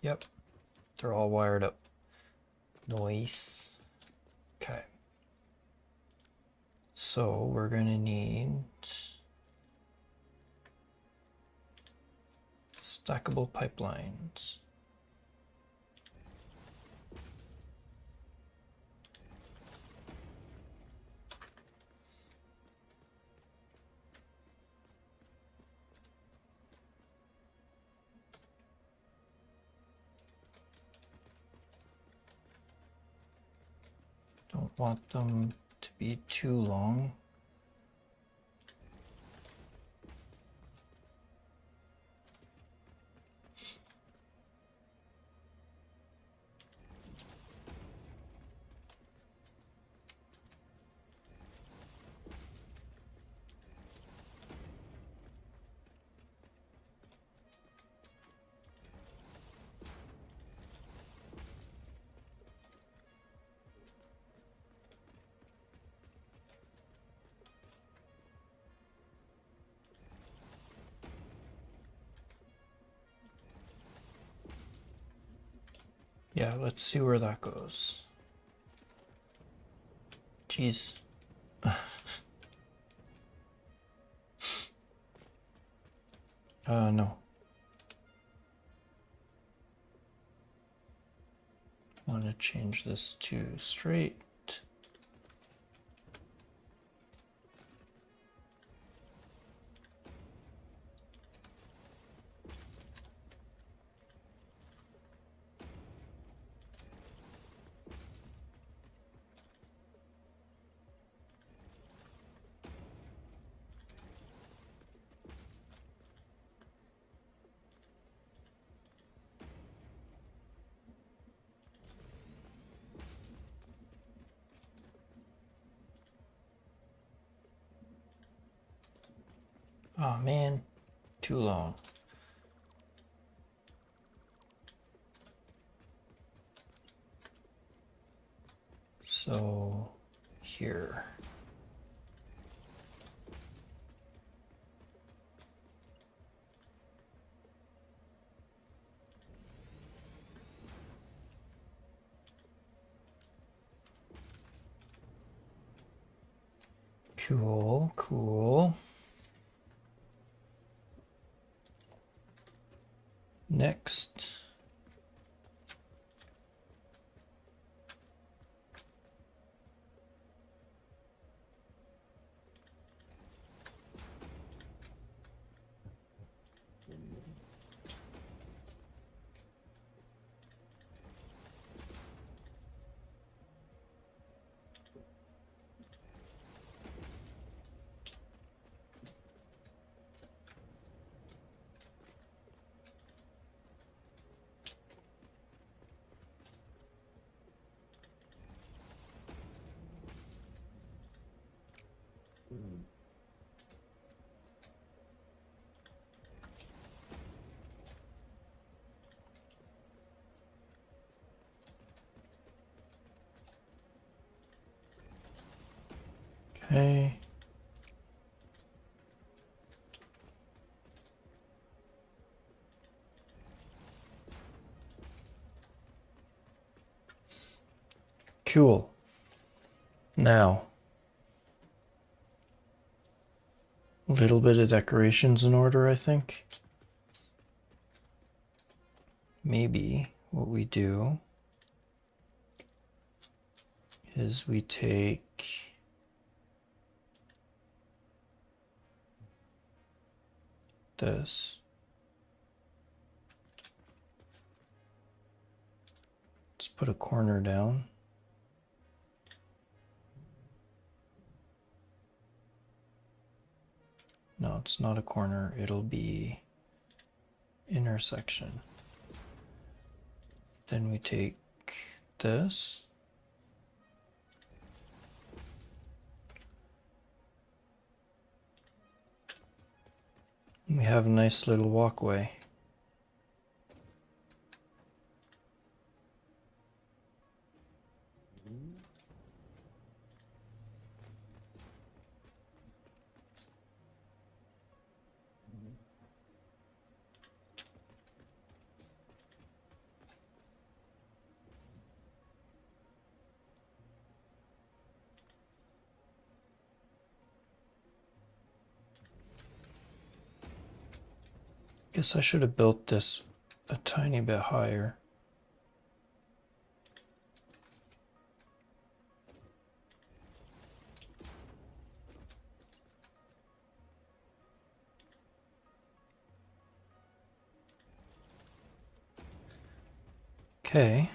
Yep, they're all wired up. Nice. Okay. So we're gonna need stackable pipelines. Don't want them to be too long. Yeah, let's see where that goes. Jeez. No. I want to change this to straight. Oh man, too long. So here. Cool, cool. Next. Okay. Cool. Now, a little bit of decorations in order, I think. Maybe what we do is we take this. Let's put a corner down. No, it's not a corner. It'll be intersection. Then we take this. We have a nice little walkway. Guess I should have built this a tiny bit higher. Okay.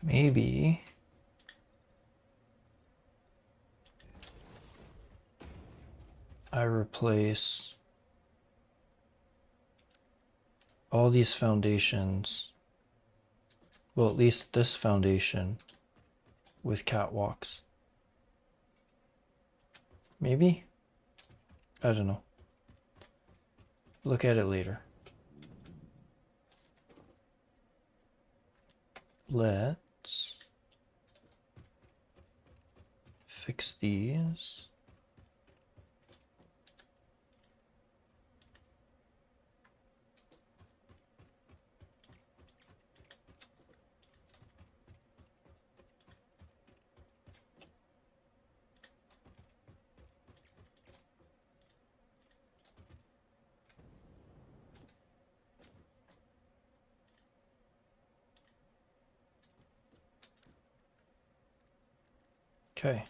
Maybe I replace all these foundations, well, at least this foundation, with catwalks. Maybe? I don't know. Look at it later. Let's fix these. Okay.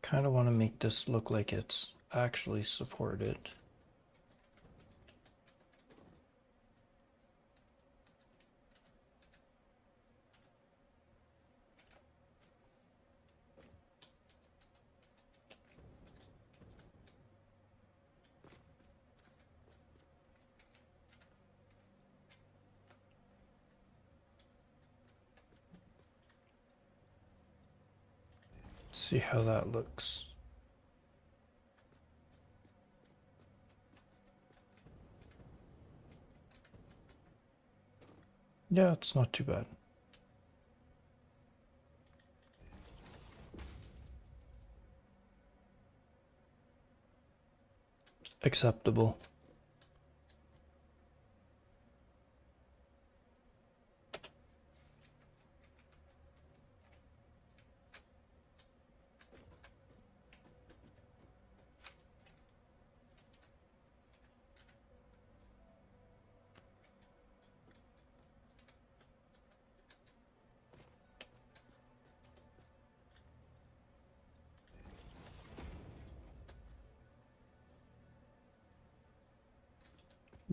Kind of want to make this look like it's actually supported. See how that looks. Yeah, it's not too bad. Acceptable.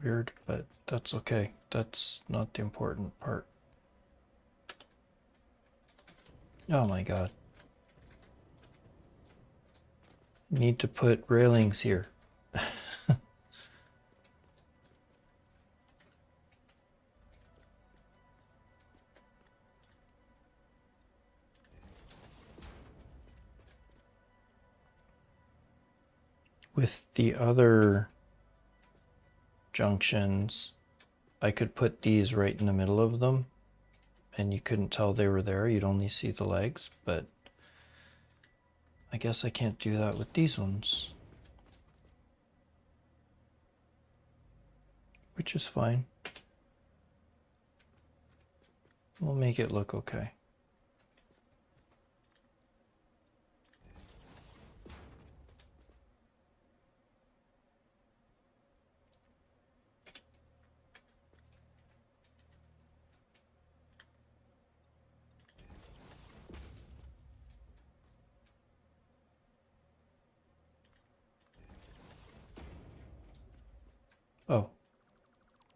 weird, but that's okay. That's not the important part. Oh my god. Need to put railings here. With the other junctions, I could put these right in the middle of them and you couldn't tell they were there. You'd only see the legs, but I guess I can't do that with these ones. Which is fine. We'll make it look okay. Oh.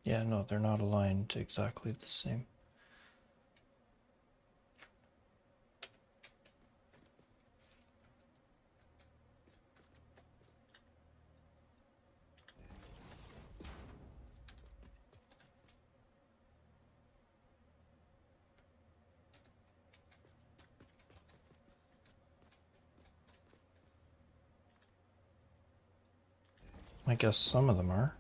Yeah, no, they're not aligned exactly the same. I guess some of them are.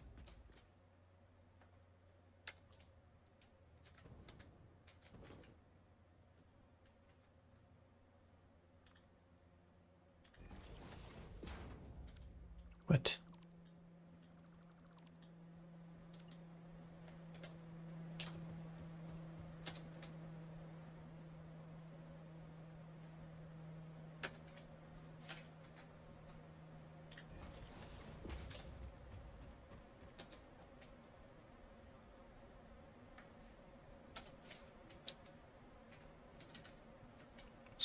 What?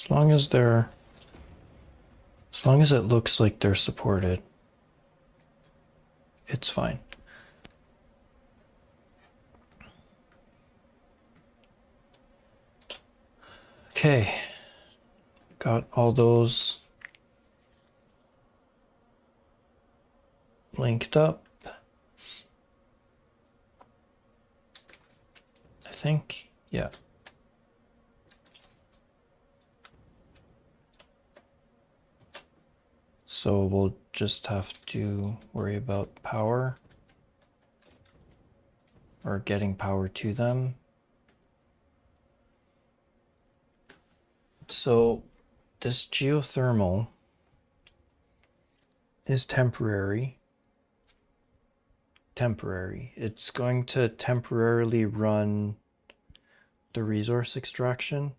As long as it looks like they're supported, it's fine. Okay, got all those linked up, I think, yeah. So we'll just have to worry about power or getting power to them. So this geothermal is temporary. It's going to temporarily run the resource extraction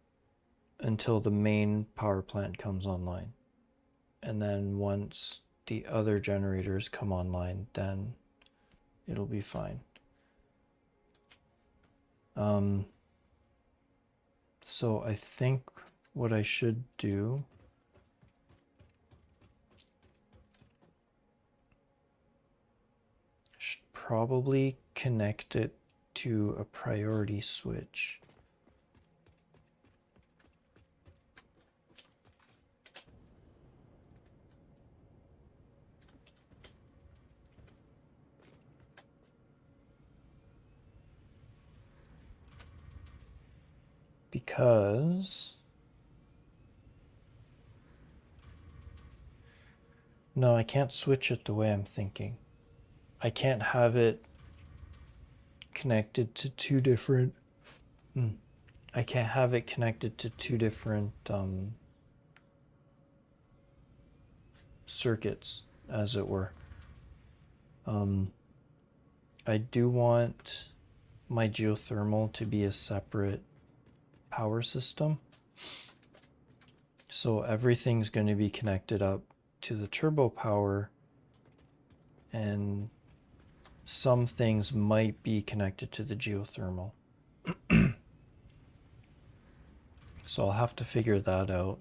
until the main power plant comes online. And then once the other generators come online, then it'll be fine. So I think what I should do should probably connect it to a priority switch. Because no, I can't switch it the way I'm thinking. I can't have it connected to two different I can't have it connected to two different circuits, as it were. I do want my geothermal to be a separate power system. So everything's going to be connected up to the turbo power, and some things might be connected to the geothermal. So I'll have to figure that out.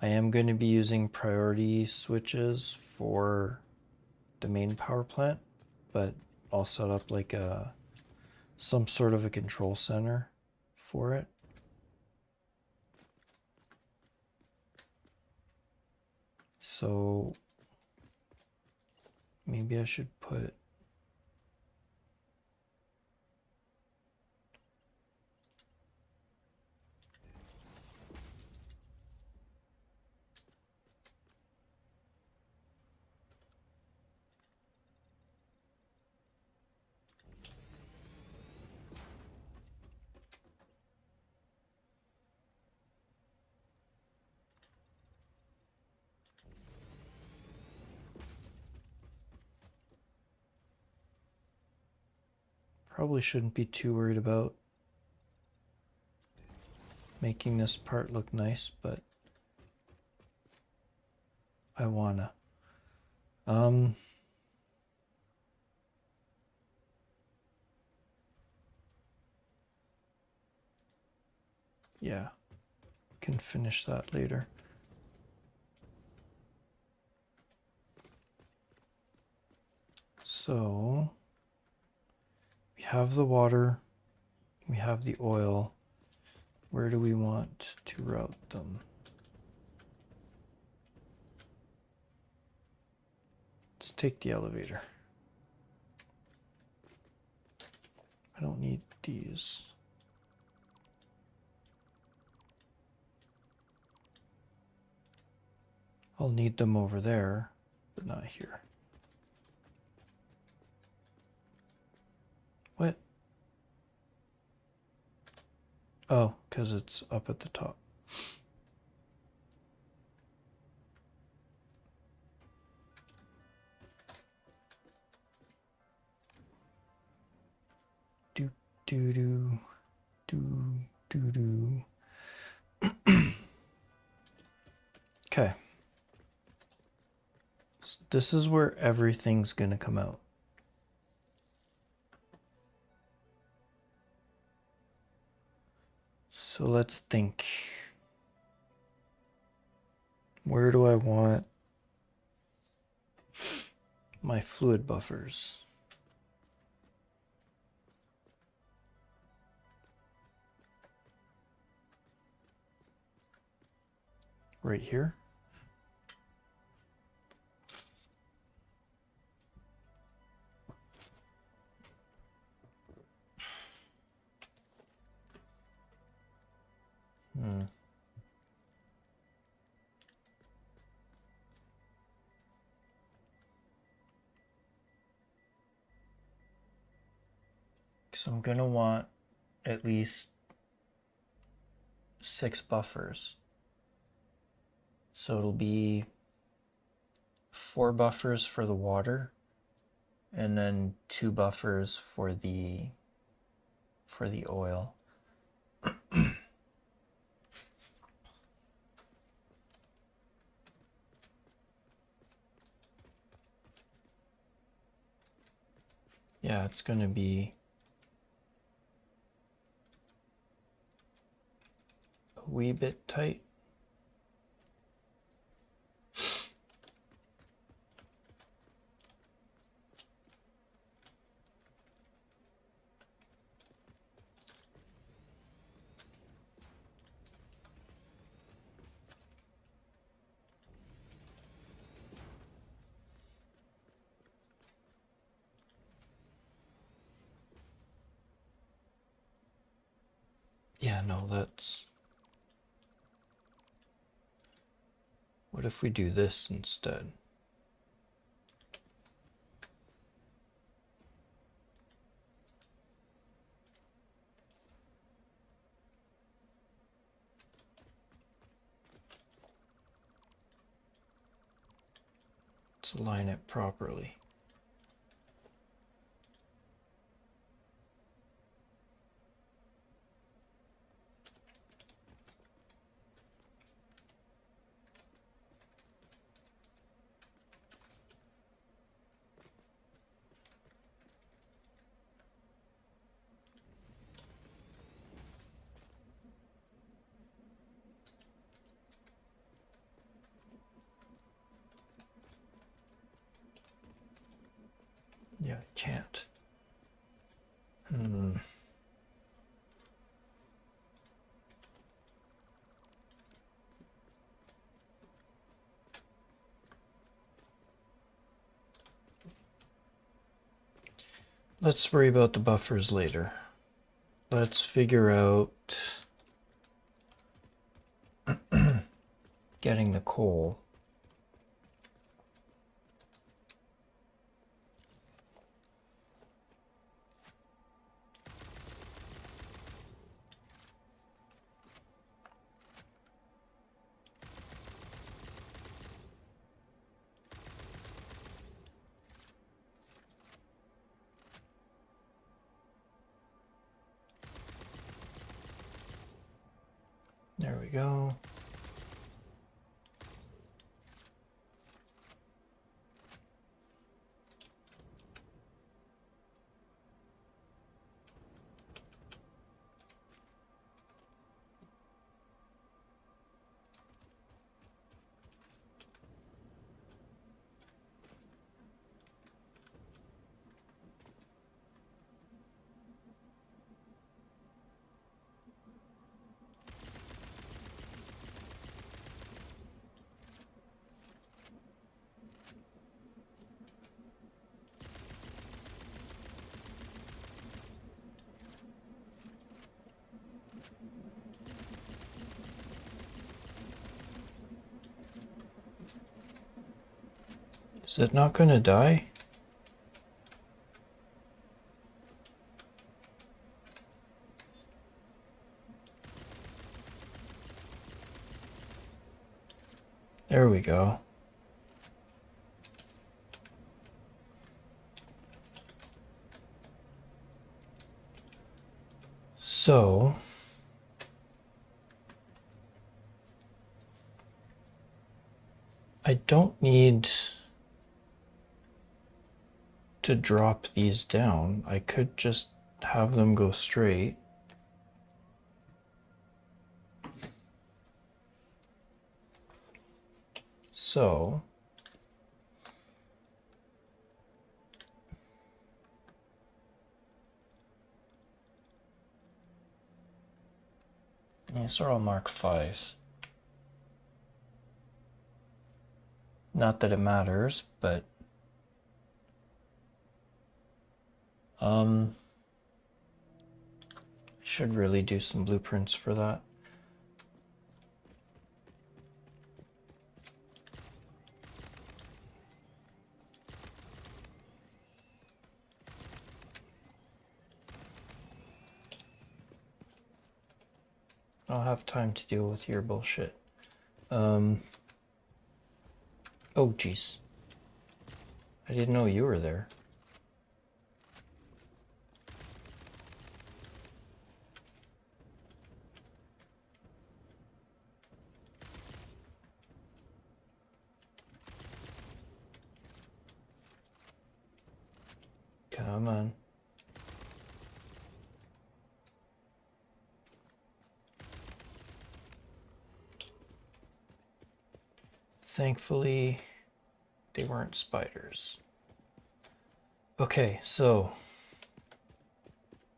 I am going to be using priority switches for the main power plant, but I'll set up like some sort of a control center for it. So maybe I should put probably shouldn't be too worried about making this part look nice, but I wanna. Yeah, can finish that later. So we have the water, we have the oil. Where do we want to route them? Let's take the elevator. I don't need these. I'll need them over there, but not here. What? Oh, because it's up at the top. Do do do do do do. Okay. So this is where everything's gonna come out. So let's think. Where do I want my fluid buffers? Right here. So I'm gonna want at least 6 buffers. So it'll be 4 buffers for the water and then 2 buffers for the oil. Yeah, it's gonna be a wee bit tight. Yeah, no, that's... What if we do this instead? Let's align it properly. Yeah, I can't. Hmm. Let's worry about the buffers later. Let's figure out getting the coal. There we go. Is it not gonna die? There we go. So, I don't need to drop these down. I could just have them go straight. So, these are all Mark 5s. Not that it matters, but I should really do some blueprints for that. I don't have time to deal with your bullshit. Oh, jeez. I didn't know you were there. Come on. Thankfully, they weren't spiders. Okay, so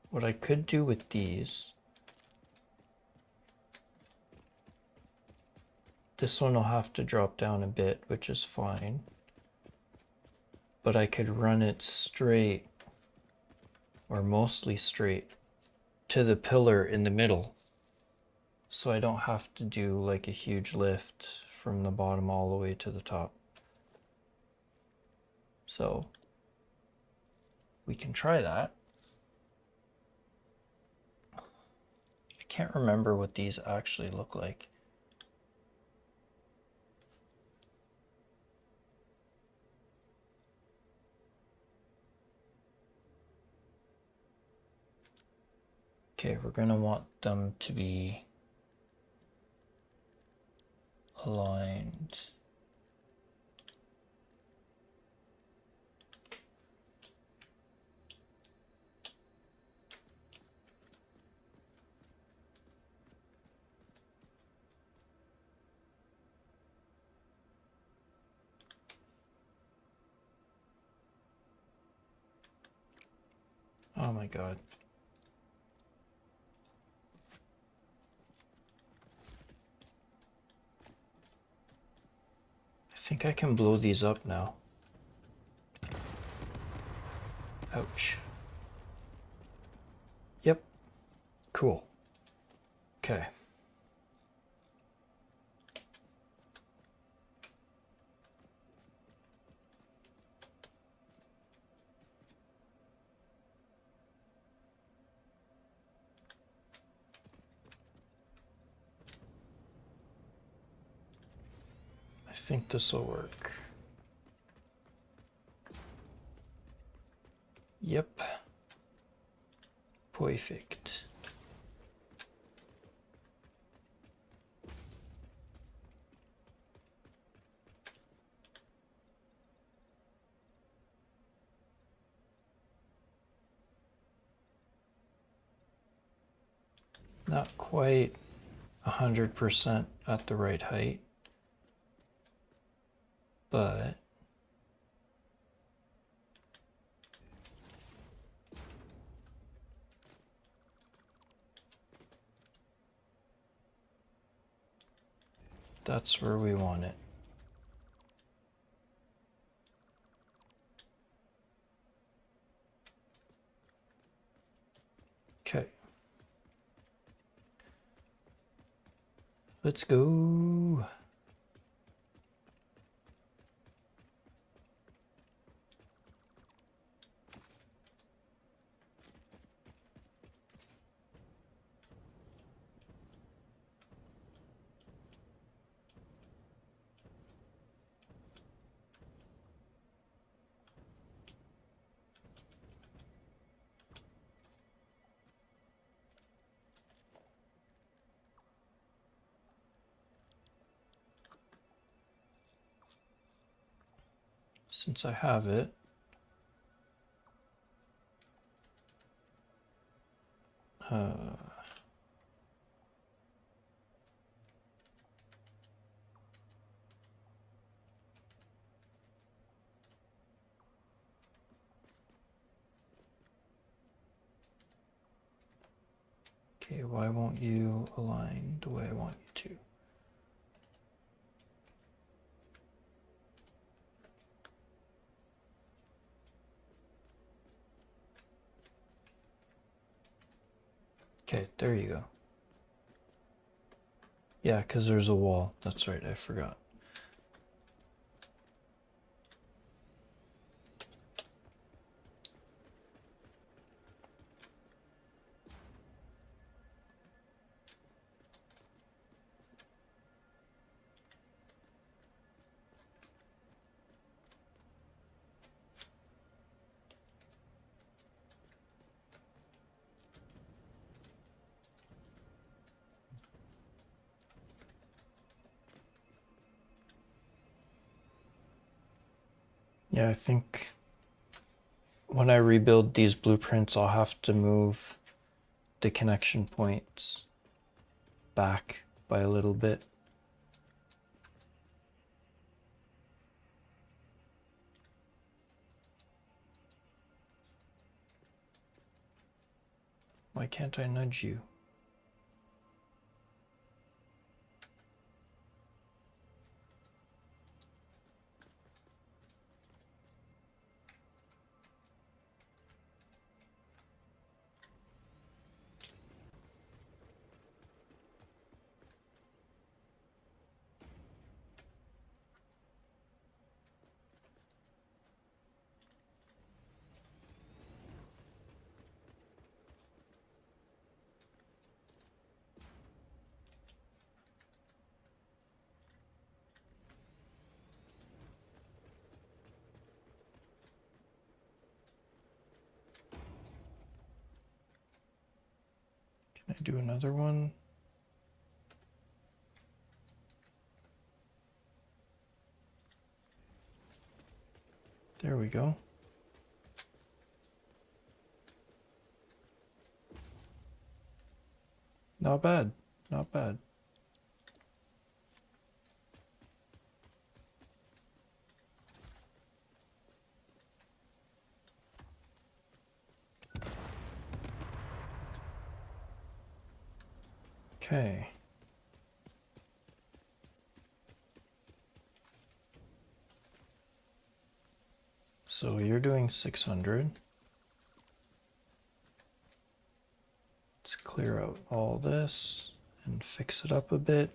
what I could do with these, this one will have to drop down a bit, which is fine. But I could run it straight, or mostly straight, to the pillar in the middle. So I don't have to do like a huge lift from the bottom all the way to the top. So we can try that. I can't remember what these actually look like. Okay, we're gonna want them to be aligned. Oh my god. I think I can blow these up now. Ouch. Yep. Cool. Okay. I think this will work. Yep. Perfect. Not quite 100% at the right height, but that's where we want it. Okay. Let's go. Since I have it, okay, why won't you align the way I want you to? Okay, there you go. Yeah, because there's a wall. That's right, I forgot. Yeah, I think when I rebuild these blueprints, I'll have to move the connection points back by a little bit. Why can't I nudge you? Can I do another one? There we go. Not bad, not bad. Okay. So you're doing 600. Let's clear out all this and fix it up a bit.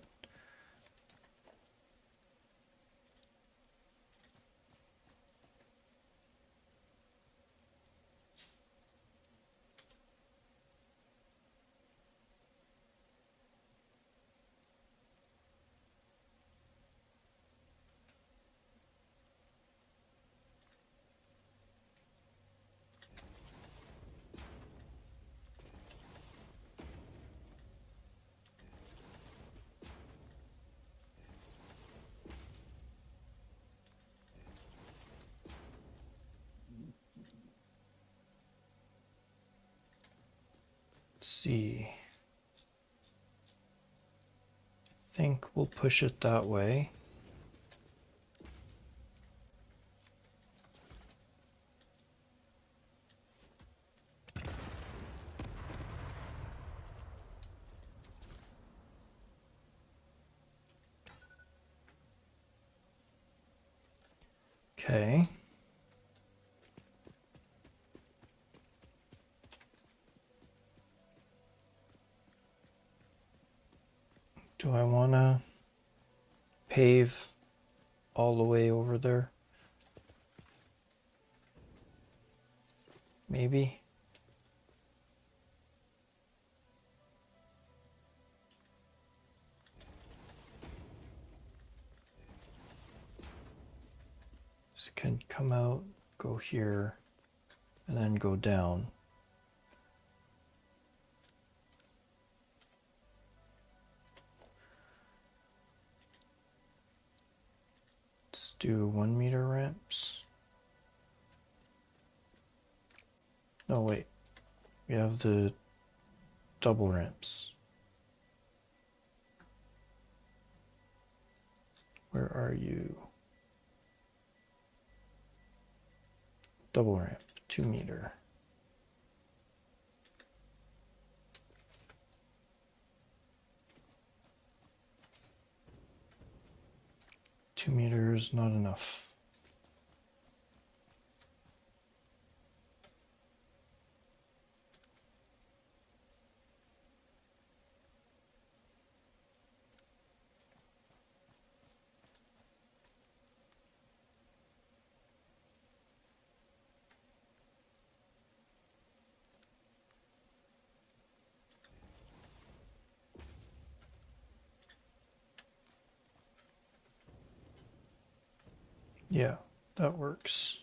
Let's see. I think we'll push it that way. Okay. Do I want to pave all the way over there? Maybe. This can come out, go here, and then go down. Let's do 1 meter ramps. No, wait. We have the double ramps. Where are you? Double ramp, 2 meter. Two meters, not enough. Yeah, that works.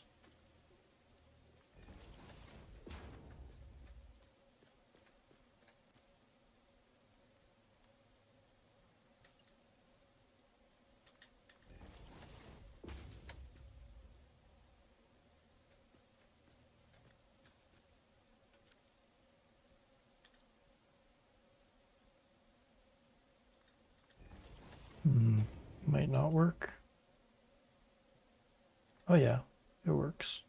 Might not work. Oh yeah, it works.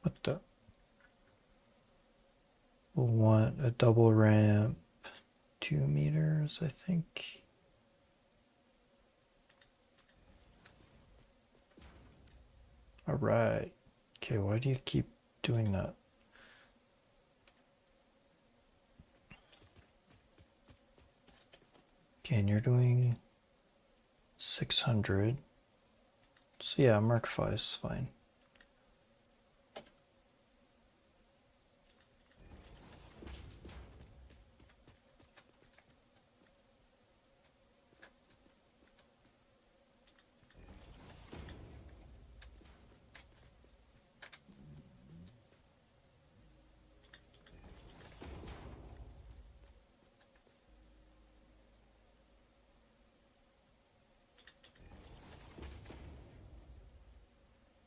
What the? We'll want a double ramp, 2 meters, I think. All right. Okay, why do you keep doing that? Okay, and you're doing 600. So yeah, Mark 5 is fine.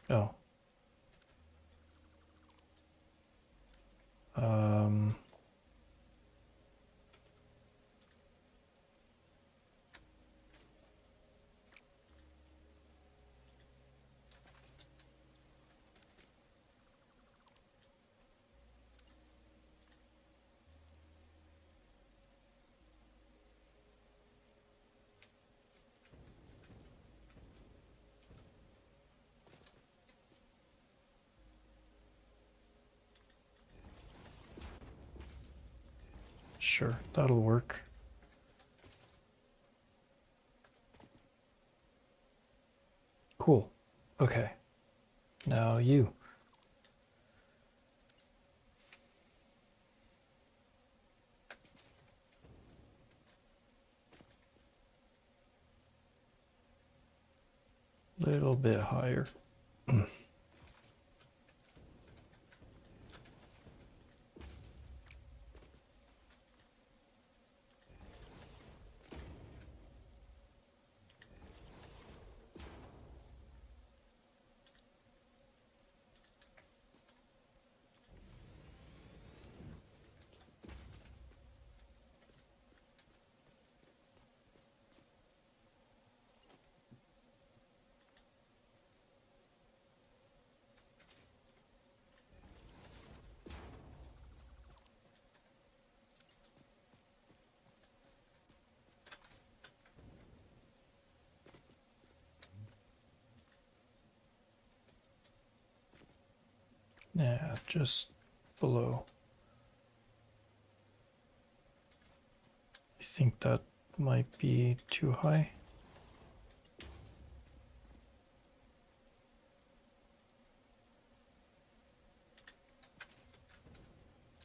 Oh. Um, Sure, that'll work. Cool. Okay. Now you. Little bit higher. Yeah, just below. I think that might be too high.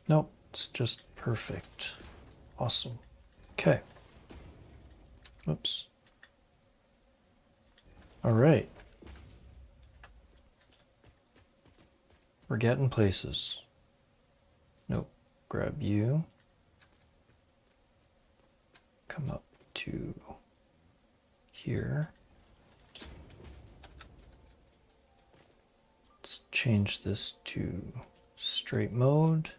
Nope, it's just perfect. Awesome. Okay. Oops. All right. We're getting places. Nope. Grab you. Come up to here. Let's change this to straight mode.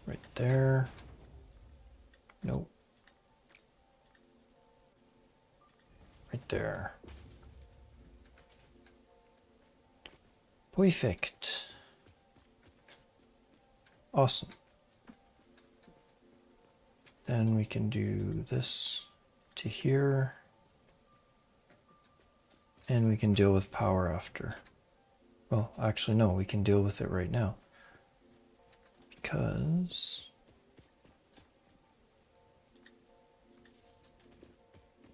Right there. Nope. Right there. Perfect. Awesome. Then we can do this to here. And we can deal with power after. Well, actually, no, we can deal with it right now. Because...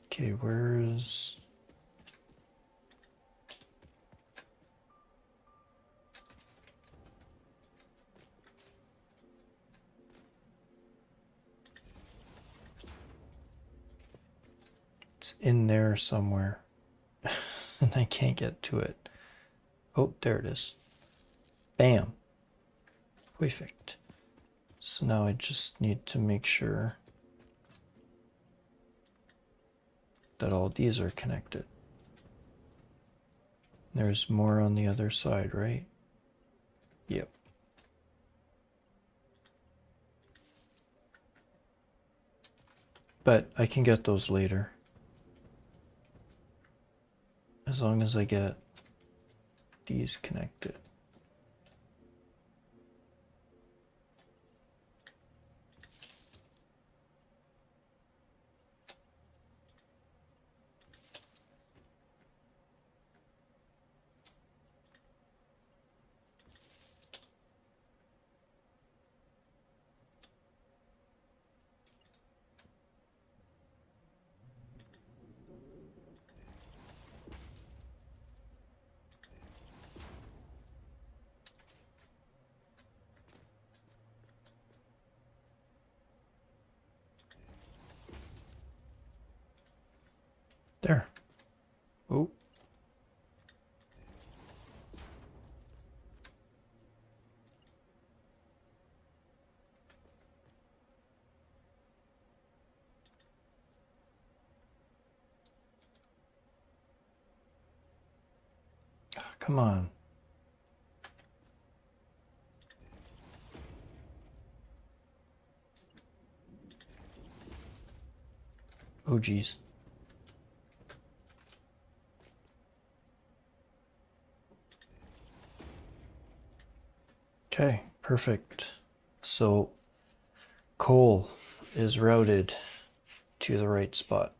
Okay, where's... It's in there somewhere. And I can't get to it. Oh, there it is. Bam. Perfect. So now I just need to make sure that all these are connected. There's more on the other side, right? Yep. But I can get those later. As long as I get these connected. There. Oh. Come on. Oh, geez. Okay, perfect. So coal is routed to the right spot.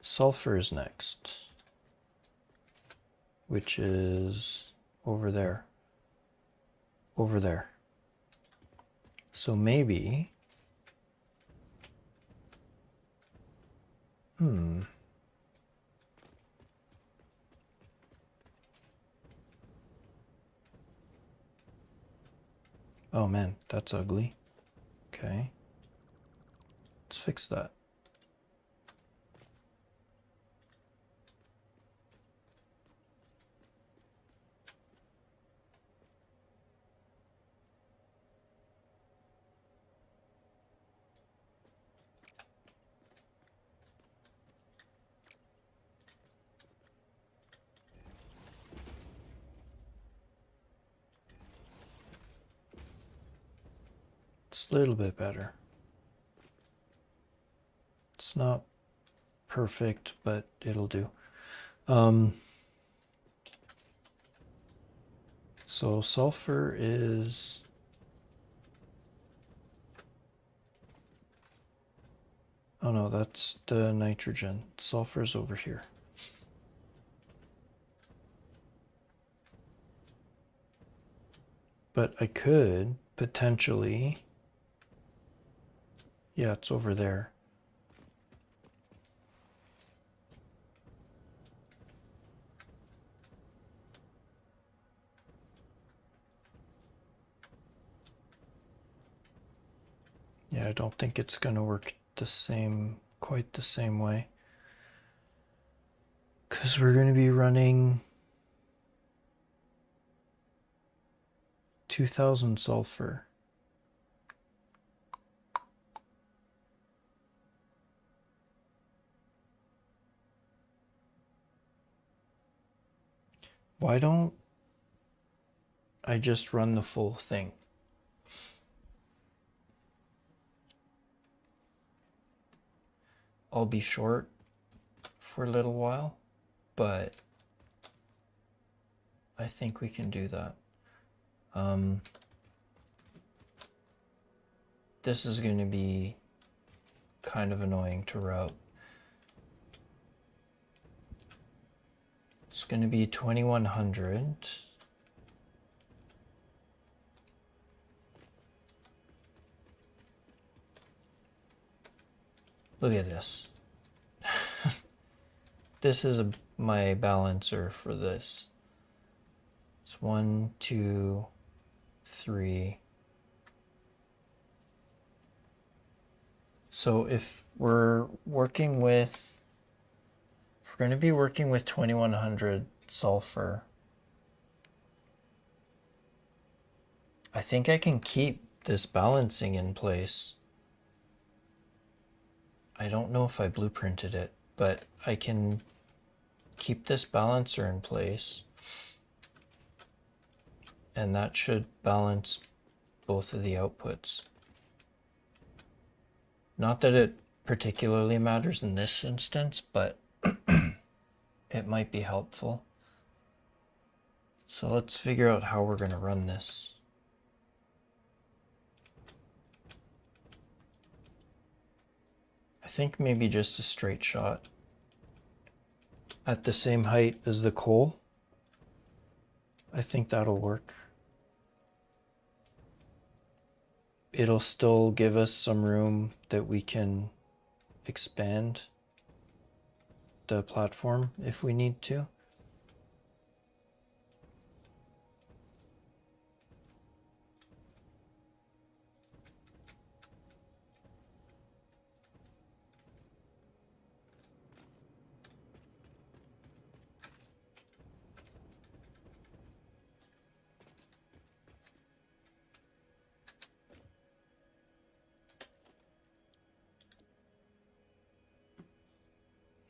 Sulfur is next. which is over there. Over there. So maybe... Oh man, that's ugly. Okay. Let's fix that. It's a little bit better. It's not perfect, but it'll do. So sulfur is... Oh no, that's the nitrogen. Sulfur's over here. But I could potentially... Yeah, it's over there. Yeah, I don't think it's gonna work quite the same way. Because we're gonna be running 2000 sulfur. Why don't I just run the full thing? I'll be short for a little while, but I think we can do that. This is going to be kind of annoying to route. It's going to be 2100. Look at this. This is my balancer for this. It's 1, 2, 3. So if we're working with, if we're going to be working with 2100 sulfur, I think I can keep this balancing in place. I don't know if I blueprinted it, but I can keep this balancer in place, and that should balance both of the outputs. Not that it particularly matters in this instance, but it might be helpful. So let's figure out how we're going to run this. I think maybe just a straight shot at the same height as the coal. I think that'll work. It'll still give us some room that we can expand the platform if we need to.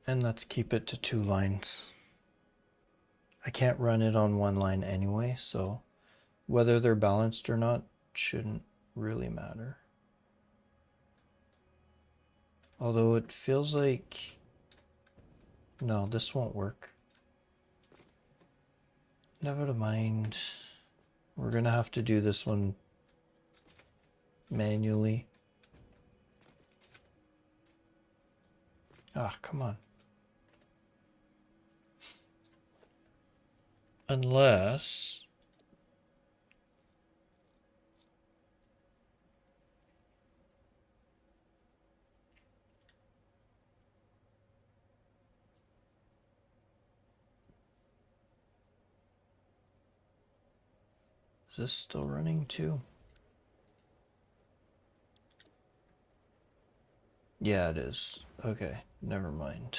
And let's keep it to 2 lines. I can't run it on 1 line anyway, so whether they're balanced or not shouldn't really matter. Although it feels like... No, this won't work. Never mind. We're gonna have to do this one manually. Ah, come on. Unless... Is this still running too? Yeah, it is. Okay, never mind.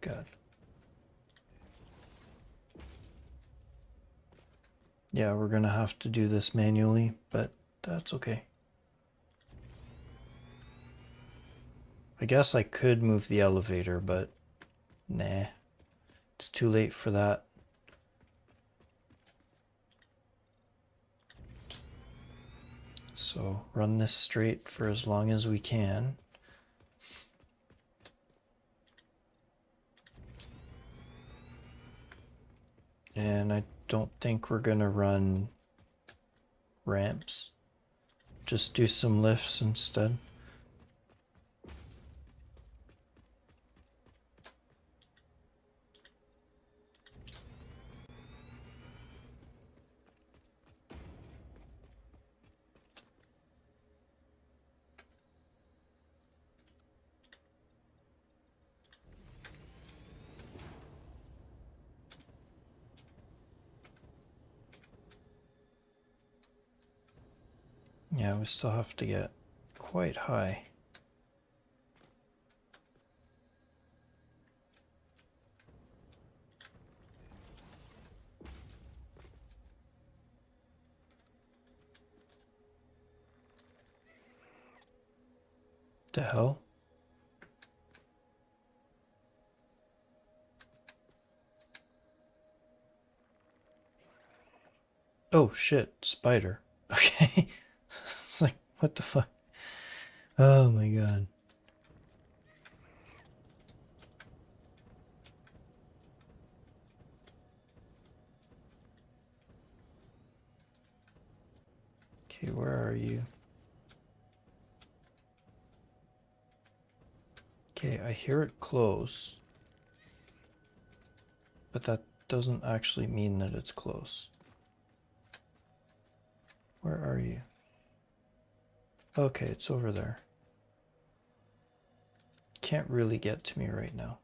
God. Yeah, we're gonna have to do this manually, but that's okay. I guess I could move the elevator, but nah. It's too late for that. So run this straight for as long as we can. And I don't think we're gonna run ramps. Just do some lifts instead. Yeah, we still have to get quite high. The hell? Oh shit, spider. Okay. It's like, what the fuck? Oh my god. Okay, where are you? Okay, I hear it close. But that doesn't actually mean that it's close. Where are you? Okay, it's over there. Can't really get to me right now.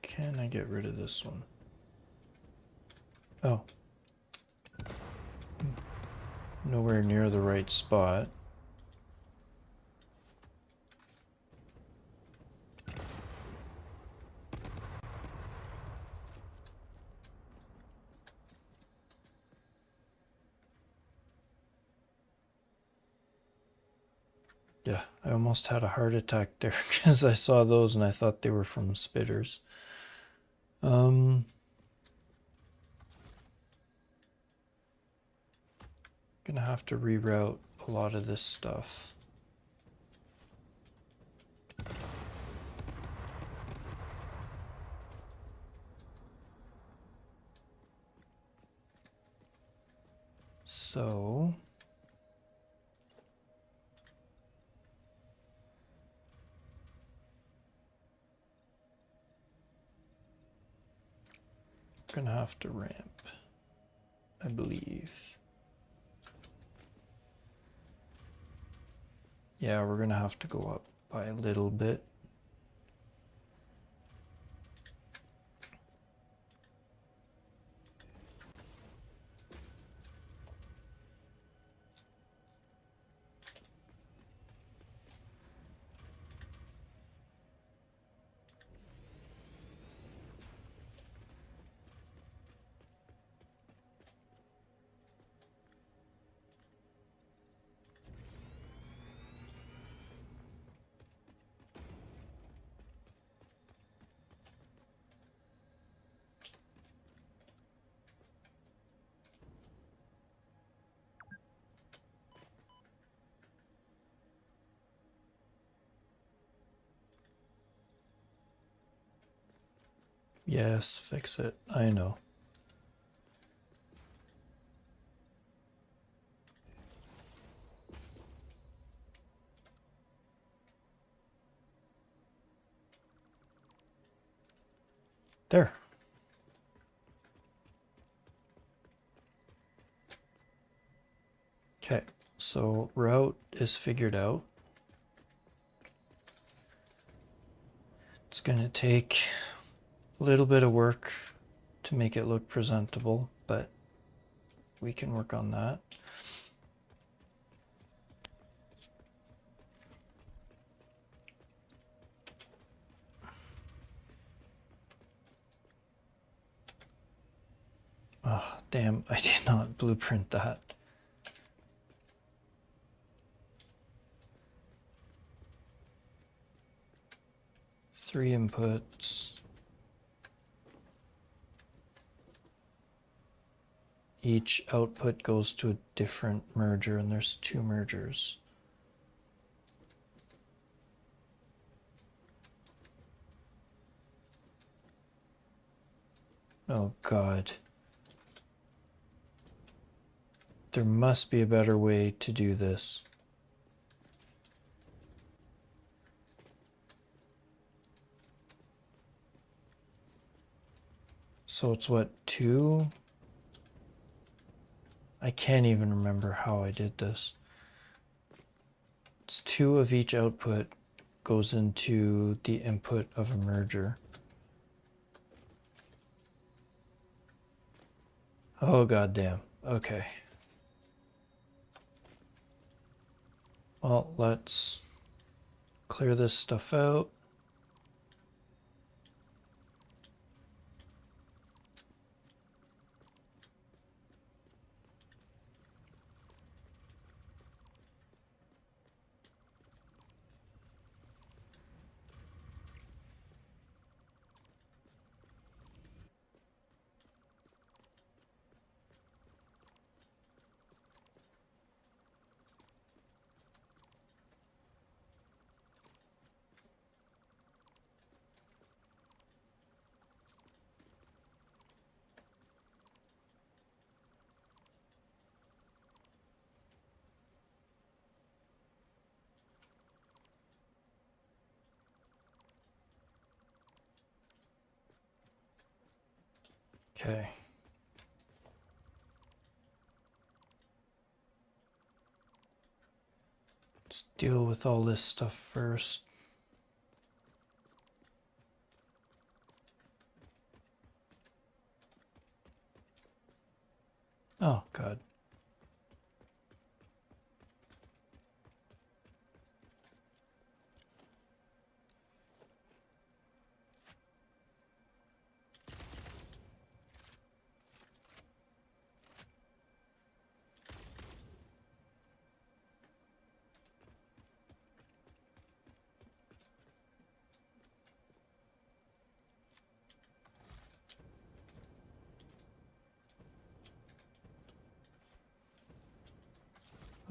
Can I get rid of this one? Oh. Nowhere near the right spot. Yeah, I almost had a heart attack there because I saw those and I thought they were from spitters. Gonna have to reroute a lot of this stuff. So gonna have to ramp, I believe. Yeah, we're gonna have to go up by a little bit. Yes, fix it. I know. There. Okay, so route is figured out. It's gonna take a little bit of work to make it look presentable, but we can work on that. Oh, damn, I did not blueprint that. Three inputs. Each output goes to a different merger, and there's two mergers. Oh God. There must be a better way to do this. So it's what, two? I can't even remember how I did this. It's two of each output goes into the input of a merger. Oh goddamn. Okay. Well, let's clear this stuff out. Okay. Let's deal with all this stuff first. Oh God.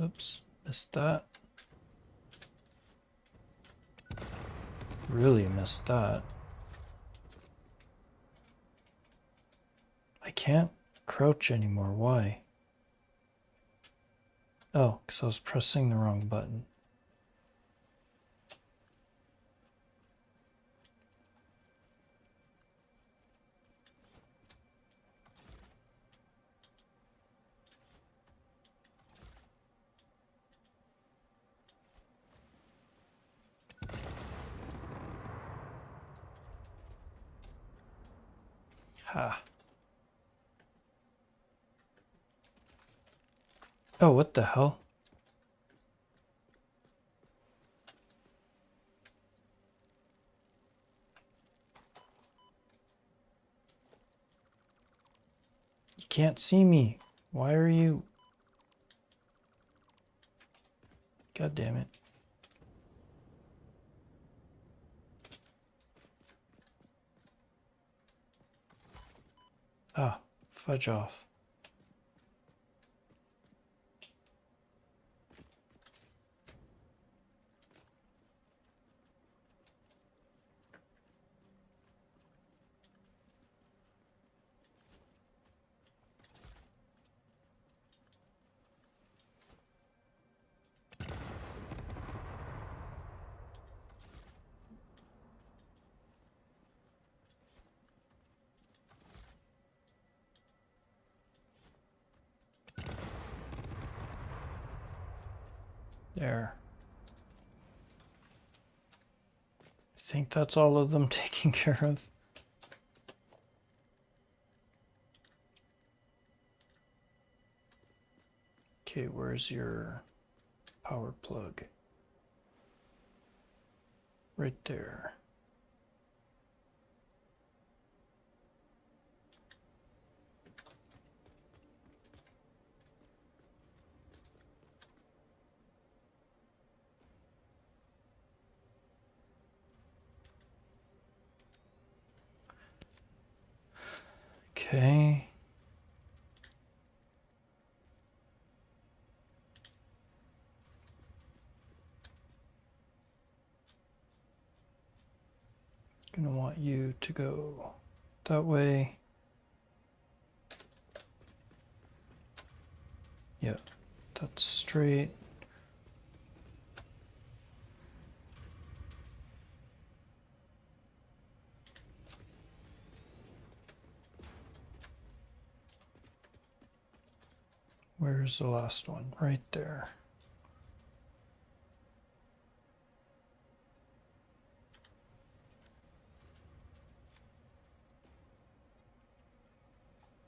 Oops, missed that. Really missed that. I can't crouch anymore. Why? Oh, because I was pressing the wrong button. Ha. Oh, what the hell? You can't see me. Why are you... God damn it. Ah, fudge off. There. I think that's all of them taken care of. Okay, where's your power plug? Right there. Okay. Gonna want you to go that way. Yeah, that's straight. Where's the last one? Right there.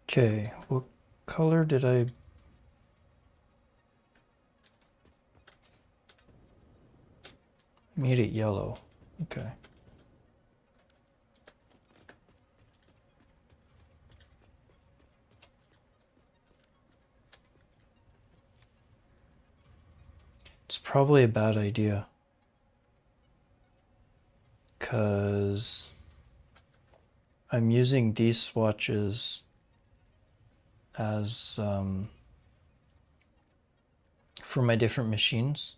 Okay, what color did I... Made it yellow. Okay. It's probably a bad idea. 'Cause I'm using these swatches as for my different machines.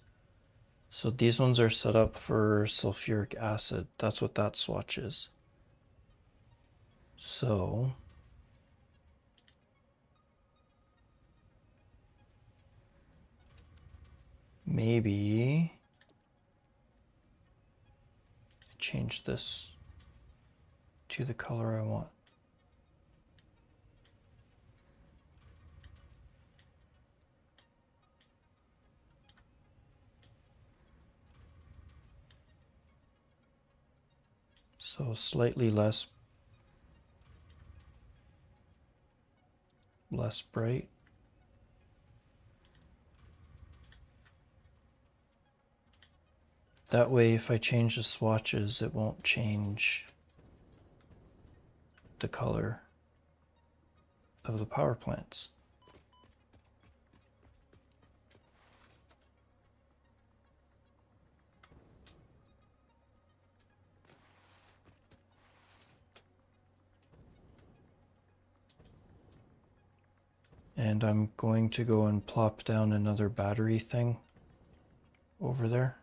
So these ones are set up for sulfuric acid. That's what that swatch is. So maybe I change this to the color I want. So slightly less bright. That way, if I change the swatches, it won't change the color of the power plants. And I'm going to go and plop down another battery thing over there.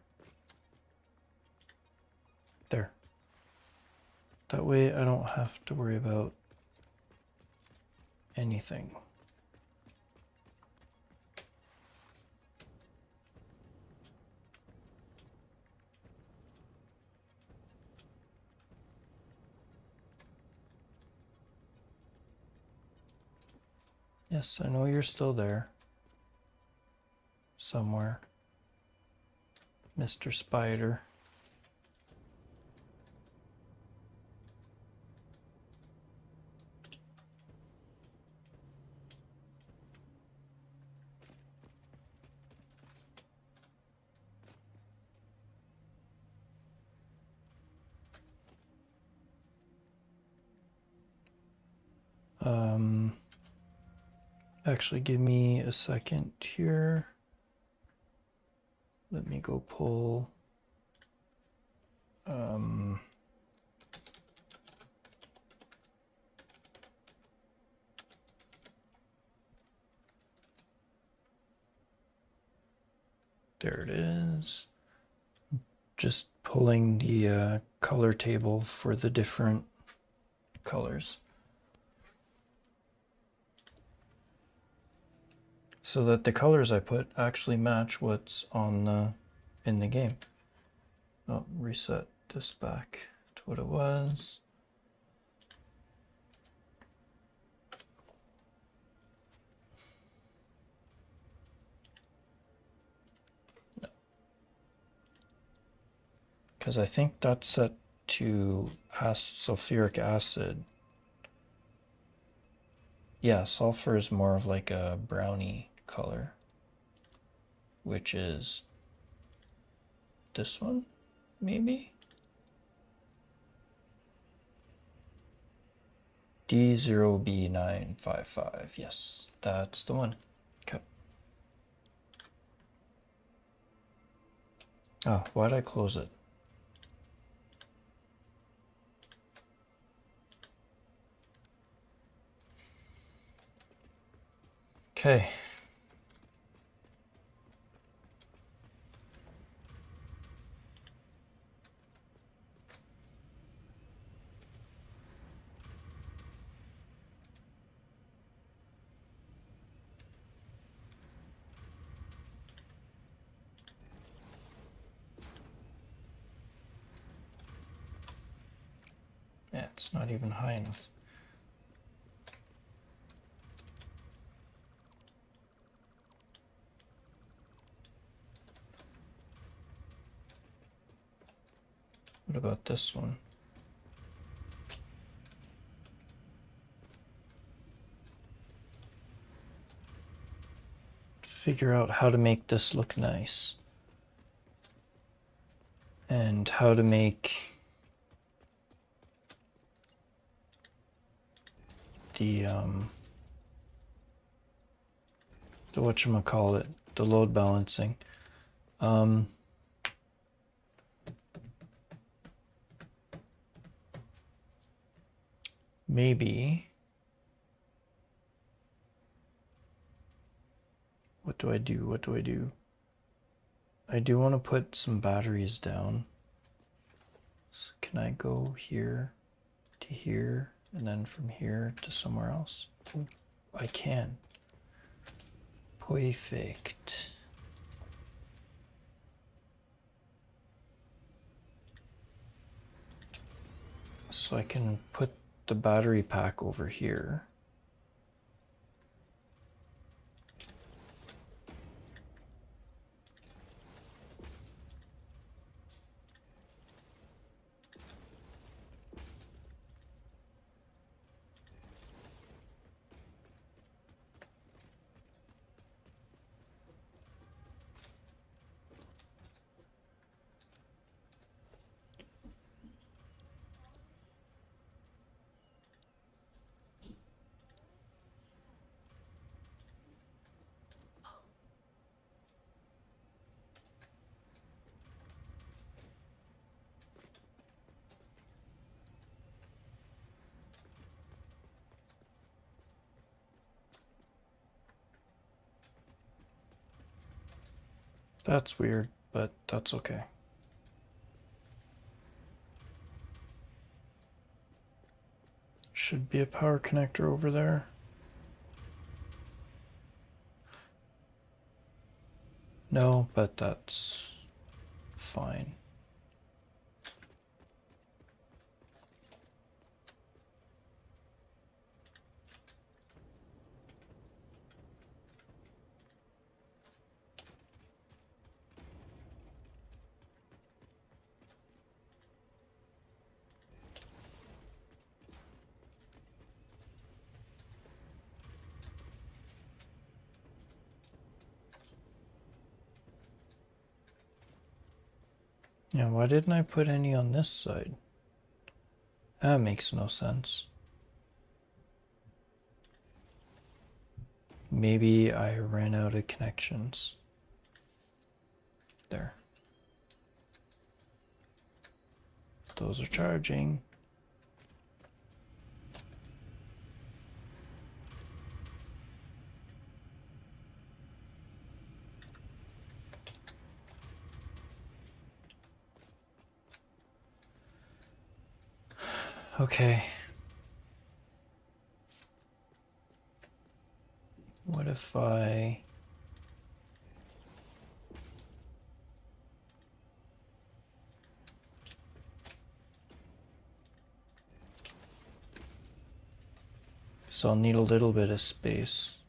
There. That way I don't have to worry about anything. Yes, I know you're still there. Somewhere. Mr. Spider. Actually, give me a second here. Let me go pull. There it is. Just pulling the color table for the different colors. So that the colors I put actually match what's on in the game. Oh, reset this back to what it was. No, Because I think that's set to sulfuric acid. Yeah, sulfur is more of like a brownie color, which is this one, maybe? D0B955. Yes, that's the one. Okay. Oh, why'd I close it? Okay. Yeah, it's not even high enough. What about this one? Figure out how to make this look nice. And how to make the whatchamacallit, the load balancing. Maybe. What do I do? What do I do? I do want to put some batteries down. So can I go here to here and then from here to somewhere else? Oh, I can. Perfect. So I can put the battery pack over here. That's weird, but that's okay. Should be a power connector over there. No, but that's fine. Yeah, why didn't I put any on this side? That makes no sense. Maybe I ran out of connections. There. Those are charging. Okay. What if I... So I'll need a little bit of space.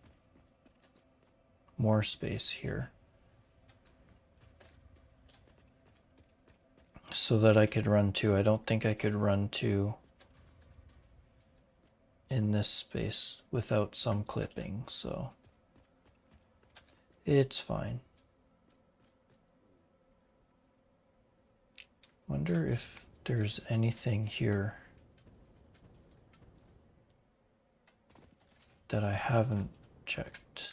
More space here. so that I could run 2. I don't think I could run 2 in this space without some clipping, so it's fine. Wonder if there's anything here that I haven't checked.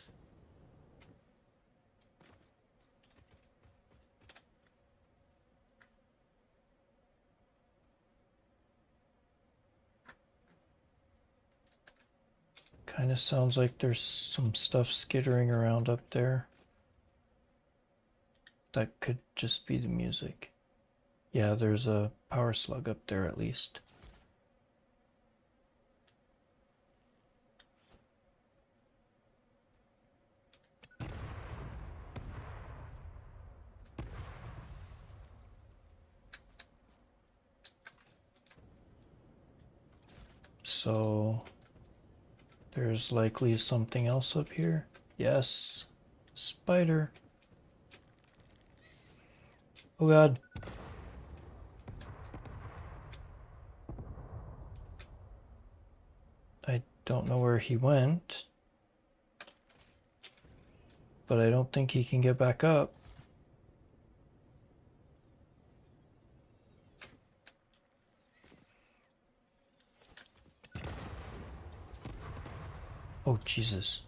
Kind of sounds like there's some stuff skittering around up there. That could just be the music. Yeah, there's a power slug up there at least. So there's likely something else up here. Yes, spider. Oh god. I don't know where he went, but I don't think he can get back up. Oh, Jesus.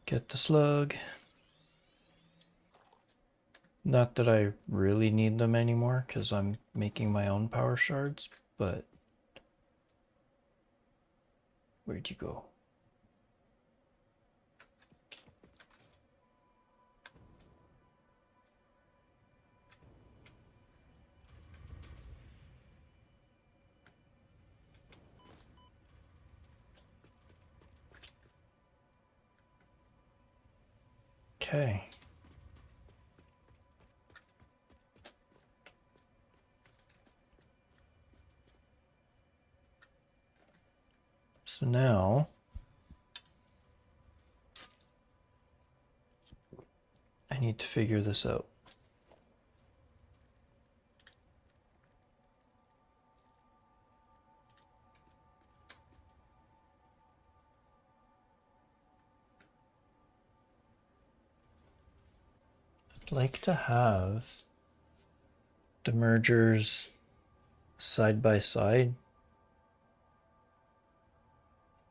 Get the slug. Not that I really need them anymore, because I'm making my own power shards, but... Where'd you go? Okay. So now I need to figure this out. I'd like to have the mergers side by side,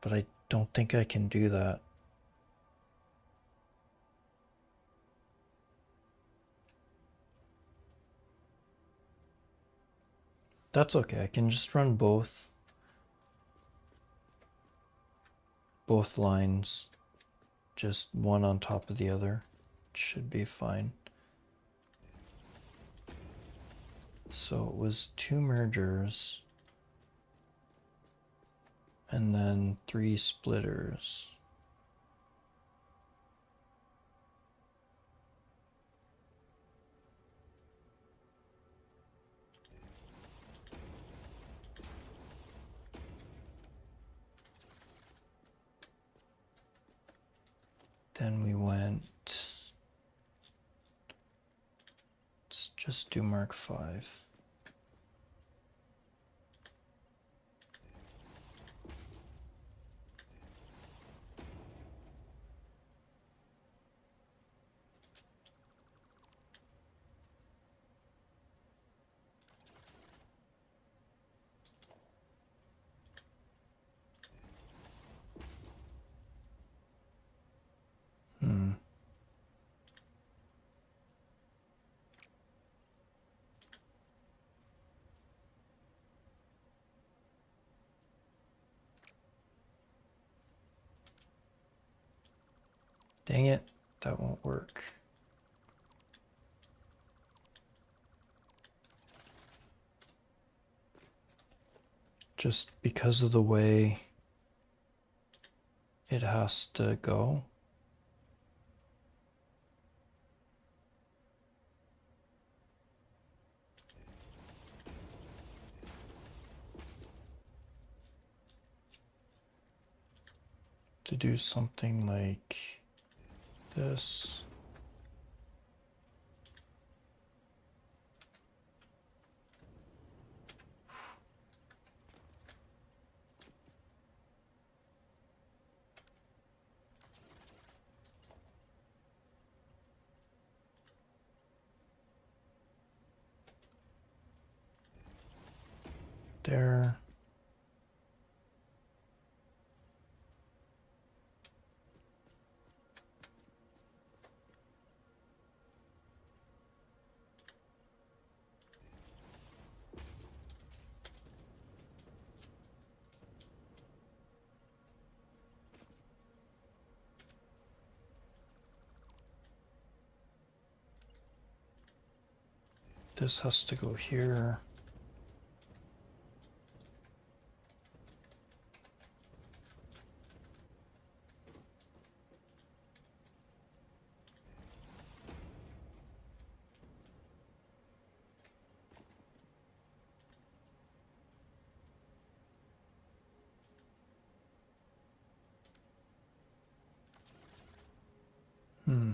but I don't think I can do that. That's okay, I can just run both lines, just one on top of the other. Should be fine. So it was 2 mergers and then 3 splitters. Then we went, let's just do Mark 5. Dang it, that won't work. Just because of the way it has to go. to do something like this. There. This has to go here. Hmm.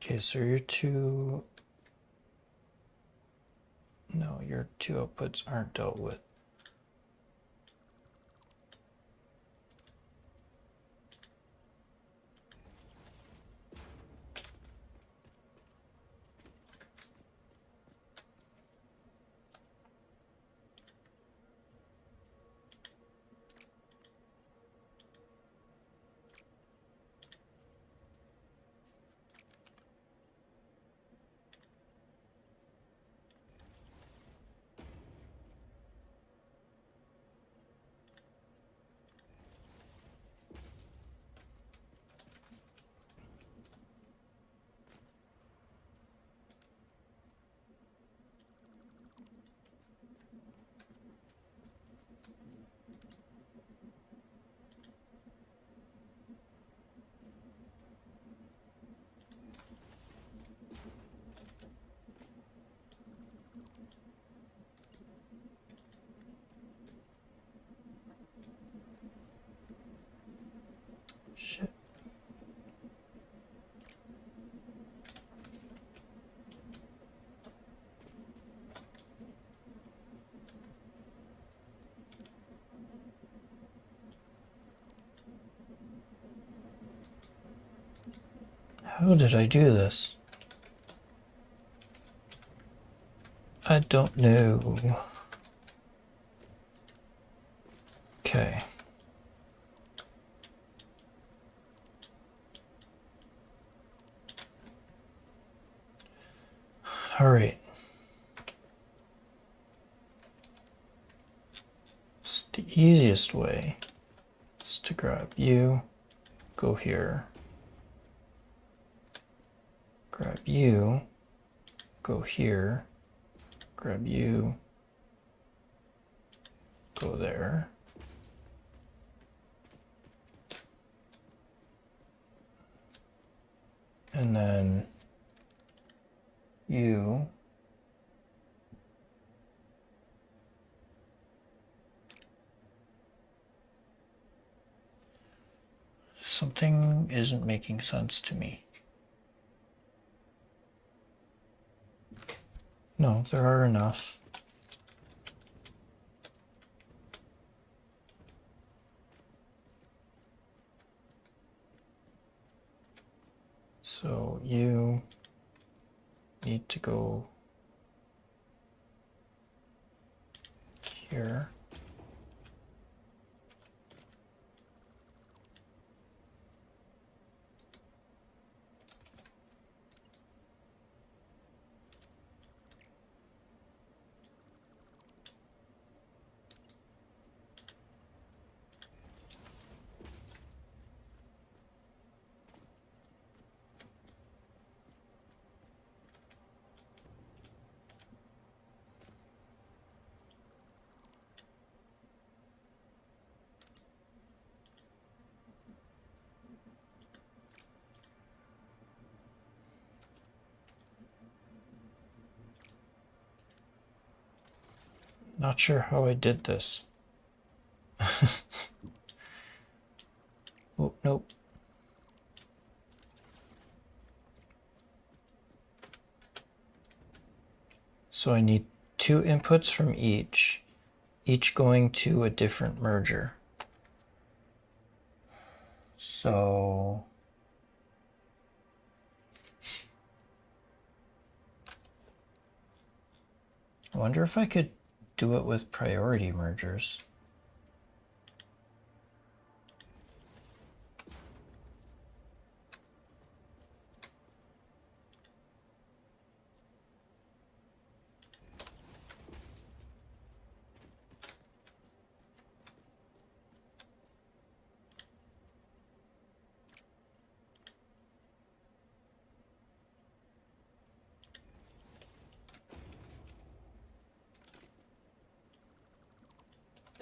Okay, so your two... No, your two outputs aren't dealt with. Shit. How did I do this? I don't know. Okay. All right. It's the easiest way is to grab you, go here, grab you, go here, grab you, go there. And then you something isn't making sense to me. No, there are enough. So you need to go here. Not sure how I did this. Oh, nope. So I need 2 inputs from each going to a different merger. So I wonder if I could do it with priority mergers.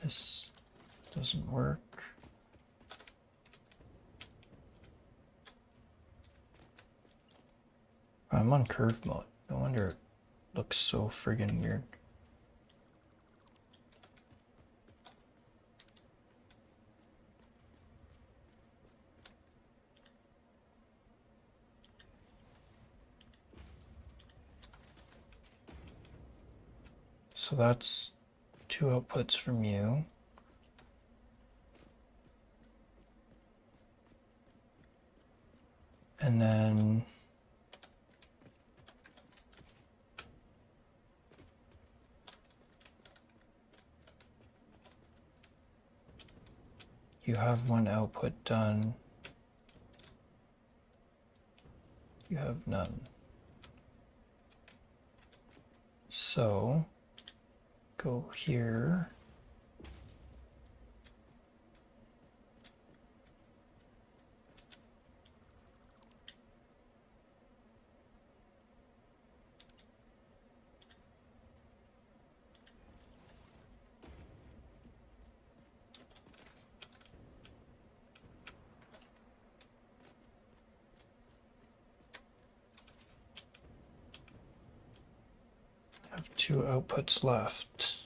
This doesn't work. I'm on curve mode. No wonder it looks so friggin' weird. So that's 2 outputs from you. And then you have 1 output done. You have none. So go here. Have 2 outputs left.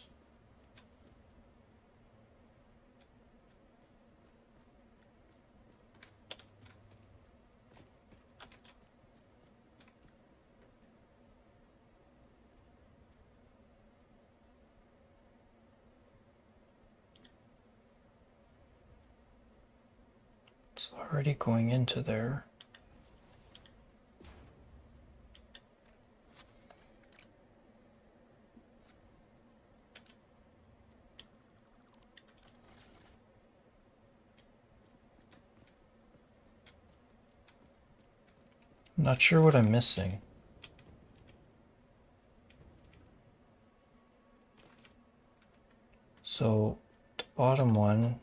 It's already going into there. I'm not sure what I'm missing. So the bottom one,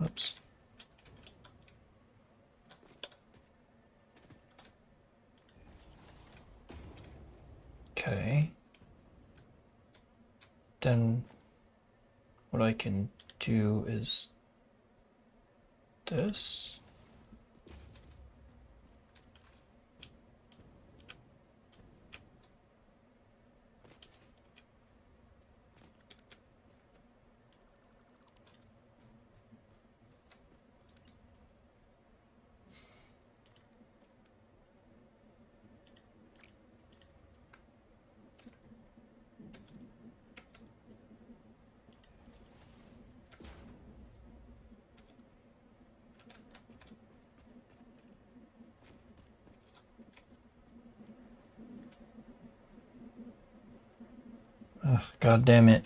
oops. Okay. Then what I can do is this. Ugh, God damn it.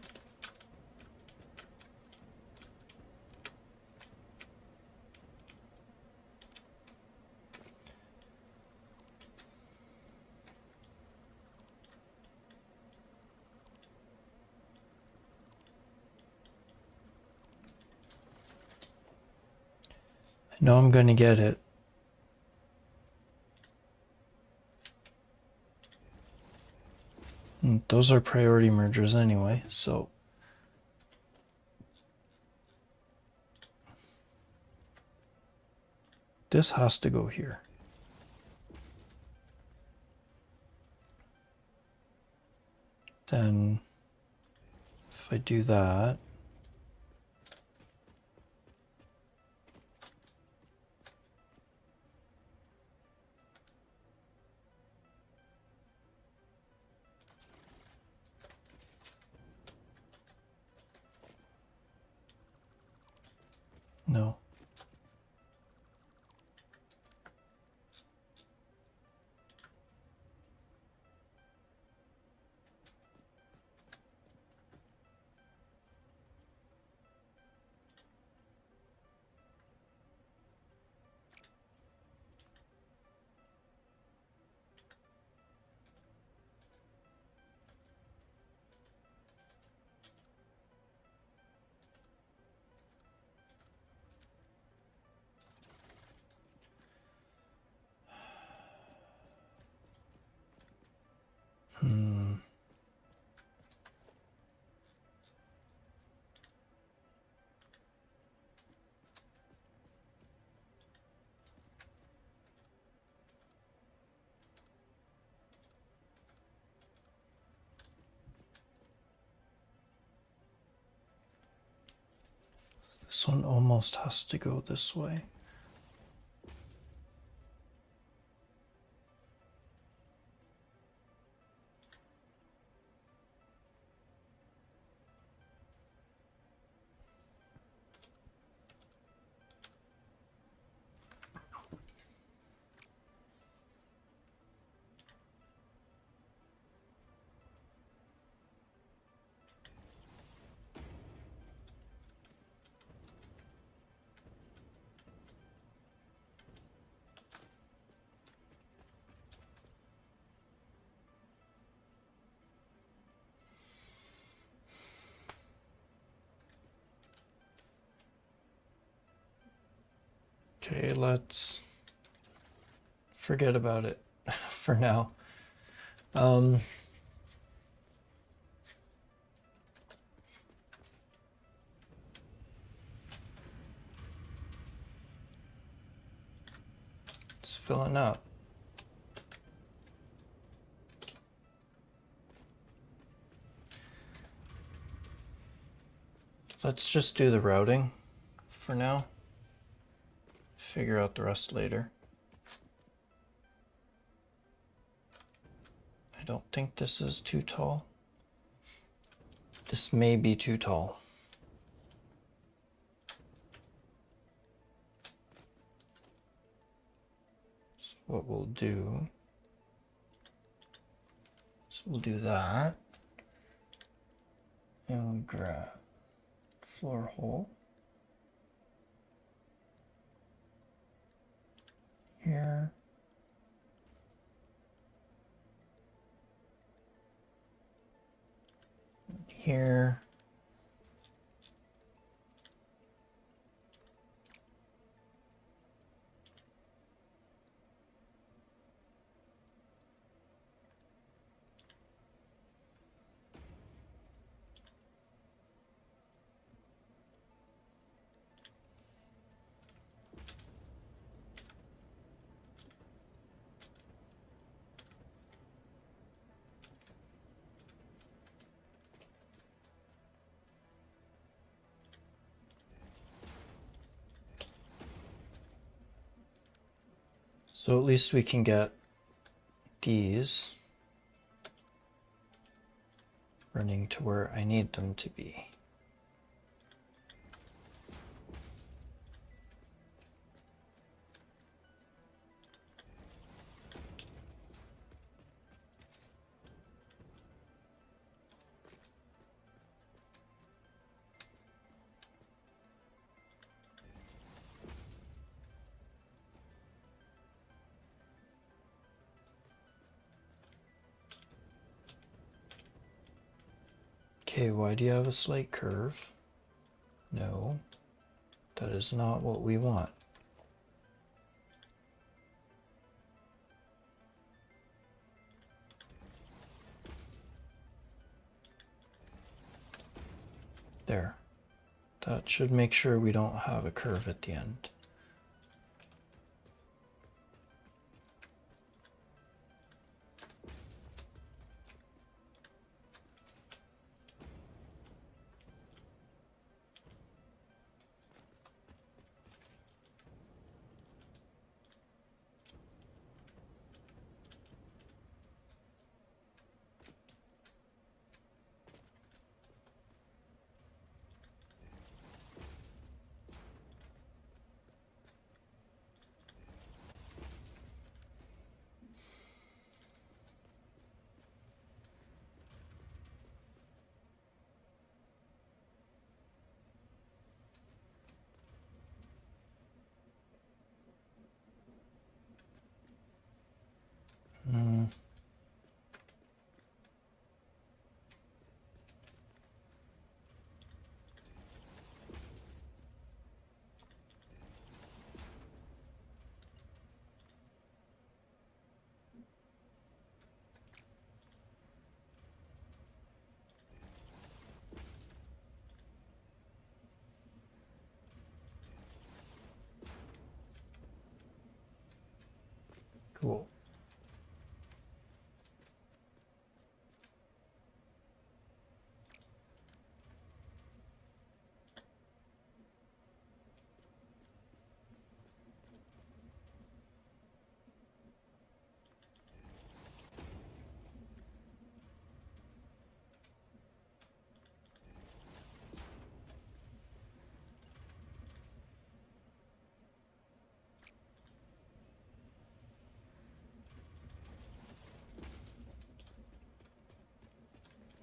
I know I'm gonna get it. Those are priority mergers anyway, so This has to go here. Then if I do that, no. This one almost has to go this way. Okay, let's forget about it for now. It's filling up. Let's just do the routing for now. Figure out the rest later. I don't think this is too tall. This may be too tall. So what we'll do is we'll do that. And we'll grab floor hole. Here. Here. So at least we can get these running to where I need them to be. Okay, why do you have a slight curve? No, that is not what we want. There. That should make sure we don't have a curve at the end. Cool.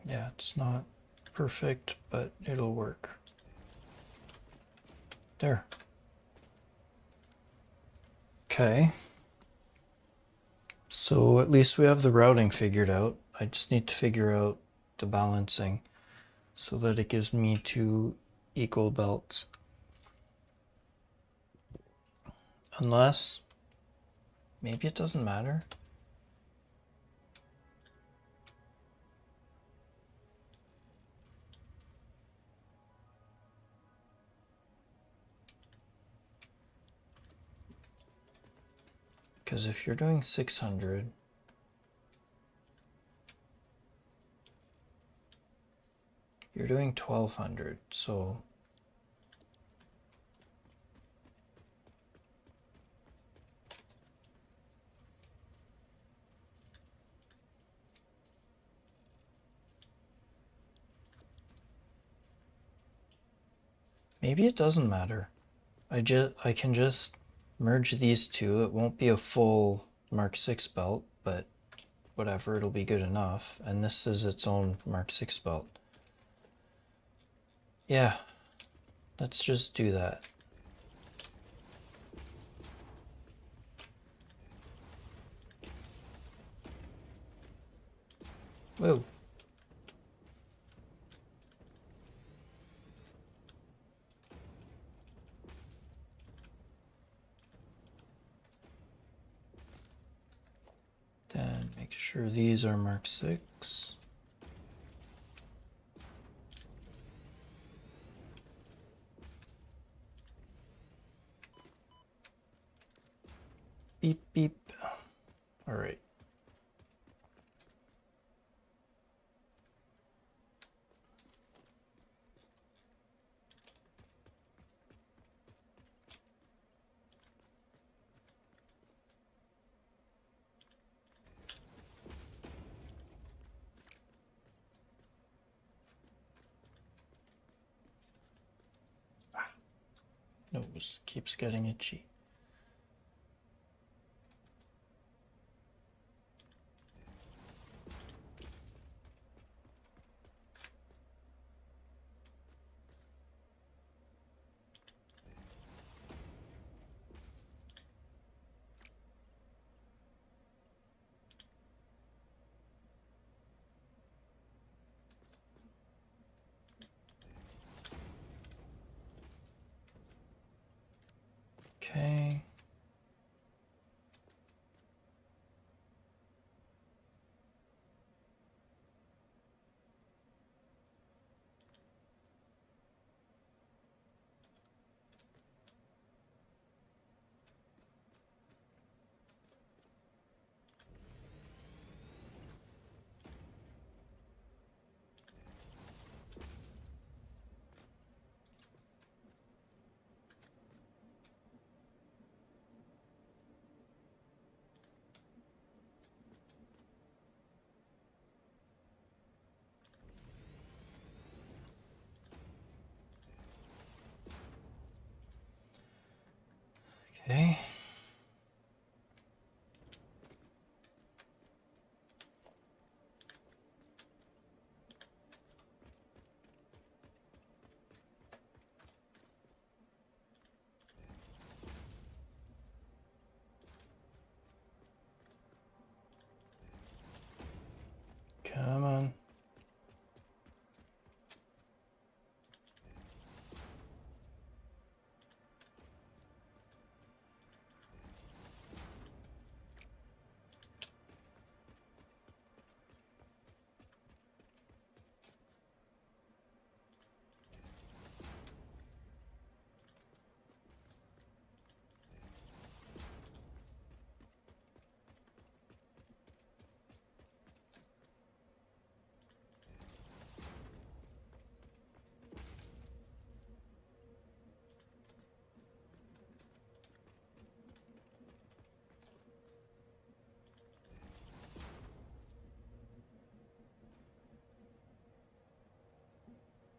Yeah, it's not perfect, but it'll work. There. Okay. So at least we have the routing figured out. I just need to figure out the balancing so that it gives me 2 equal belts. Unless, maybe it doesn't matter. Because if you're doing 600, you're doing 1200, so maybe it doesn't matter. I can just merge these two. It won't be a full Mark 6 belt, but whatever, it'll be good enough. And this is its own Mark 6 belt. Yeah, let's just do that. Whoa. Then make sure these are Mark 6. Beep, beep. All right. Nose keeps getting itchy. Okay. Okay. Come on.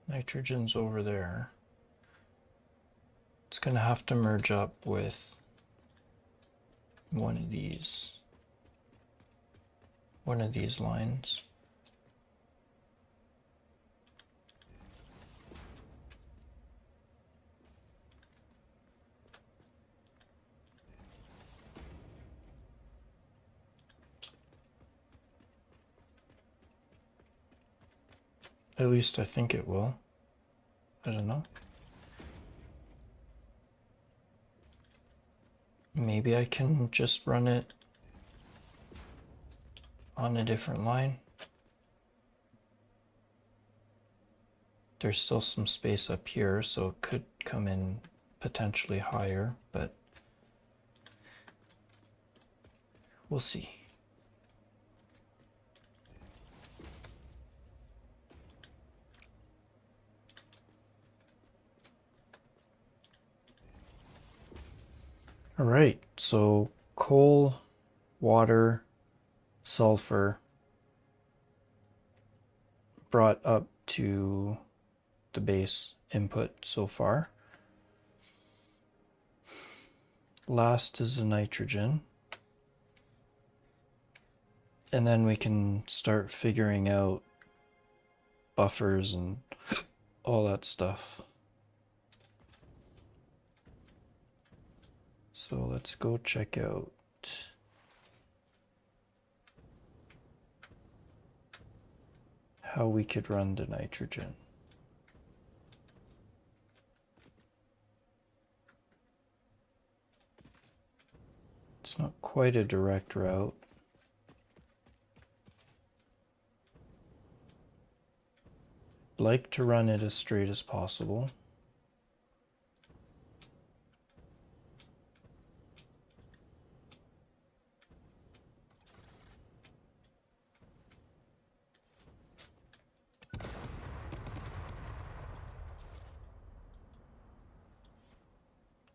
Nitrogen's over there. It's gonna have to merge up with one of these lines. At least I think it will. I don't know. Maybe I can just run it on a different line. There's still some space up here, so it could come in potentially higher, but we'll see. All right, so coal, water, sulfur brought up to the base input so far. Last is the nitrogen. And then we can start figuring out buffers and all that stuff. So let's go check out how we could run the nitrogen. It's not quite a direct route. I'd like to run it as straight as possible.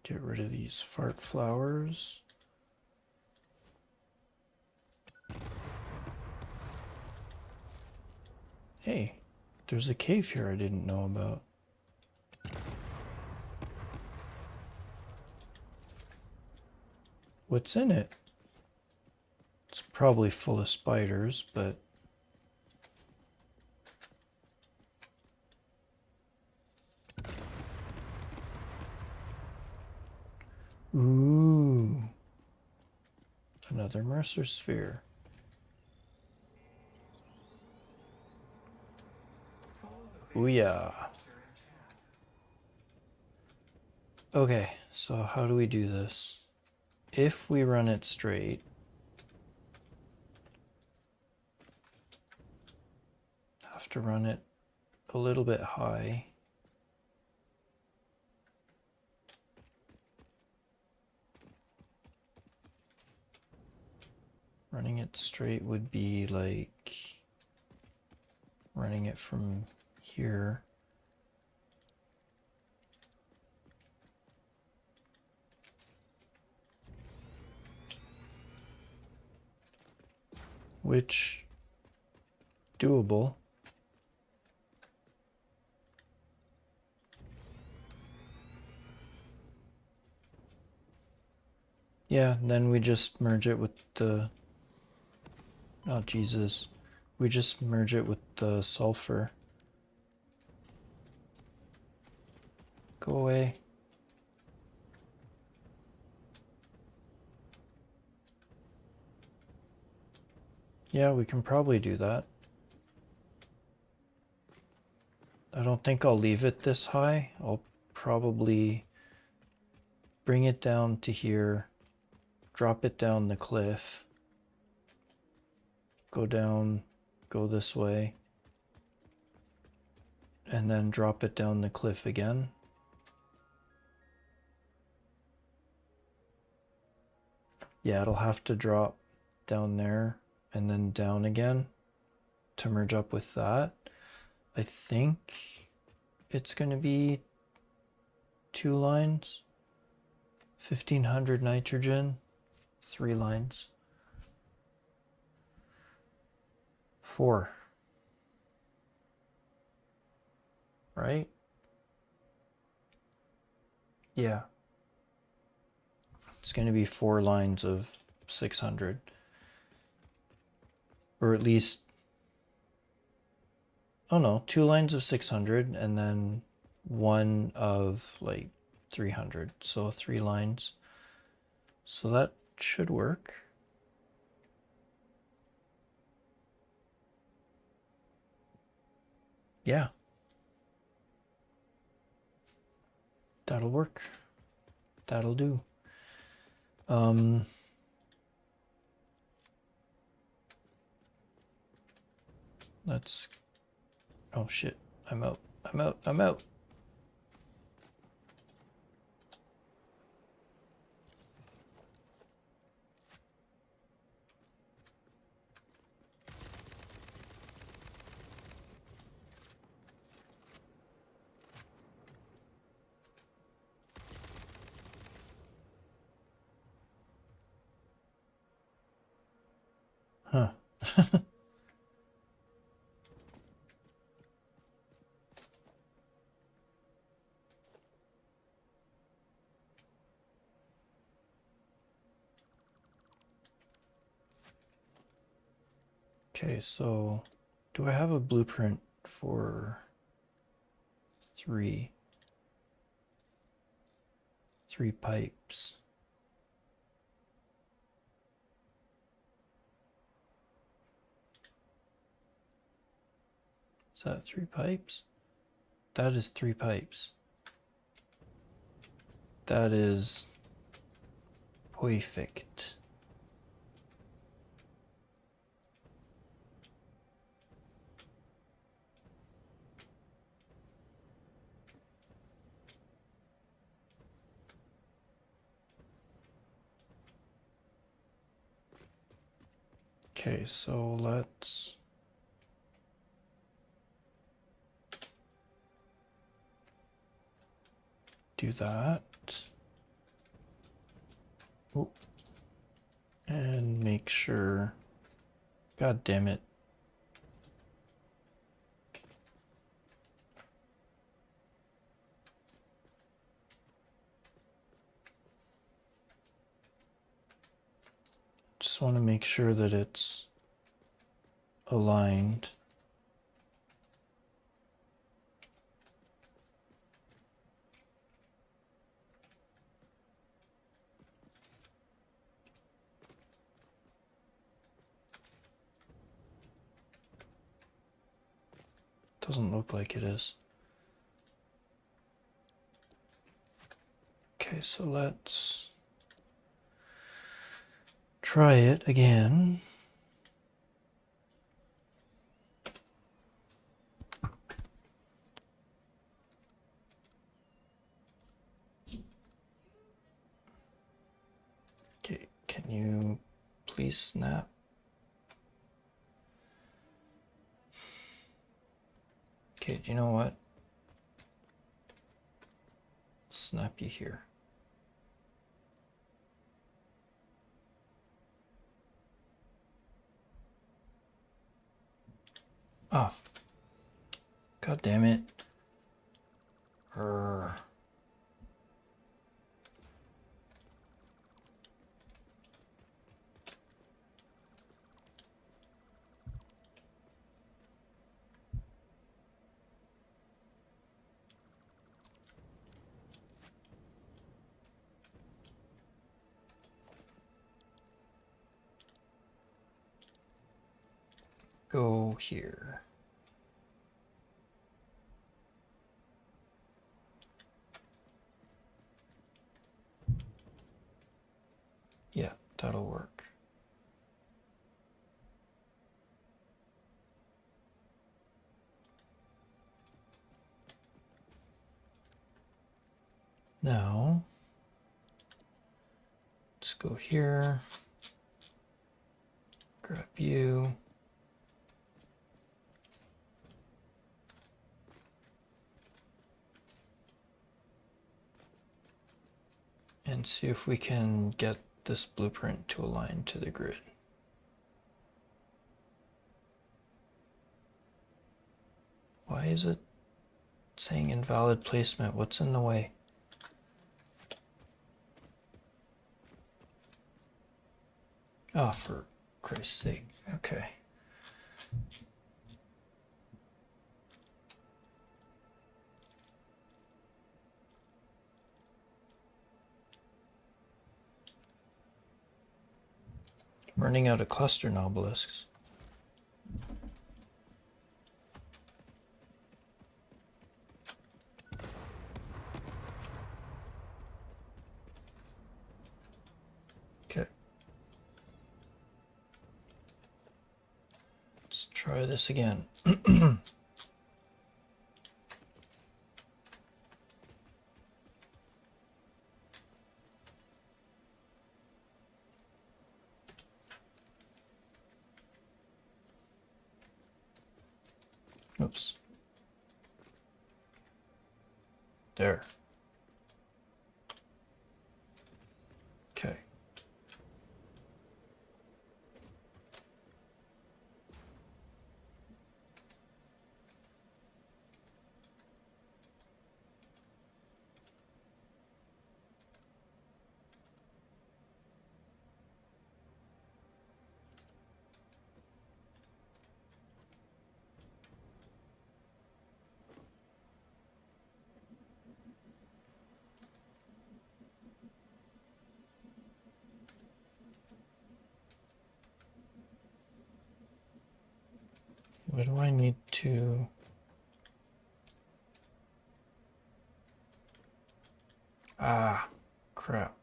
Get rid of these fart flowers. Hey, there's a cave here I didn't know about. What's in it? It's probably full of spiders, but ooh, another Mercer sphere. Ooh yeah. Okay, so how do we do this? If we run it straight, have to run it a little bit high. Running it straight would be like running it from here. Which, doable. Yeah, then we just merge it with the, oh Jesus, we just merge it with the sulfur. Go away. Yeah, we can probably do that. I don't think I'll leave it this high. I'll probably bring it down to here, drop it down the cliff, go down, go this way, and then drop it down the cliff again. Yeah, it'll have to drop down there and then down again to merge up with that. I think it's going to be 2 lines, 1500 nitrogen, 3 lines, 4. right? Yeah. It's going to be 4 lines of 600. Or at least, oh no, 2 lines of 600 and then 1 of like 300. So 3 lines. So that should work. Yeah. That'll work. That'll do. Let's, oh shit, I'm out. Huh. Okay, so do I have a blueprint for 3 pipes? Is that 3 pipes? That is 3 pipes. That is perfect. Okay, so let's do that. Oh. And make sure, god damn it. Just want to make sure that it's aligned. Doesn't look like it is. Okay, so let's try it again. Okay, can you please snap? Okay, do you know what? Snap you here. Off. God damn it. Urgh. Go here. Yeah, that'll work. Now, let's go here. Grab you. And see if we can get this blueprint to align to the grid. Why is it saying invalid placement. What's in the way? Oh, for Christ's sake. Okay. I'm running out of cluster obelisks. Okay. Let's try this again. Oops. There. Okay. What do I need to... Ah, crap.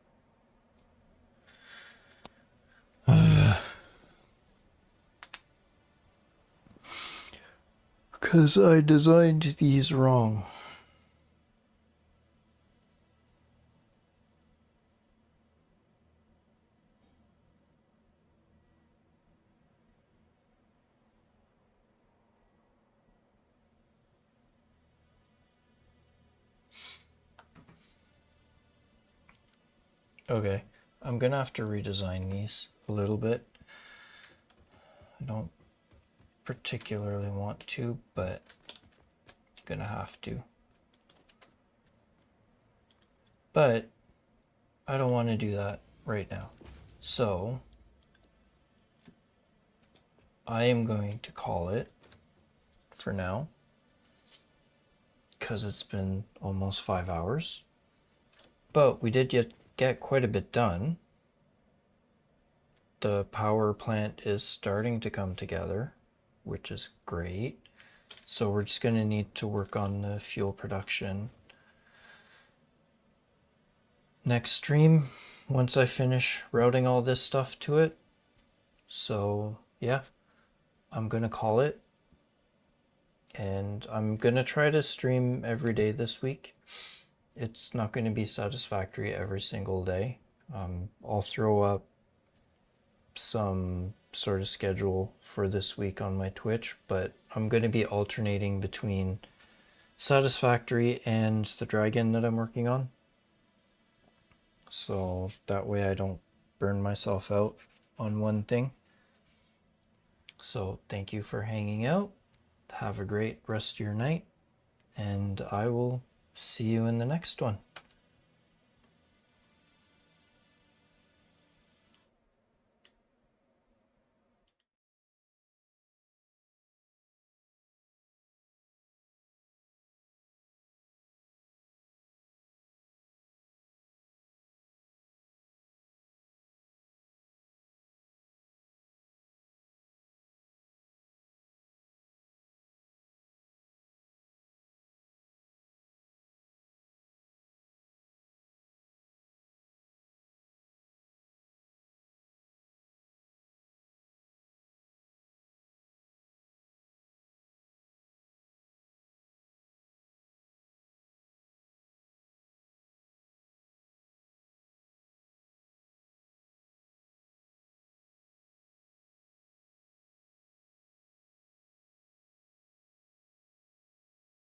Because I designed these wrong. Okay, I'm gonna have to redesign these a little bit. I don't particularly want to, but I'm gonna have to. But I don't want to do that right now. So I am going to call it for now because it's been almost 5 hours. But we did get quite a bit done. The power plant is starting to come together, which is great. So we're just going to need to work on the fuel production next stream once I finish routing all this stuff to it. So yeah, I'm going to call it. And I'm going to try to stream every day this week. It's not going to be satisfactory every single day. I'll throw up some sort of schedule for this week on my Twitch, but I'm going to be alternating between satisfactory and the dragon that I'm working on. So that way I don't burn myself out on one thing. So thank you for hanging out. Have a great rest of your night, and I will see you in the next one.